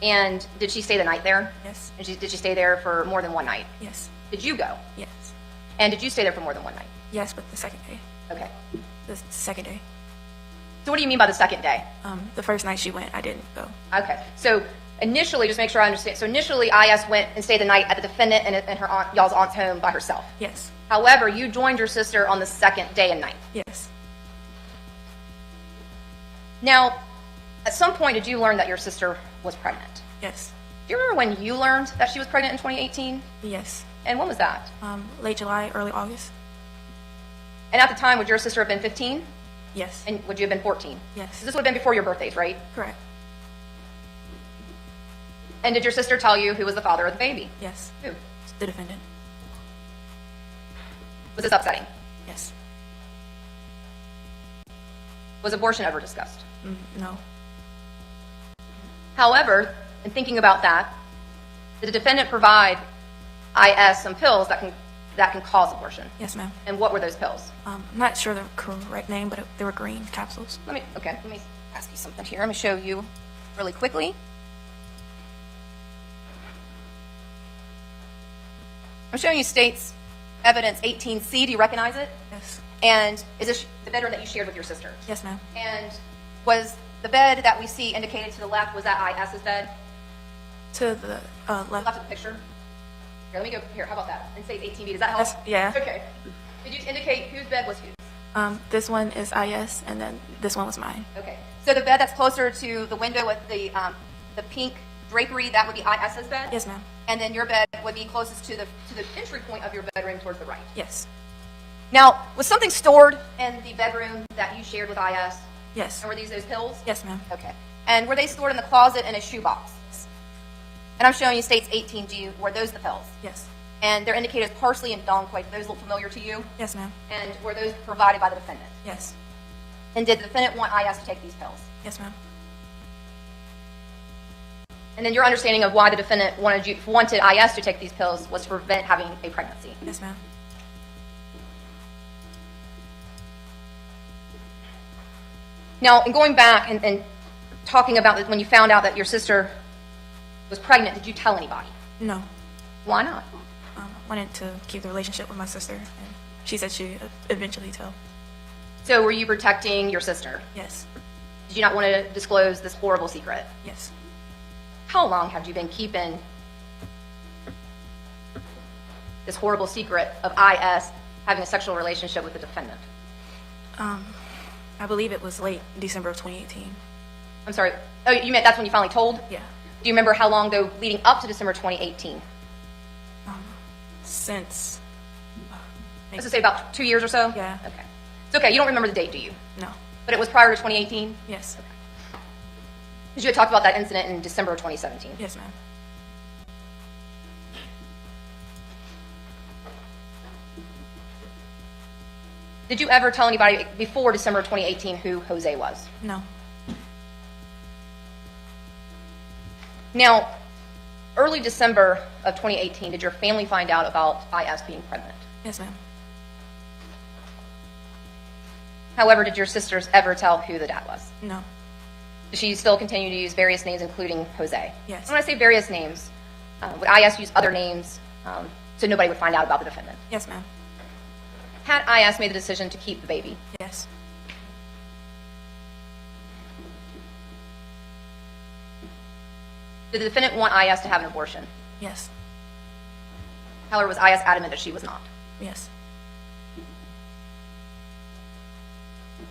Speaker 8: And did she stay the night there?
Speaker 16: Yes.
Speaker 8: And did she stay there for more than one night?
Speaker 16: Yes.
Speaker 8: Did you go?
Speaker 16: Yes.
Speaker 8: And did you stay there for more than one night?
Speaker 16: Yes, but the second day.
Speaker 8: Okay.
Speaker 16: The second day.
Speaker 8: So what do you mean by the second day?
Speaker 16: The first night she went, I didn't go.
Speaker 8: Okay. So initially, just make sure I understand. So initially, IS went and stayed the night at the defendant and her aunt, y'all's aunt's home by herself.
Speaker 16: Yes.
Speaker 8: However, you joined your sister on the second day and night.
Speaker 16: Yes.
Speaker 8: Now, at some point, did you learn that your sister was pregnant?
Speaker 16: Yes.
Speaker 8: Do you remember when you learned that she was pregnant in 2018?
Speaker 16: Yes.
Speaker 8: And when was that?
Speaker 16: Late July, early August.
Speaker 8: And at the time, would your sister have been 15?
Speaker 16: Yes.
Speaker 8: And would you have been 14?
Speaker 16: Yes.
Speaker 8: So this would have been before your birthdays, right?
Speaker 16: Correct.
Speaker 8: And did your sister tell you who was the father of the baby?
Speaker 16: Yes.
Speaker 8: Who?
Speaker 16: The defendant.
Speaker 8: Was this upsetting?
Speaker 16: Yes.
Speaker 8: Was abortion ever discussed?
Speaker 16: No.
Speaker 8: However, in thinking about that, did the defendant provide IS some pills that can cause abortion?
Speaker 16: Yes, ma'am.
Speaker 8: And what were those pills?
Speaker 16: I'm not sure the correct name, but they were green capsules.
Speaker 8: Let me ask you something here. Let me show you really quickly. I'm showing you states evidence 18C. Do you recognize it?
Speaker 16: Yes.
Speaker 8: And is this the bedroom that you shared with your sister?
Speaker 16: Yes, ma'am.
Speaker 8: And was the bed that we see indicated to the left, was that IS's bed?
Speaker 16: To the left.
Speaker 8: Left of the picture? Here, let me go here. How about that? And say 18B. Does that help?
Speaker 16: Yeah.
Speaker 8: Okay. Did you indicate whose bed was whose?
Speaker 16: This one is IS, and then this one was mine.
Speaker 8: Okay. So the bed that's closer to the window with the pink drapery, that would be IS's bed?
Speaker 16: Yes, ma'am.
Speaker 8: And then your bed would be closest to the entry point of your bedroom towards the right?
Speaker 16: Yes.
Speaker 8: Now, was something stored in the bedroom that you shared with IS?
Speaker 16: Yes.
Speaker 8: And were these those pills?
Speaker 16: Yes, ma'am.
Speaker 8: Okay. And were they stored in the closet in a shoebox? And I'm showing you states 18G. Were those the pills?
Speaker 16: Yes.
Speaker 8: And they're indicated as parsley and donquoit. Those look familiar to you?
Speaker 16: Yes, ma'am.
Speaker 8: And were those provided by the defendant?
Speaker 16: Yes.
Speaker 8: And did the defendant want IS to take these pills?
Speaker 16: Yes, ma'am.
Speaker 8: And then your understanding of why the defendant wanted IS to take these pills was to prevent having a pregnancy?
Speaker 16: Yes, ma'am.
Speaker 8: Now, in going back and talking about when you found out that your sister was pregnant, did you tell anybody?
Speaker 16: No.
Speaker 8: Why not?
Speaker 16: I wanted to keep the relationship with my sister, and she said she'd eventually tell.
Speaker 8: So were you protecting your sister?
Speaker 16: Yes.
Speaker 8: Did you not want to disclose this horrible secret?
Speaker 16: Yes.
Speaker 8: How long have you been keeping this horrible secret of IS having a sexual relationship with the defendant?
Speaker 16: I believe it was late December of 2018.
Speaker 8: I'm sorry. Oh, you meant that's when you finally told?
Speaker 16: Yeah.
Speaker 8: Do you remember how long, though, leading up to December 2018?
Speaker 16: Since.
Speaker 8: Let's just say about 2 years or so?
Speaker 16: Yeah.
Speaker 8: Okay. It's okay. You don't remember the date, do you?
Speaker 16: No.
Speaker 8: But it was prior to 2018?
Speaker 16: Yes.
Speaker 8: Okay. Because you had talked about that incident in December of 2017.
Speaker 16: Yes, ma'am.
Speaker 8: Did you ever tell anybody before December 2018 who Jose was?
Speaker 16: No.
Speaker 8: Now, early December of 2018, did your family find out about IS being pregnant?
Speaker 16: Yes, ma'am.
Speaker 8: However, did your sisters ever tell who the dad was?
Speaker 16: No.
Speaker 8: Did she still continue to use various names, including Jose?
Speaker 16: Yes.
Speaker 8: When I say various names, would IS use other names so nobody would find out about the defendant?
Speaker 16: Yes, ma'am.
Speaker 8: Had IS made the decision to keep the baby?
Speaker 16: Yes.
Speaker 8: Did the defendant want IS to have an abortion?
Speaker 16: Yes.
Speaker 8: However, was IS adamant that she was not?
Speaker 16: Yes.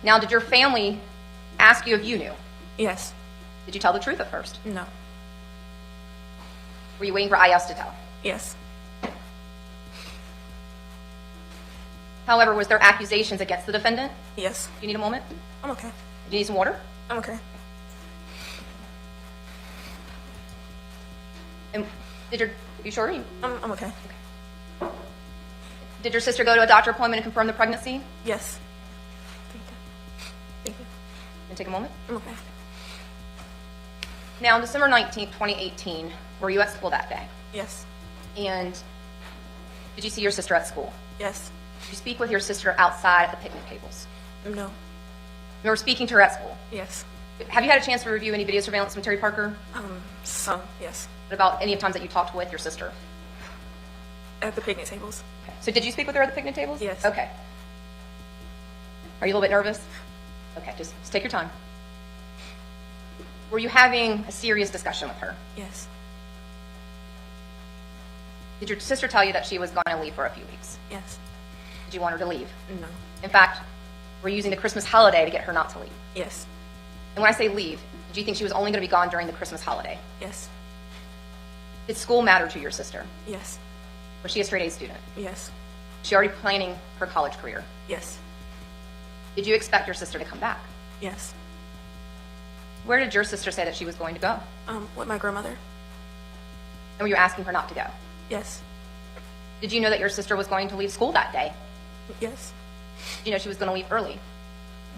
Speaker 8: Now, did your family ask you if you knew?
Speaker 16: Yes.
Speaker 8: Did you tell the truth at first?
Speaker 16: No.
Speaker 8: Were you waiting for IS to tell?
Speaker 16: Yes.
Speaker 8: However, was there accusations against the defendant?
Speaker 16: Yes.
Speaker 8: Do you need a moment?
Speaker 16: I'm okay.
Speaker 8: Do you need some water?
Speaker 16: I'm okay.
Speaker 8: And you sure?
Speaker 16: I'm okay.
Speaker 8: Did your sister go to a doctor appointment and confirm the pregnancy?
Speaker 16: Yes. Thank you.
Speaker 8: And take a moment.
Speaker 16: I'm okay.
Speaker 8: Now, on December 19th, 2018, were you at school that day?
Speaker 16: Yes.
Speaker 8: And did you see your sister at school?
Speaker 16: Yes.
Speaker 8: Did you speak with your sister outside at the picnic tables?
Speaker 16: No.
Speaker 8: You were speaking to her at school?
Speaker 16: Yes.
Speaker 8: Have you had a chance to review any video surveillance from Terry Parker?
Speaker 16: Some, yes.
Speaker 8: What about any of the times that you talked with your sister?
Speaker 16: At the picnic tables.
Speaker 8: Okay. So did you speak with her at the picnic tables?
Speaker 16: Yes.
Speaker 8: Okay. Are you a little bit nervous? Okay, just take your time. Were you having a serious discussion with her?
Speaker 16: Yes.
Speaker 8: Did your sister tell you that she was going to leave for a few weeks?
Speaker 16: Yes.
Speaker 8: Did you want her to leave?
Speaker 16: No.
Speaker 8: In fact, we're using the Christmas holiday to get her not to leave.
Speaker 16: Yes.
Speaker 8: And when I say leave, did you think she was only going to be gone during the Christmas holiday?
Speaker 16: Yes.
Speaker 8: Did school matter to your sister?
Speaker 16: Yes.
Speaker 8: Was she a straight A student?
Speaker 16: Yes.
Speaker 8: Was she already planning her college career?
Speaker 16: Yes.
Speaker 8: Did you expect your sister to come back?
Speaker 16: Yes.
Speaker 8: Where did your sister say that she was going to go?
Speaker 16: With my grandmother.
Speaker 8: And were you asking her not to go?
Speaker 16: Yes.
Speaker 8: Did you know that your sister was going to leave school that day?
Speaker 16: Yes.
Speaker 8: Did you know she was going to leave early?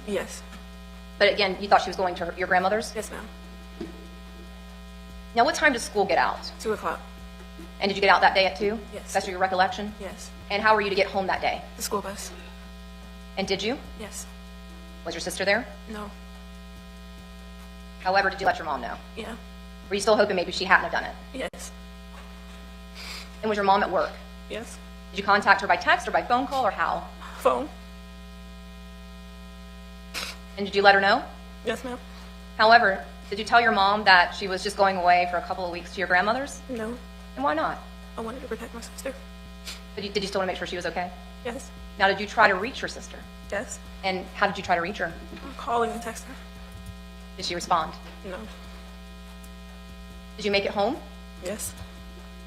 Speaker 16: Yes.
Speaker 8: But again, you thought she was going to your grandmother's?
Speaker 16: Yes, ma'am.
Speaker 8: Now, what time does school get out?
Speaker 16: 2 o'clock.
Speaker 8: And did you get out that day at 2?
Speaker 16: Yes.
Speaker 8: That's your recollection?
Speaker 16: Yes.
Speaker 8: And how were you to get home that day?
Speaker 16: The school bus.
Speaker 8: And did you?
Speaker 16: Yes.
Speaker 8: Was your sister there?
Speaker 16: No.
Speaker 8: However, did you let your mom know?
Speaker 16: Yeah.
Speaker 8: Were you still hoping maybe she hadn't have done it?
Speaker 16: Yes.
Speaker 8: And was your mom at work?
Speaker 16: Yes.
Speaker 8: Did you contact her by text or by phone call or how?
Speaker 16: Phone.
Speaker 8: And did you let her know?
Speaker 16: Yes, ma'am.
Speaker 8: However, did you tell your mom that she was just going away for a couple of weeks to your grandmother's?
Speaker 16: No.
Speaker 8: And why not?
Speaker 16: I wanted to protect my sister.
Speaker 8: But did you still want to make sure she was okay?
Speaker 16: Yes.
Speaker 8: Now, did you try to reach your sister?
Speaker 16: Yes.
Speaker 8: And how did you try to reach her?
Speaker 16: I'm calling and texting her.
Speaker 8: Did she respond?
Speaker 16: No.
Speaker 8: Did you make it home?
Speaker 16: Yes.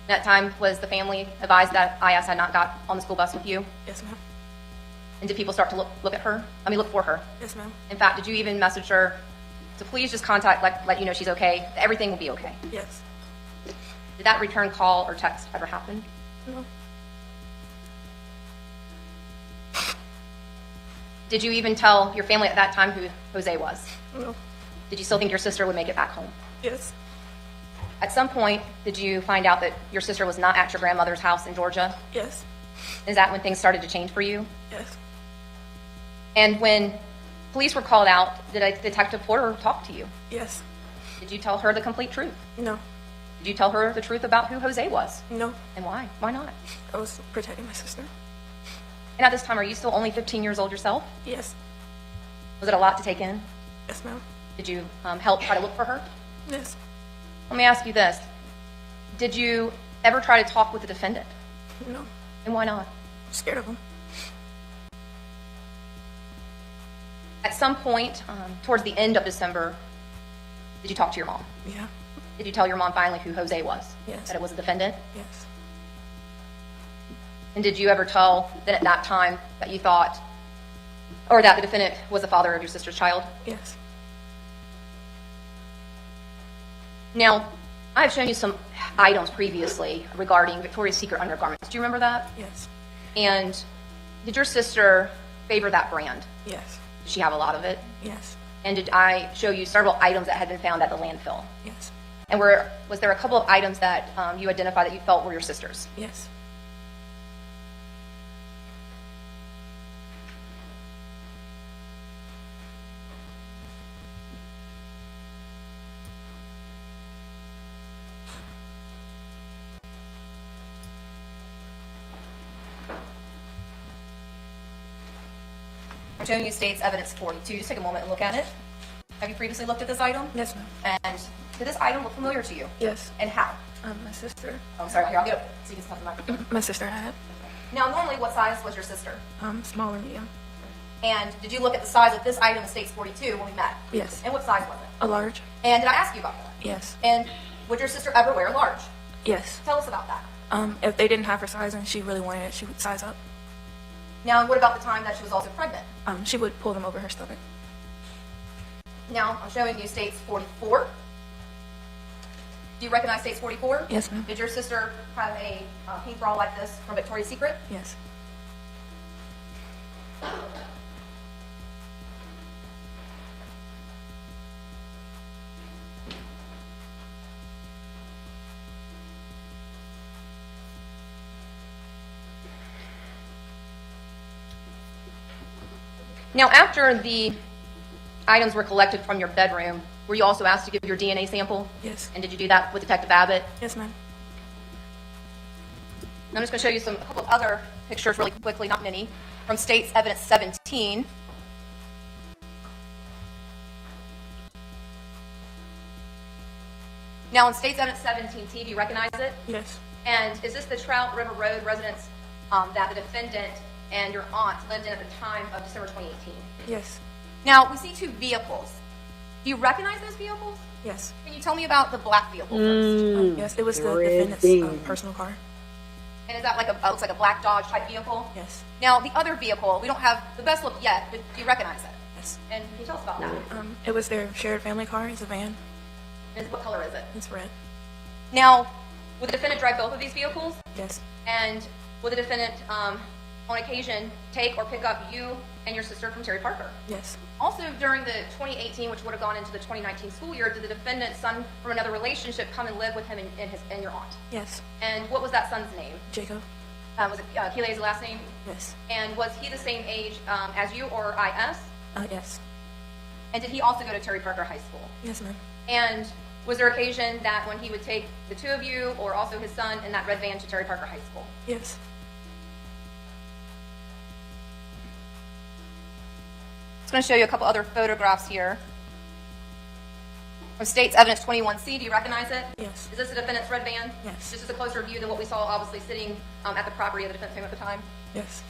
Speaker 8: That time, was the family advised that IS had not got on the school bus with you?
Speaker 16: Yes, ma'am.
Speaker 8: And did people start to look at her? Look for her?
Speaker 16: Yes, ma'am.
Speaker 8: In fact, did you even message her to please just contact, let you know she's okay, everything will be okay?
Speaker 16: Yes.
Speaker 8: Did that return call or text ever happen?
Speaker 16: No.
Speaker 8: Did you even tell your family at that time who Jose was?
Speaker 16: No.
Speaker 8: Did you still think your sister would make it back home?
Speaker 16: Yes.
Speaker 8: At some point, did you find out that your sister was not at your grandmother's house in Georgia?
Speaker 16: Yes.
Speaker 8: Is that when things started to change for you?
Speaker 16: Yes.
Speaker 8: And when police were called out, did a Detective Porter talk to you?
Speaker 16: Yes.
Speaker 8: Did you tell her the complete truth?
Speaker 16: No.
Speaker 8: Did you tell her the truth about who Jose was?
Speaker 16: No.
Speaker 8: And why? Why not?
Speaker 16: I was protecting my sister.
Speaker 8: And at this time, are you still only 15 years old yourself?
Speaker 16: Yes.
Speaker 8: Was it a lot to take in?
Speaker 16: Yes, ma'am.
Speaker 8: Did you help try to look for her?
Speaker 16: Yes.
Speaker 8: Let me ask you this. Did you ever try to talk with the defendant?
Speaker 16: No.
Speaker 8: And why not?
Speaker 16: I'm scared of him.
Speaker 8: At some point, towards the end of December, did you talk to your mom?
Speaker 16: Yeah.
Speaker 8: Did you tell your mom finally who Jose was?
Speaker 16: Yes.
Speaker 8: That it was a defendant?
Speaker 16: Yes.
Speaker 8: And did you ever tell that at that time that you thought, or that the defendant was the father of your sister's child?
Speaker 16: Yes.
Speaker 8: Now, I've shown you some items previously regarding Victoria's Secret undergarments. Do you remember that?
Speaker 16: Yes.
Speaker 8: And did your sister favor that brand?
Speaker 16: Yes.
Speaker 8: Did she have a lot of it?
Speaker 16: Yes.
Speaker 8: And did I show you several items that had been found at the landfill?
Speaker 16: Yes.
Speaker 8: And was there a couple of items that you identified that you felt were your sister's?
Speaker 16: Yes.
Speaker 8: I'm showing you State's Evidence 42. Just take a moment and look at it. Have you previously looked at this item?
Speaker 16: Yes, ma'am.
Speaker 8: And did this item look familiar to you?
Speaker 16: Yes.
Speaker 8: And how?
Speaker 16: My sister.
Speaker 8: Oh, I'm sorry. Here, I'll get it so you can stop the microphone.
Speaker 16: My sister had.
Speaker 8: Now, normally, what size was your sister?
Speaker 16: Small or medium.
Speaker 8: And did you look at the size of this item in State's 42 when we met?
Speaker 16: Yes.
Speaker 8: And what size was it?
Speaker 16: A large.
Speaker 8: And did I ask you about that?
Speaker 16: Yes.
Speaker 8: And would your sister ever wear large?
Speaker 16: Yes.
Speaker 8: Tell us about that.
Speaker 16: If they didn't have her size and she really wanted it, she would size up.
Speaker 8: Now, what about the time that she was also pregnant?
Speaker 16: She would pull them over her stomach.
Speaker 8: Now, I'm showing you State's 44. Do you recognize State's 44?
Speaker 16: Yes, ma'am.
Speaker 8: Did your sister have a pink bra like this from Victoria's Secret?
Speaker 16: Yes.
Speaker 8: Now, after the items were collected from your bedroom, were you also asked to give your DNA sample?
Speaker 16: Yes.
Speaker 8: And did you do that with Detective Abbott?
Speaker 16: Yes, ma'am.
Speaker 8: I'm just going to show you a couple of other pictures really quickly, not many, from State's Evidence 17. Now, in State's Evidence 17T, do you recognize it?
Speaker 16: Yes.
Speaker 8: And is this the Trout River Road residence that the defendant and your aunt lived in at the time of December 2018?
Speaker 16: Yes.
Speaker 8: Now, we see two vehicles. Do you recognize those vehicles?
Speaker 16: Yes.
Speaker 8: Can you tell me about the black vehicle first?
Speaker 16: Yes, it was the defendant's personal car.
Speaker 8: And is that like looks like a black Dodge type vehicle?
Speaker 16: Yes.
Speaker 8: Now, the other vehicle, we don't have the best look yet, but do you recognize it?
Speaker 16: Yes.
Speaker 8: And can you tell us about that?
Speaker 16: It was their shared family car. It's a van.
Speaker 8: And what color is it?
Speaker 16: It's red.
Speaker 8: Now, would the defendant drive both of these vehicles?
Speaker 16: Yes.
Speaker 8: And would the defendant, on occasion, take or pick up you and your sister from Terry Parker?
Speaker 16: Yes.
Speaker 8: Also, during the 2018, which would have gone into the 2019 school year, did the defendant's son from another relationship come and live with him and your aunt?
Speaker 16: Yes.
Speaker 8: And what was that son's name?
Speaker 16: Jacob.
Speaker 8: Was it Keelay's last name?
Speaker 16: Yes.
Speaker 8: And was he the same age as you or IS?
Speaker 16: Yes.
Speaker 8: And did he also go to Terry Parker High School?
Speaker 16: Yes, ma'am.
Speaker 8: And was there occasion that when he would take the two of you or also his son in that red van to Terry Parker High School?
Speaker 16: Yes.
Speaker 8: I'm going to show you a couple other photographs here. From State's Evidence 21C, do you recognize it?
Speaker 16: Yes.
Speaker 8: Is this the defendant's red van?
Speaker 16: Yes.
Speaker 8: This is a closer view than what we saw obviously sitting at the property of the defense home at the time?
Speaker 16: Yes.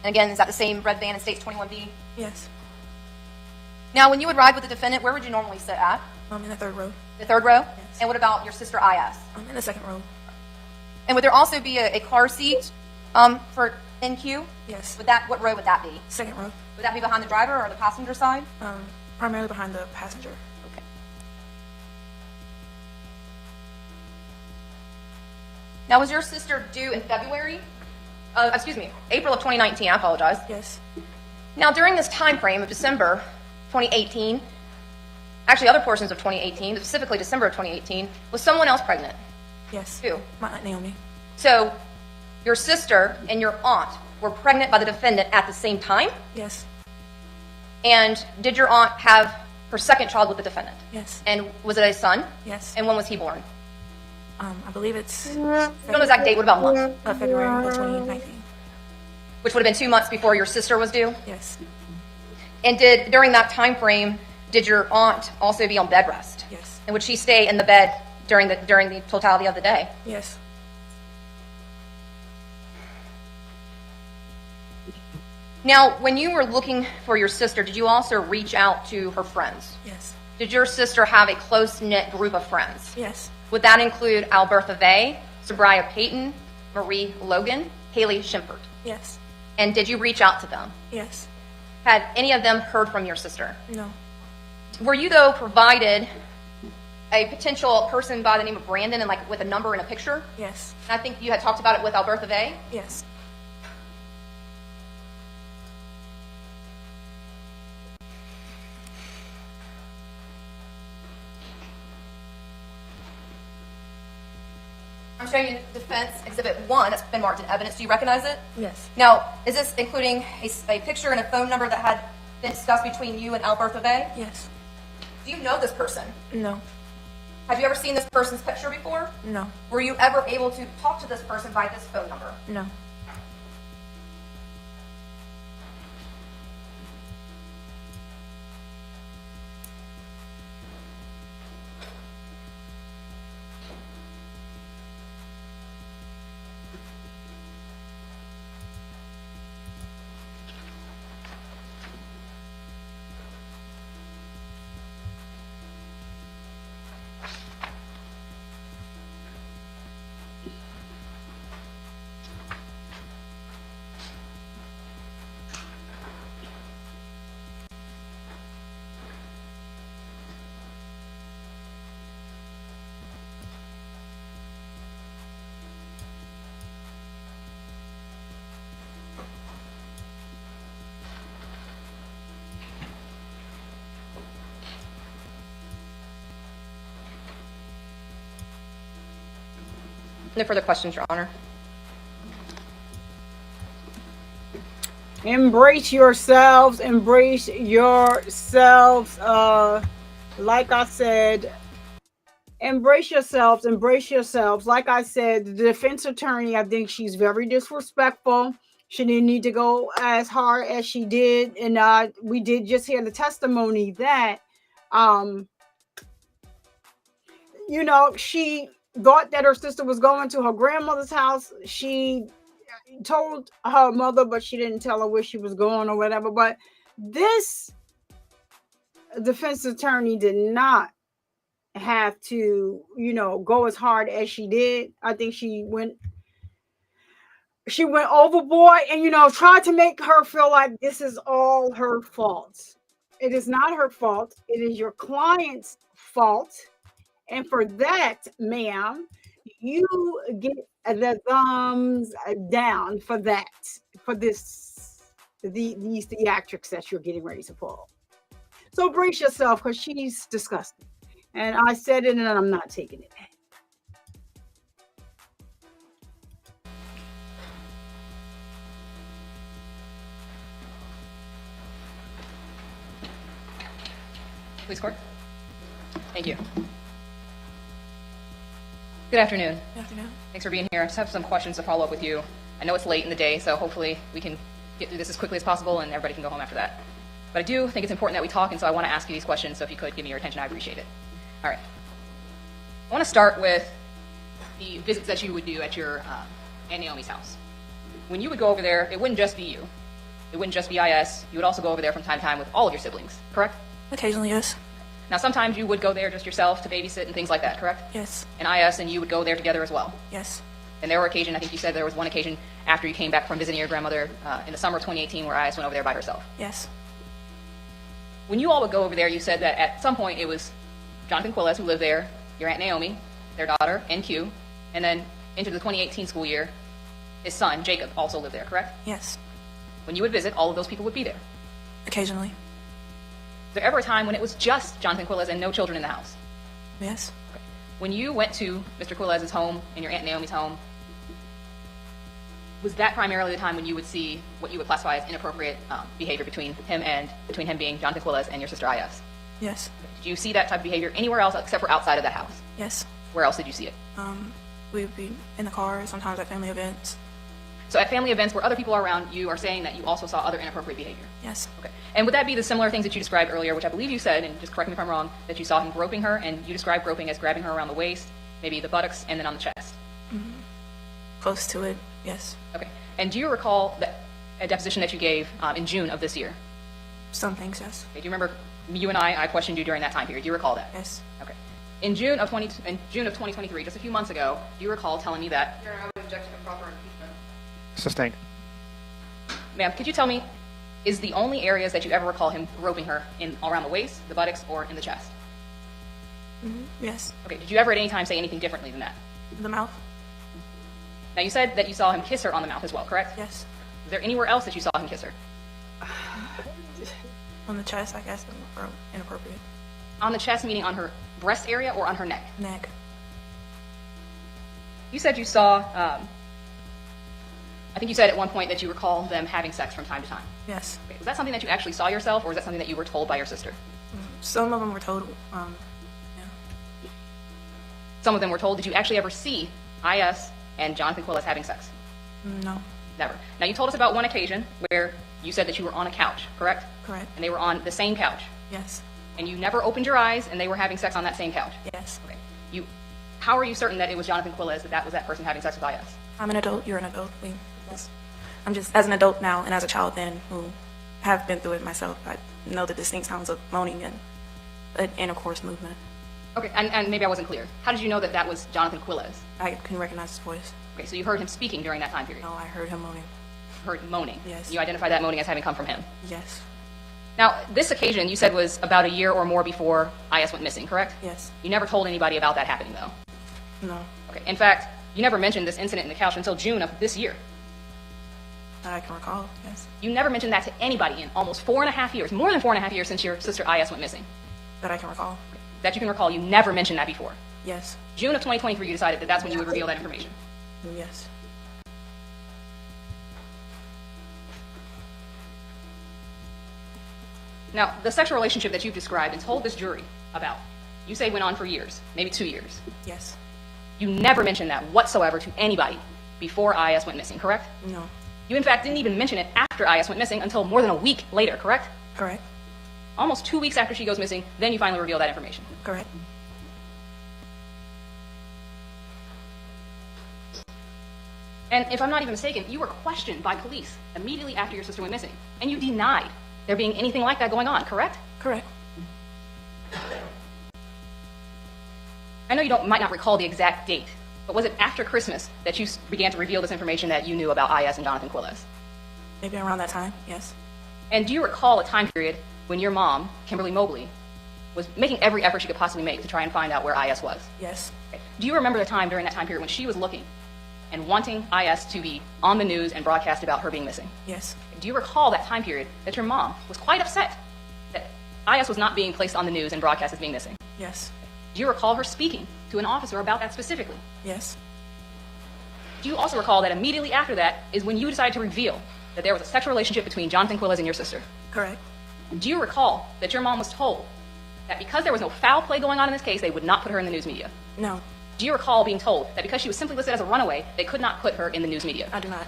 Speaker 8: And again, is that the same red van in State's 21B?
Speaker 16: Yes.
Speaker 8: Now, when you would ride with the defendant, where would you normally sit at?
Speaker 16: In the third row.
Speaker 8: The third row?
Speaker 16: Yes.
Speaker 8: And what about your sister IS?
Speaker 16: In the second row.
Speaker 8: And would there also be a car seat for NQ?
Speaker 16: Yes.
Speaker 8: What row would that be?
Speaker 16: Second row.
Speaker 8: Would that be behind the driver or the passenger side?
Speaker 16: Primarily behind the passenger.
Speaker 8: Okay. Now, was your sister due in February? April of 2019, I apologize.
Speaker 16: Yes.
Speaker 8: Now, during this time frame of December 2018, actually other portions of 2018, but specifically December of 2018, was someone else pregnant?
Speaker 16: Yes.
Speaker 8: Who?
Speaker 16: My Aunt Naomi.
Speaker 8: So, your sister and your aunt were pregnant by the defendant at the same time?
Speaker 16: Yes.
Speaker 8: And did your aunt have her second child with the defendant?
Speaker 16: Yes.
Speaker 8: And was it a son?
Speaker 16: Yes.
Speaker 8: And when was he born?
Speaker 16: I believe it's...
Speaker 8: You don't know the exact date, what about month?
Speaker 16: February of 2019.
Speaker 8: Which would have been 2 months before your sister was due?
Speaker 16: Yes.
Speaker 8: And during that time frame, did your aunt also be on bed rest?
Speaker 16: Yes.
Speaker 8: And would she stay in the bed during the totality of the day?
Speaker 16: Yes.
Speaker 8: Now, when you were looking for your sister, did you also reach out to her friends?
Speaker 16: Yes.
Speaker 8: Did your sister have a close-knit group of friends?
Speaker 16: Yes.
Speaker 8: Would that include Albertha Vey, Sabria Payton, Marie Logan, Haley Schimpert?
Speaker 16: Yes.
Speaker 8: And did you reach out to them?
Speaker 16: Yes.
Speaker 8: Had any of them heard from your sister?
Speaker 16: No.
Speaker 8: Were you, though, provided a potential person by the name of Brandon and with a number and a picture?
Speaker 16: Yes.
Speaker 8: And I think you had talked about it with Albertha Vey?
Speaker 16: Yes.
Speaker 8: I'm showing you Defense Exhibit 1 that's been marked in evidence. Do you recognize it?
Speaker 16: Yes.
Speaker 8: Now, is this including a picture and a phone number that had been discussed between you and Albertha Vey?
Speaker 16: Yes.
Speaker 8: Do you know this person?
Speaker 16: No.
Speaker 8: Have you ever seen this person's picture before?
Speaker 16: No.
Speaker 8: Were you ever able to talk to this person by this phone number?
Speaker 16: No.
Speaker 8: No further questions, Your Honor.
Speaker 2: Embrace yourselves. Embrace yourselves. Like I said, embrace yourselves. Embrace yourselves. Like I said, the defense attorney, I think she's very disrespectful. She didn't need to go as hard as she did. And we did just hear the testimony that, she thought that her sister was going to her grandmother's house. She told her mother, but she didn't tell her where she was going or whatever. But this defense attorney did not have to, go as hard as she did. I think she went overboard and, tried to make her feel like this is all her fault. It is not her fault. It is your client's fault. And for that, ma'am, you get the thumbs down for that, for these theatrics that you're getting ready to pull. So brace yourself, because she's disgusting. And I said it and I'm not taking it back.
Speaker 8: Police court. Thank you. Good afternoon.
Speaker 16: Good afternoon.
Speaker 8: Thanks for being here. I just have some questions to follow up with you. I know it's late in the day, so hopefully we can get through this as quickly as possible and everybody can go home after that. But I do think it's important that we talk, and so I want to ask you these questions, so if you could give me your attention, I appreciate it. All right. I want to start with the visits that you would do at your Aunt Naomi's house. When you would go over there, it wouldn't just be you. It wouldn't just be IS. You would also go over there from time to time with all of your siblings, correct?
Speaker 16: Occasionally, yes.
Speaker 8: Now, sometimes you would go there just yourself to babysit and things like that, correct?
Speaker 16: Yes.
Speaker 8: And IS and you would go there together as well?
Speaker 16: Yes.
Speaker 8: And there were occasions, I think you said there was one occasion after you came back from visiting your grandmother in the summer of 2018 where IS went over there by herself?
Speaker 16: Yes.
Speaker 8: When you all would go over there, you said that at some point it was Jonathan Quilles who lived there, your Aunt Naomi, their daughter, NQ, and then into the 2018 school year, his son, Jacob, also lived there, correct?
Speaker 16: Yes.
Speaker 8: When you would visit, all of those people would be there?
Speaker 16: Occasionally.
Speaker 8: Was there ever a time when it was just Jonathan Quilles and no children in the house?
Speaker 16: Yes.
Speaker 8: Okay. When you went to Mr. Quilles's home and your Aunt Naomi's home, was that primarily the time when you would see what you would classify as inappropriate behavior between him being Jonathan Quilles and your sister IS?
Speaker 16: Yes.
Speaker 8: Did you see that type of behavior anywhere else except for outside of that house?
Speaker 16: Yes.
Speaker 8: Where else did you see it?
Speaker 16: We would be in the car, sometimes at family events.
Speaker 8: So at family events where other people are around, you are saying that you also saw other inappropriate behavior?
Speaker 16: Yes.
Speaker 8: Okay. And would that be the similar things that you described earlier, which I believe you said, and just correct me if I'm wrong, that you saw him groping her, and you described groping as grabbing her around the waist, maybe the buttocks, and then on the chest?
Speaker 16: Mm-hmm. Close to it, yes.
Speaker 8: Okay. And do you recall a deposition that you gave in June of this year?
Speaker 16: Some things, yes.
Speaker 8: Okay. Do you remember you and I questioned you during that time period? Do you recall that?
Speaker 16: Yes.
Speaker 8: Okay. In June of 2023, just a few months ago, do you recall telling me that?
Speaker 16: I would object to improper impeachment.
Speaker 7: Sustained.
Speaker 8: Ma'am, could you tell me, is the only areas that you ever recall him groping her in around the waist, the buttocks, or in the chest?
Speaker 16: Mm-hmm. Yes.
Speaker 8: Okay. Did you ever at any time say anything differently than that?
Speaker 16: The mouth?
Speaker 8: Now, you said that you saw him kiss her on the mouth as well, correct?
Speaker 16: Yes.
Speaker 8: Is there anywhere else that you saw him kiss her?
Speaker 16: On the chest, I guess, or inappropriate.
Speaker 8: On the chest, meaning on her breast area or on her neck?
Speaker 16: Neck.
Speaker 8: You said you saw, I think you said at one point that you recall them having sex from time to time.
Speaker 16: Yes.
Speaker 8: Okay. Was that something that you actually saw yourself, or was that something that you were told by your sister?
Speaker 16: Some of them were told, yeah.
Speaker 8: Some of them were told. Did you actually ever see IS and Jonathan Quilles having sex?
Speaker 16: No.
Speaker 8: Never. Now, you told us about one occasion where you said that you were on a couch, correct?
Speaker 16: Correct.
Speaker 8: And they were on the same couch.
Speaker 16: Yes.
Speaker 8: And you never opened your eyes and they were having sex on that same couch?
Speaker 16: Yes.
Speaker 8: Okay. How are you certain that it was Jonathan Quilles, that was that person having sex with IS?
Speaker 16: I'm an adult, you're an adult. I'm just, as an adult now and as a child then, who have been through it myself, I know the distinct sounds of moaning and an intercourse movement.
Speaker 8: Okay, and maybe I wasn't clear. How did you know that that was Jonathan Quilles?
Speaker 16: I can recognize his voice.
Speaker 8: Okay, so you heard him speaking during that time period?
Speaker 16: No, I heard him moaning.
Speaker 8: Heard moaning?
Speaker 16: Yes.
Speaker 8: You identified that moaning as having come from him?
Speaker 16: Yes.
Speaker 8: Now, this occasion you said was about a year or more before IS went missing, correct?
Speaker 16: Yes.
Speaker 8: You never told anybody about that happening, though?
Speaker 16: No.
Speaker 8: Okay, in fact, you never mentioned this incident in the couch until June of this year.
Speaker 16: That I can recall, yes.
Speaker 8: You never mentioned that to anybody in almost 4.5 years, more than 4.5 years since your sister IS went missing?
Speaker 16: That I can recall.
Speaker 8: That you can recall, you never mentioned that before?
Speaker 16: Yes.
Speaker 8: June of 2023, you decided that that's when you would reveal that information?
Speaker 16: Yes.
Speaker 8: Now, the sexual relationship that you've described and told this jury about, you say went on for years, maybe 2 years.
Speaker 16: Yes.
Speaker 8: You never mentioned that whatsoever to anybody before IS went missing, correct?
Speaker 16: No.
Speaker 8: You, in fact, didn't even mention it after IS went missing until more than a week later, correct?
Speaker 16: Correct.
Speaker 8: Almost 2 weeks after she goes missing, then you finally reveal that information.
Speaker 16: Correct.
Speaker 8: And if I'm not even mistaken, you were questioned by police immediately after your sister went missing, and you denied there being anything like that going on, correct?
Speaker 16: Correct.
Speaker 8: I know you might not recall the exact date, but was it after Christmas that you began to reveal this information that you knew about IS and Jonathan Quilles?
Speaker 16: Maybe around that time, yes.
Speaker 8: And do you recall a time period when your mom, Kimberly Mobley, was making every effort she could possibly make to try and find out where IS was?
Speaker 16: Yes.
Speaker 8: Okay. Do you remember the time during that time period when she was looking and wanting IS to be on the news and broadcast about her being missing?
Speaker 16: Yes.
Speaker 8: Do you recall that time period that your mom was quite upset that IS was not being placed on the news and broadcast as being missing?
Speaker 16: Yes.
Speaker 8: Do you recall her speaking to an officer about that specifically?
Speaker 16: Yes.
Speaker 8: Do you also recall that immediately after that is when you decided to reveal that there was a sexual relationship between Jonathan Quilles and your sister?
Speaker 16: Correct.
Speaker 8: Do you recall that your mom was told that because there was no foul play going on in this case, they would not put her in the news media?
Speaker 16: No.
Speaker 8: Do you recall being told that because she was simply listed as a runaway, they could not put her in the news media?
Speaker 16: I do not.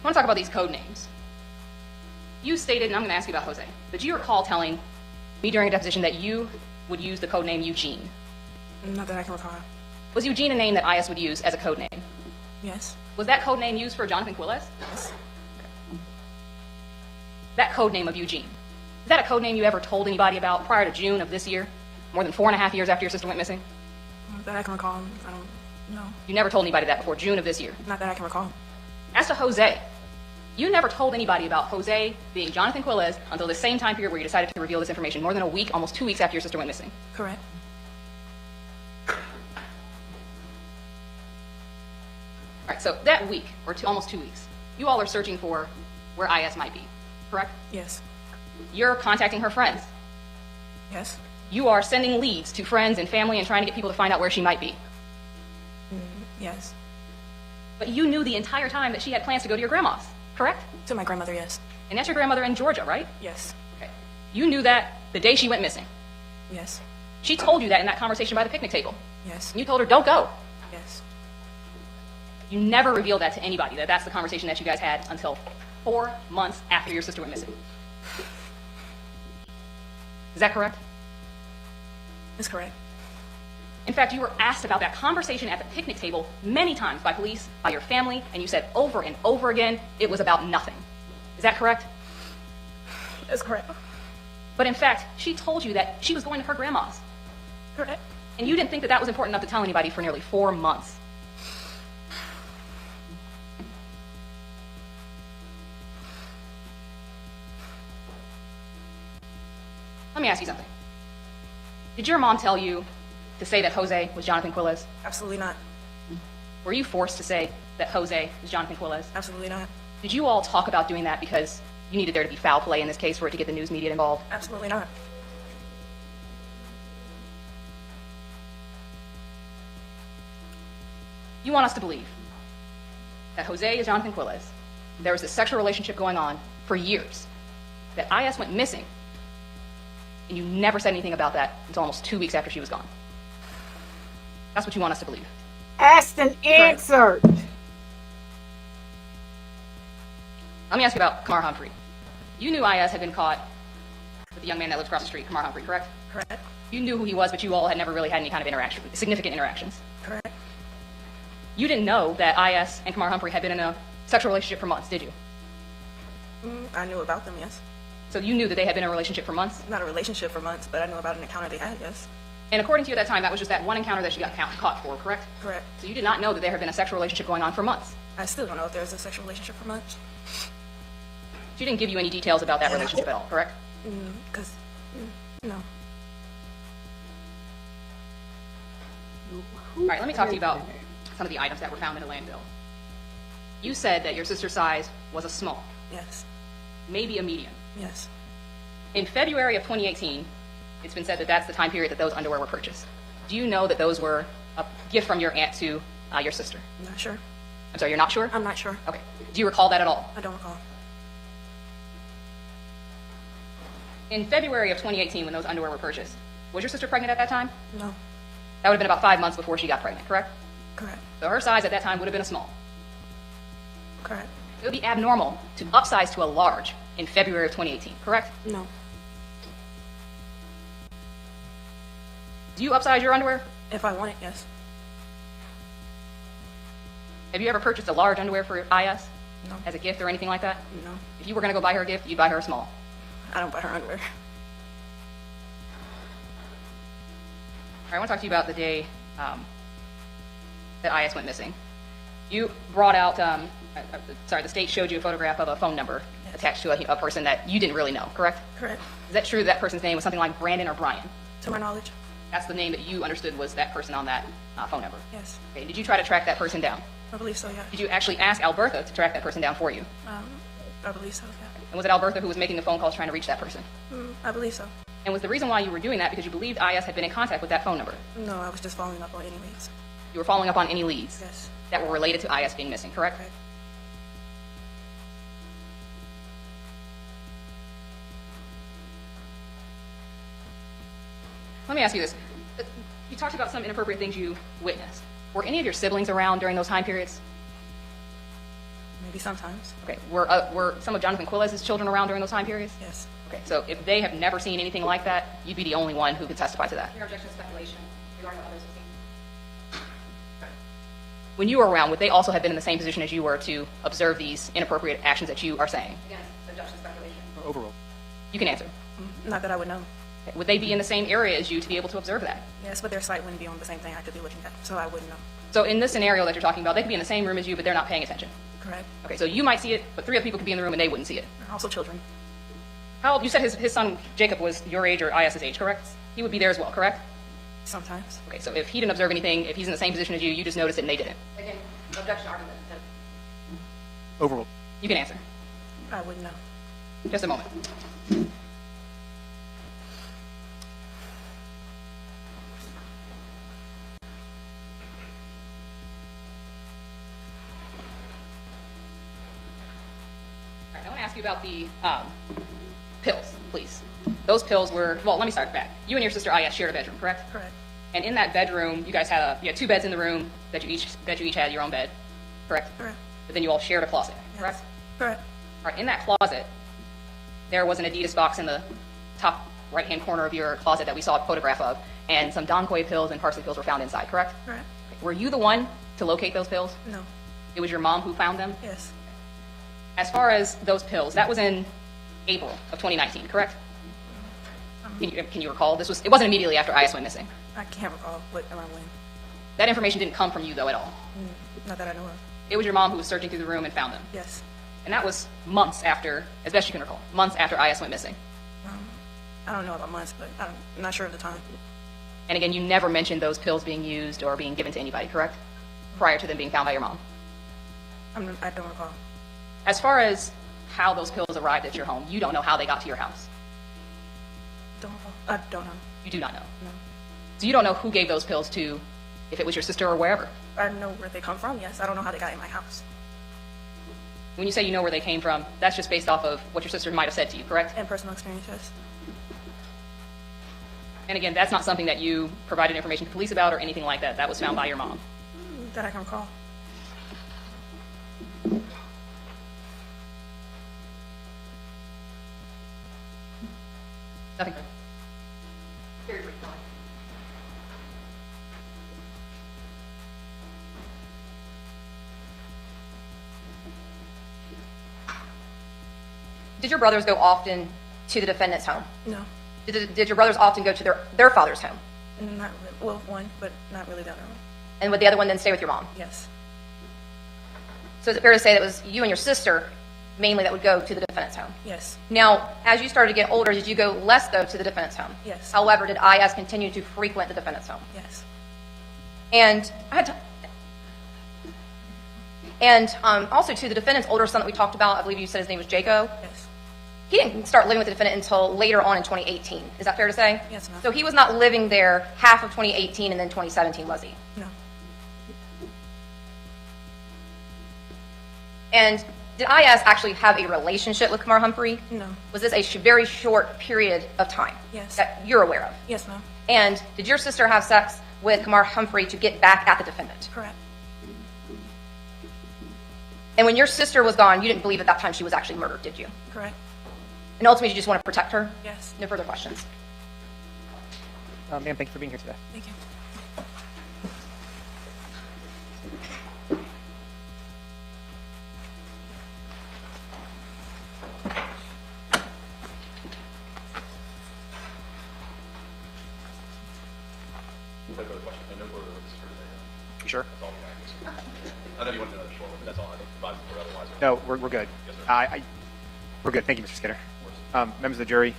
Speaker 8: I want to talk about these code names. You stated, and I'm going to ask you about Jose, but do you recall telling me during a deposition that you would use the code name Eugene?
Speaker 16: Not that I can recall.
Speaker 8: Was Eugene a name that IS would use as a code name?
Speaker 16: Yes.
Speaker 8: Was that code name used for Jonathan Quilles?
Speaker 16: Yes.
Speaker 8: That code name of Eugene, is that a code name you ever told anybody about prior to June of this year, more than 4.5 years after your sister went missing?
Speaker 16: Not that I can recall. I don't know.
Speaker 8: You never told anybody that before June of this year?
Speaker 16: Not that I can recall.
Speaker 8: As to Jose, you never told anybody about Jose being Jonathan Quilles until the same time period where you decided to reveal this information, more than a week, almost 2 weeks after your sister went missing.
Speaker 16: Correct.
Speaker 8: All right, so that week, or almost 2 weeks, you all are searching for where IS might be, correct?
Speaker 16: Yes.
Speaker 8: You're contacting her friends.
Speaker 16: Yes.
Speaker 8: You are sending leads to friends and family and trying to get people to find out where she might be.
Speaker 16: Yes.
Speaker 8: But you knew the entire time that she had plans to go to your grandma's, correct?
Speaker 16: To my grandmother, yes.
Speaker 8: And that's your grandmother in Georgia, right?
Speaker 16: Yes.
Speaker 8: Okay. You knew that the day she went missing.
Speaker 16: Yes.
Speaker 8: She told you that in that conversation by the picnic table.
Speaker 16: Yes.
Speaker 8: And you told her, don't go.
Speaker 16: Yes.
Speaker 8: You never revealed that to anybody, that that's the conversation that you guys had until 4 months after your sister went missing. Is that correct?
Speaker 16: That's correct.
Speaker 8: In fact, you were asked about that conversation at the picnic table many times by police, by your family, and you said over and over again it was about nothing. Is that correct?
Speaker 16: That's correct.
Speaker 8: But in fact, she told you that she was going to her grandma's.
Speaker 16: Correct.
Speaker 8: And you didn't think that that was important enough to tell anybody for nearly 4 months. Let me ask you something. Did your mom tell you to say that Jose was Jonathan Quilles?
Speaker 16: Absolutely not.
Speaker 8: Were you forced to say that Jose was Jonathan Quilles?
Speaker 16: Absolutely not.
Speaker 8: Did you all talk about doing that because you needed there to be foul play in this case for it to get the news media involved?
Speaker 16: Absolutely not.
Speaker 8: You want us to believe that Jose is Jonathan Quilles. There was this sexual relationship going on for years, that IS went missing, and you never said anything about that until almost 2 weeks after she was gone. That's what you want us to believe.
Speaker 2: Asked and answered.
Speaker 8: Let me ask you about Kamar Humphrey. You knew IS had been caught with the young man that lives across the street, Kamar Humphrey, correct?
Speaker 16: Correct.
Speaker 8: You knew who he was, but you all had never really had any kind of interaction, significant interactions.
Speaker 16: Correct.
Speaker 8: You didn't know that IS and Kamar Humphrey had been in a sexual relationship for months, did you?
Speaker 16: I knew about them, yes.
Speaker 8: So you knew that they had been in a relationship for months?
Speaker 16: Not a relationship for months, but I knew about an encounter they had, yes.
Speaker 8: And according to you at that time, that was just that one encounter that she got caught for, correct?
Speaker 16: Correct.
Speaker 8: So you did not know that there had been a sexual relationship going on for months?
Speaker 16: I still don't know if there was a sexual relationship for months.
Speaker 8: She didn't give you any details about that relationship at all, correct?
Speaker 16: No.
Speaker 8: All right, let me talk to you about some of the items that were found in the landfill. You said that your sister's size was a small.
Speaker 16: Yes.
Speaker 8: Maybe a medium.
Speaker 16: Yes.
Speaker 8: In February of 2018, it's been said that that's the time period that those underwear were purchased. Do you know that those were a gift from your aunt to your sister?
Speaker 16: I'm not sure.
Speaker 8: I'm sorry, you're not sure?
Speaker 16: I'm not sure.
Speaker 8: Okay. Do you recall that at all?
Speaker 16: I don't recall.
Speaker 8: In February of 2018, when those underwear were purchased, was your sister pregnant at that time?
Speaker 16: No.
Speaker 8: That would have been about 5 months before she got pregnant, correct?
Speaker 16: Correct.
Speaker 8: So her size at that time would have been a small.
Speaker 16: Correct.
Speaker 8: It would be abnormal to upsize to a large in February of 2018, correct?
Speaker 16: No.
Speaker 8: Do you upsize your underwear?
Speaker 16: If I want it, yes.
Speaker 8: Have you ever purchased a large underwear for IS?
Speaker 16: No.
Speaker 8: As a gift or anything like that?
Speaker 16: No.
Speaker 8: If you were going to go buy her a gift, you'd buy her a small.
Speaker 16: I don't buy her underwear.
Speaker 8: All right, I want to talk to you about the day that IS went missing. You brought out, the state showed you a photograph of a phone number attached to a person that you didn't really know, correct?
Speaker 16: Correct.
Speaker 8: Is that true that person's name was something like Brandon or Brian?
Speaker 16: To my knowledge.
Speaker 8: That's the name that you understood was that person on that phone number?
Speaker 16: Yes.
Speaker 8: Okay, did you try to track that person down?
Speaker 16: I believe so, yeah.
Speaker 8: Did you actually ask Albertha to track that person down for you?
Speaker 16: I believe so, yeah.
Speaker 8: And was it Albertha who was making the phone calls trying to reach that person?
Speaker 16: I believe so.
Speaker 8: And was the reason why you were doing that because you believed IS had been in contact with that phone number?
Speaker 16: No, I was just following up on any leads.
Speaker 8: You were following up on any leads?
Speaker 16: Yes.
Speaker 8: That were related to IS being missing, correct?
Speaker 16: Correct.
Speaker 8: Let me ask you this. You talked about some inappropriate things you witnessed. Were any of your siblings around during those time periods?
Speaker 16: Maybe sometimes.
Speaker 8: Okay. Were some of Jonathan Quilles's children around during those time periods?
Speaker 16: Yes.
Speaker 8: Okay. So if they have never seen anything like that, you'd be the only one who could testify to that. Your objection to speculation regarding what others have seen. When you were around, would they also have been in the same position as you were to observe these inappropriate actions that you are saying? Again, objection to speculation.
Speaker 7: Overruled.
Speaker 8: You can answer.
Speaker 16: Not that I would know.
Speaker 8: Okay. Would they be in the same area as you to be able to observe that?
Speaker 16: Yes, but their site wouldn't be on the same thing I could be looking at, so I wouldn't know.
Speaker 8: So in this scenario that you're talking about, they could be in the same room as you, but they're not paying attention.
Speaker 16: Correct.
Speaker 8: Okay, so you might see it, but 3 other people could be in the room and they wouldn't see it.
Speaker 16: Also children.
Speaker 8: How old? You said his son Jacob was your age or IS's age, correct? He would be there as well, correct?
Speaker 16: Sometimes.
Speaker 8: Okay, so if he didn't observe anything, if he's in the same position as you, you just noticed it and they didn't. Again, objection argument.
Speaker 7: Overruled.
Speaker 8: You can answer.
Speaker 16: I wouldn't know.
Speaker 8: Just a moment. I want to ask you about the pills, please. Those pills were, well, let me start back. You and your sister Iyah shared a bedroom, correct?
Speaker 16: Correct.
Speaker 8: And in that bedroom, you guys had you had 2 beds in the room that you each had your own bed, correct?
Speaker 16: Correct.
Speaker 8: But then you all shared a closet, correct?
Speaker 16: Yes. Correct.
Speaker 8: All right, in that closet, there was an Adidas box in the top right-hand corner of your closet that we saw a photograph of, and some Donquay pills and parsley pills were found inside, correct?
Speaker 16: Correct.
Speaker 8: Were you the one to locate those pills?
Speaker 16: No.
Speaker 8: It was your mom who found them?
Speaker 16: Yes.
Speaker 8: As far as those pills, that was in April of 2019, correct? Can you recall? It wasn't immediately after IS went missing.
Speaker 16: I can't recall what around when.
Speaker 8: That information didn't come from you, though, at all.
Speaker 16: Not that I know of.
Speaker 8: It was your mom who was searching through the room and found them.
Speaker 16: Yes.
Speaker 8: And that was months after, as best you can recall, months after IS went missing.
Speaker 16: I don't know about months, but I'm not sure of the time.
Speaker 8: And again, you never mentioned those pills being used or being given to anybody, correct? Prior to them being found by your mom.
Speaker 16: I don't recall.
Speaker 8: As far as how those pills arrived at your home, you don't know how they got to your house.
Speaker 16: I don't know.
Speaker 8: You do not know?
Speaker 16: No.
Speaker 8: So you don't know who gave those pills to, if it was your sister or wherever?
Speaker 16: I know where they come from, yes. I don't know how they got in my house.
Speaker 8: When you say you know where they came from, that's just based off of what your sister might have said to you, correct?
Speaker 16: And personal experience, yes.
Speaker 8: And again, that's not something that you provided information to police about or anything like that. That was found by your mom.
Speaker 16: That I can recall.
Speaker 8: Nothing. Very brief. Did your brothers go often to the defendant's home?
Speaker 16: No.
Speaker 8: Did your brothers often go to their father's home?
Speaker 16: Not really. Well, one, but not really the other one.
Speaker 8: And would the other one then stay with your mom?
Speaker 16: Yes.
Speaker 8: So is it fair to say that it was you and your sister mainly that would go to the defendant's home?
Speaker 16: Yes.
Speaker 8: Now, as you started to get older, did you go less, though, to the defendant's home?
Speaker 16: Yes.
Speaker 8: However, did IS continue to frequent the defendant's home?
Speaker 16: Yes.
Speaker 8: And also, to the defendant's older son that we talked about, I believe you said his name was Jaco.
Speaker 16: Yes.
Speaker 8: He didn't start living with the defendant until later on in 2018. Is that fair to say?
Speaker 16: Yes, ma'am.
Speaker 8: So he was not living there half of 2018 and then 2017, was he?
Speaker 16: No.
Speaker 8: And did IS actually have a relationship with Kamar Humphrey?
Speaker 16: No.
Speaker 8: Was this a very short period of time?
Speaker 16: Yes.
Speaker 8: That you're aware of?
Speaker 16: Yes, ma'am.
Speaker 8: And did your sister have sex with Kamar Humphrey to get back at the defendant?
Speaker 16: Correct.
Speaker 8: And when your sister was gone, you didn't believe at that time she was actually murdered, did you?
Speaker 16: Correct.
Speaker 8: And ultimately, you just want to protect her?
Speaker 16: Yes.
Speaker 8: No further questions.
Speaker 7: Ma'am, thank you for being here today.
Speaker 16: Thank you.
Speaker 7: You sure?
Speaker 5: I know you want to know the short one, but that's all I think provides for otherwise.
Speaker 7: No, we're good. We're good. Thank you, Mr. Skinner. Members of the jury,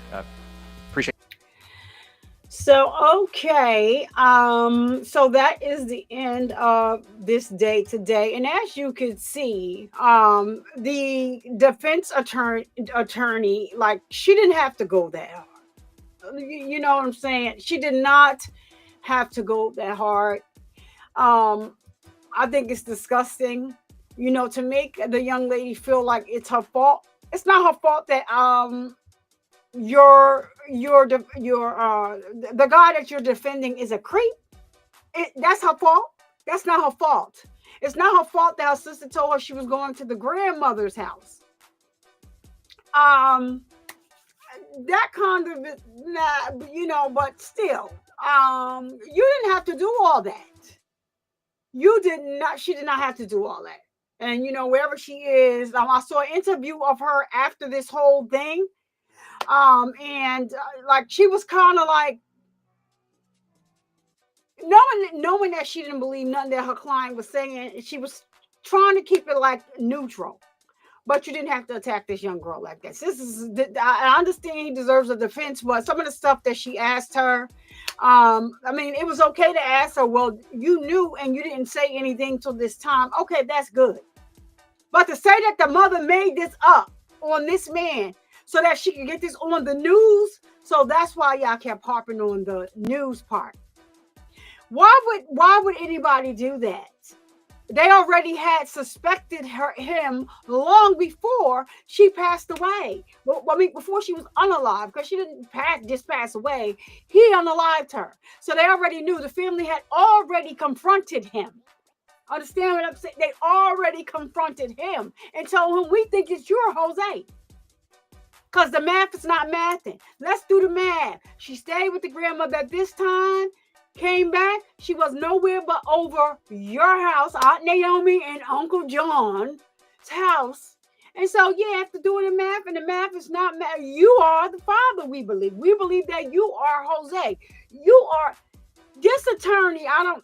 Speaker 7: appreciate.
Speaker 2: So, okay. So that is the end of this day today. And as you can see, the defense attorney, like, she didn't have to go that hard. You know what I'm saying? She did not have to go that hard. I think it's disgusting, you know, to make the young lady feel like it's her fault. It's not her fault that the guy that you're defending is a creep. That's her fault. That's not her fault. It's not her fault that her sister told her she was going to the grandmother's house. That kind of, nah, you know, but still, you didn't have to do all that. She did not have to do all that. And, you know, wherever she is, I saw an interview of her after this whole thing. Like, she was kind of like, knowing that she didn't believe nothing that her client was saying, she was trying to keep it like neutral. But you didn't have to attack this young girl like this. I understand he deserves a defense, but some of the stuff that she asked her, I mean, it was okay to ask her, well, you knew and you didn't say anything till this time. Okay, that's good. But to say that the mother made this up on this man so that she could get this on the news, so that's why y'all kept harping on the news part. Why would anybody do that? They already had suspected him long before she passed away. I mean, before she was unalived, because she didn't just pass away. He unalived her. So they already knew. The family had already confronted him. Understand what I'm saying? They already confronted him and told him, we think it's your Jose. Because the math is not mathing. Let's do the math. She stayed with the grandmother at this time. Came back, she was nowhere but over your house, Aunt Naomi and Uncle John's house. And so, yeah, after doing the math, and the math is not math, you are the father, we believe. We believe that you are Jose. You are this attorney. I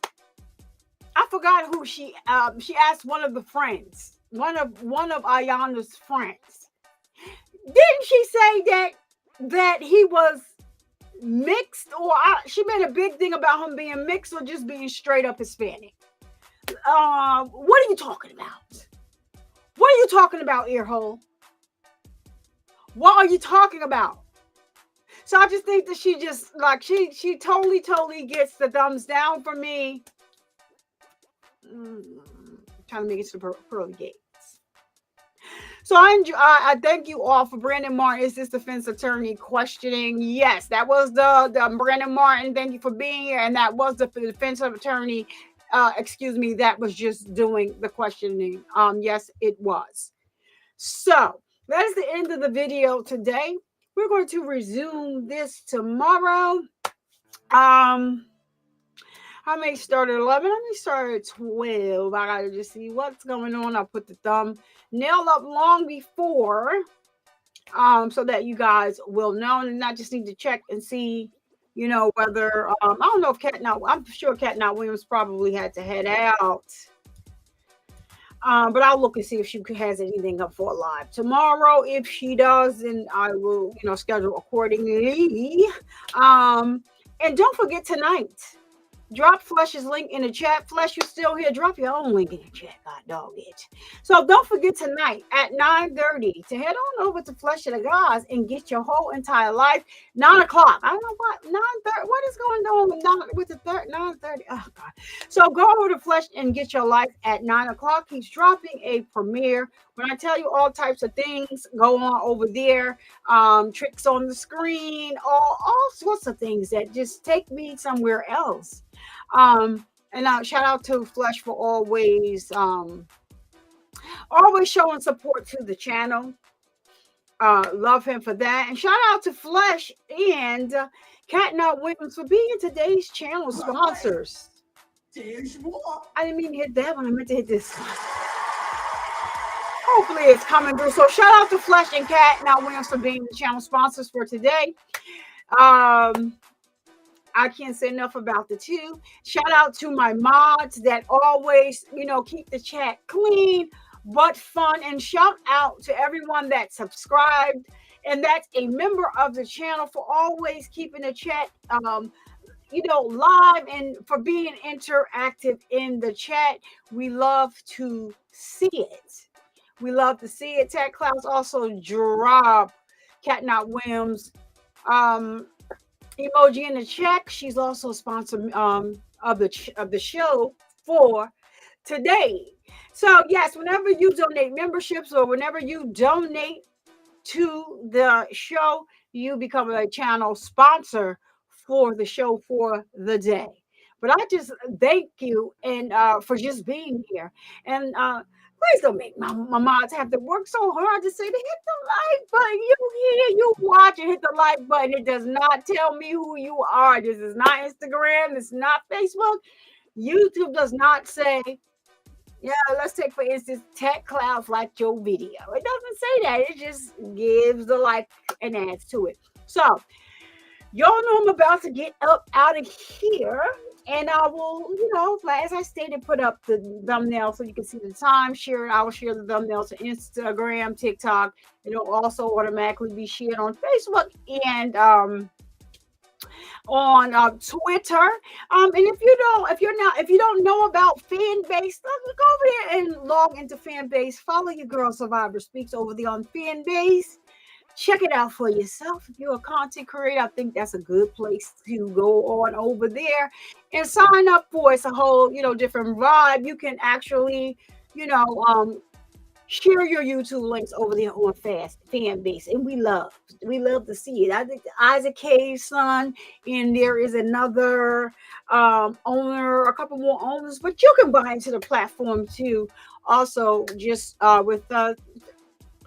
Speaker 2: forgot who she asked one of the friends, one of Iyana's friends. Didn't she say that he was mixed, or she made a big thing about him being mixed or just being straight up Hispanic? What are you talking about? What are you talking about, earhole? What are you talking about? So I just think that she just, like, she totally gets the thumbs down for me. Trying to make it to the pearly gates. So I thank you all for Brandon Martin. Is this defense attorney questioning? Yes, that was the Brandon Martin. Thank you for being here. And that was the defense attorney, that was just doing the questioning. Yes, it was. So that is the end of the video today. We're going to resume this tomorrow. I may start at 11. I may start at 12. I gotta just see what's going on. I'll put the thumbnail up long before, so that you guys will know. And I just need to check and see, you know, whether I don't know if I'm sure Cat Williams probably had to head out. But I'll look and see if she has anything up for live tomorrow. If she does, then I will, you know, schedule accordingly. And don't forget tonight. Drop Flesh's link in the chat. Flesh, you still here? Drop your own link in the chat. God dog it. So don't forget tonight at 9:30 to head on over to Flesh of the Gods and get your whole entire life. 9 o'clock. I don't know what 9:30. What is going on with the 9:30? Oh God. So go over to Flesh and get your life at 9 o'clock. He's dropping a premiere When I tell you all types of things go on over there, tricks on the screen, all sorts of things that just take me somewhere else. And shout out to Flesh for always showing support to the channel. Love him for that. And shout out to Flesh and Catnut Williams for being today's channel sponsors. I didn't mean to hit that one. I meant to hit this one. Hopefully it's coming through. So shout out to Flesh and Catnut Williams for being the channel sponsors for today. I can't say enough about the two. Shout out to my mods that always, keep the chat clean but fun. And shout out to everyone that subscribed and that's a member of the channel for always keeping the chat live and for being interactive in the chat. We love to see it. We love to see it. Tech Clouds also drop Catnut Williams emoji in the chat. She's also a sponsor of the show for today. So yes, whenever you donate memberships or whenever you donate to the show, you become a channel sponsor for the show for the day. But I just thank you and for just being here. And please don't make my mods have to work so hard to say to hit the like button. You hear, you watch and hit the like button. It does not tell me who you are. This is not Instagram. It's not Facebook. YouTube does not say, yeah, let's take, for instance, Tech Clouds liked your video. It doesn't say that. It just gives the like and adds to it. So, y'all know I'm about to get up out of here. And I will, as I stated, put up the thumbnail so you can see the time. I will share the thumbnail to Instagram, TikTok. It'll also automatically be shared on Facebook and on Twitter. And if you don't know about fan base, go over there and log into fan base. Follow your girl Survivor Speaks over there on fan base. Check it out for yourself. If you're a content creator, I think that's a good place to go on over there and sign up for. It's a whole, different vibe. You can actually, share your YouTube links over there on fan base. And we love to see it. I think Isaac K's son, and there is another owner, a couple more owners, but you can buy into the platform too. Also, just with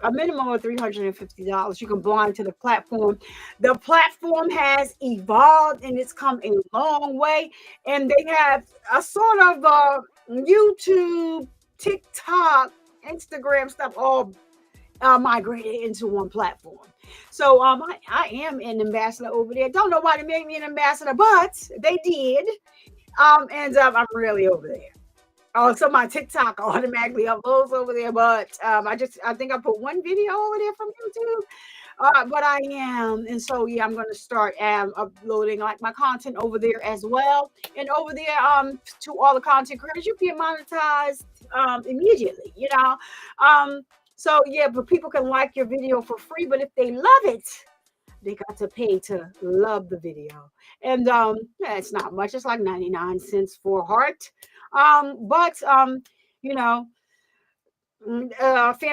Speaker 2: a minimum of $350. You can blind to the platform. The platform has evolved and it's come a long way. And they have a sort of YouTube, TikTok, Instagram stuff all migrated into one platform. So I am an ambassador over there. Don't know why they made me an ambassador, but they did. And I'm really over there. Oh, so my TikTok automatically uploads over there, but I think I put one video over there from YouTube. But I am, and so yeah, I'm going to start uploading like my content over there as well. And over there, to all the content creators, you get monetized immediately. So yeah, but people can like your video for free, but if they love it, they got to pay to love the video. And yeah, it's not much. It's like 99 cents for a heart. But fan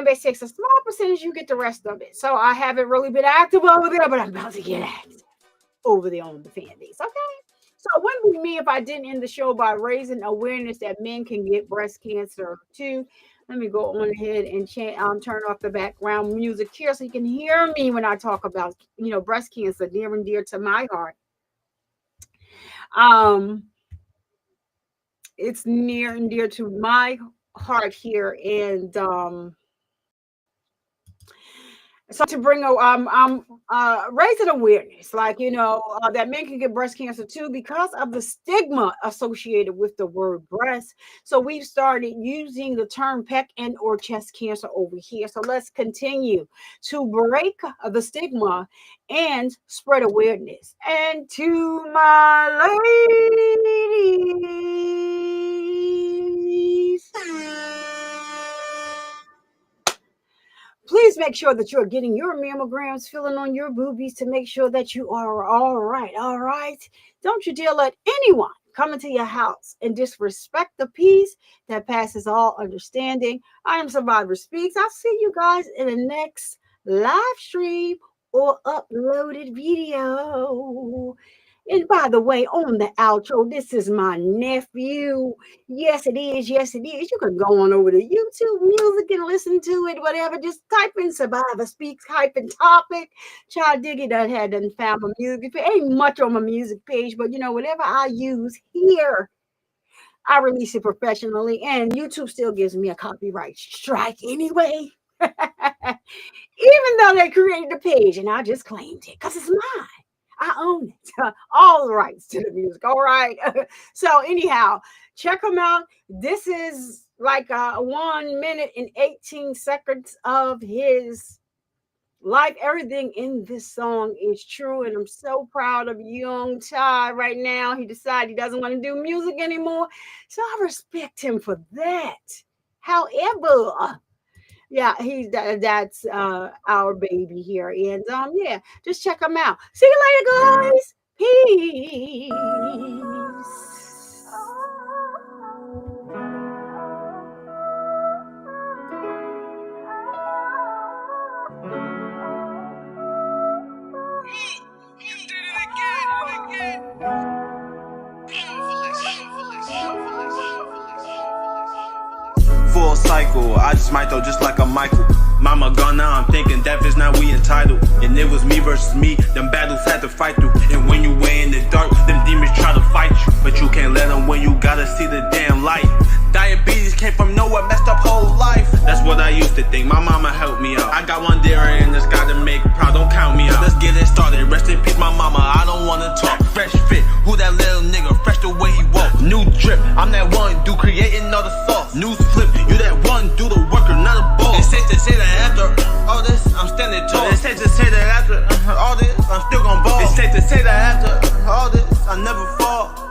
Speaker 2: base takes a small percentage, you get the rest of it. So I haven't really been active over there, but I'm about to get active over there on the fan base. Okay. So it wouldn't be me if I didn't end the show by raising awareness that men can get breast cancer too. Let me go on ahead and turn off the background music here so you can hear me when I talk about, breast cancer, near and dear to my heart. It's near and dear to my heart here, and so to bring raising awareness, like that men can get breast cancer too because of the stigma associated with the word breast. So we've started using the term peck and or chest cancer over here. So let's continue to break the stigma and spread awareness. And to my ladies, please make sure that you're getting your mammograms, filling on your boobies to make sure that you are all right. All right. Don't you dare let anyone come into your house and disrespect the peace that passes all understanding. I am Survivor Speaks. I'll see you guys in the next live stream or uploaded video. And by the way, on the outro, this is my nephew. Yes, it is. Yes, it is. You can go on over to YouTube Music and listen to it, whatever. Just type in Survivor Speaks topic. Child Diggy done found my music. Ain't much on my music page, but whatever I use here, I release it professionally, and YouTube still gives me a copyright strike anyway. Even though they created the page and I just claimed it because it's mine. I own it. All the rights to the music. All right. So anyhow, check them out. This is like 1 minute and 18 seconds of his life. Everything in this song is true. And I'm so proud of young Ty right now. He decided he doesn't want to do music anymore. So I respect him for that. However, yeah, that's our baby here. And yeah, just check him out. See you later, guys. Peace.
Speaker 17: Full cycle, I just might though, just like a Michael. Mama gone now, I'm thinking death is not we entitled. And it was me versus me, them battles had to fight through. And when you way in the dark, them demons try to fight you. But you can't let them win, you gotta see the damn light. Diabetes came from nowhere, messed up whole life. That's what I used to think, my mama helped me out. I got one dairy in this guy to make proud, don't count me out. Let's get it started, rest in peace my mama, I don't wanna talk. Fresh fit, who that little nigga, fresh the way he walk. New drip, I'm that one dude creating all the sauce. News flip, you that one do the worker, not a boss. It's safe to say that after all this, I'm standing tall. It's safe to say that after all this, I'm still gon' ball. It's safe to say that after all this, I never fall.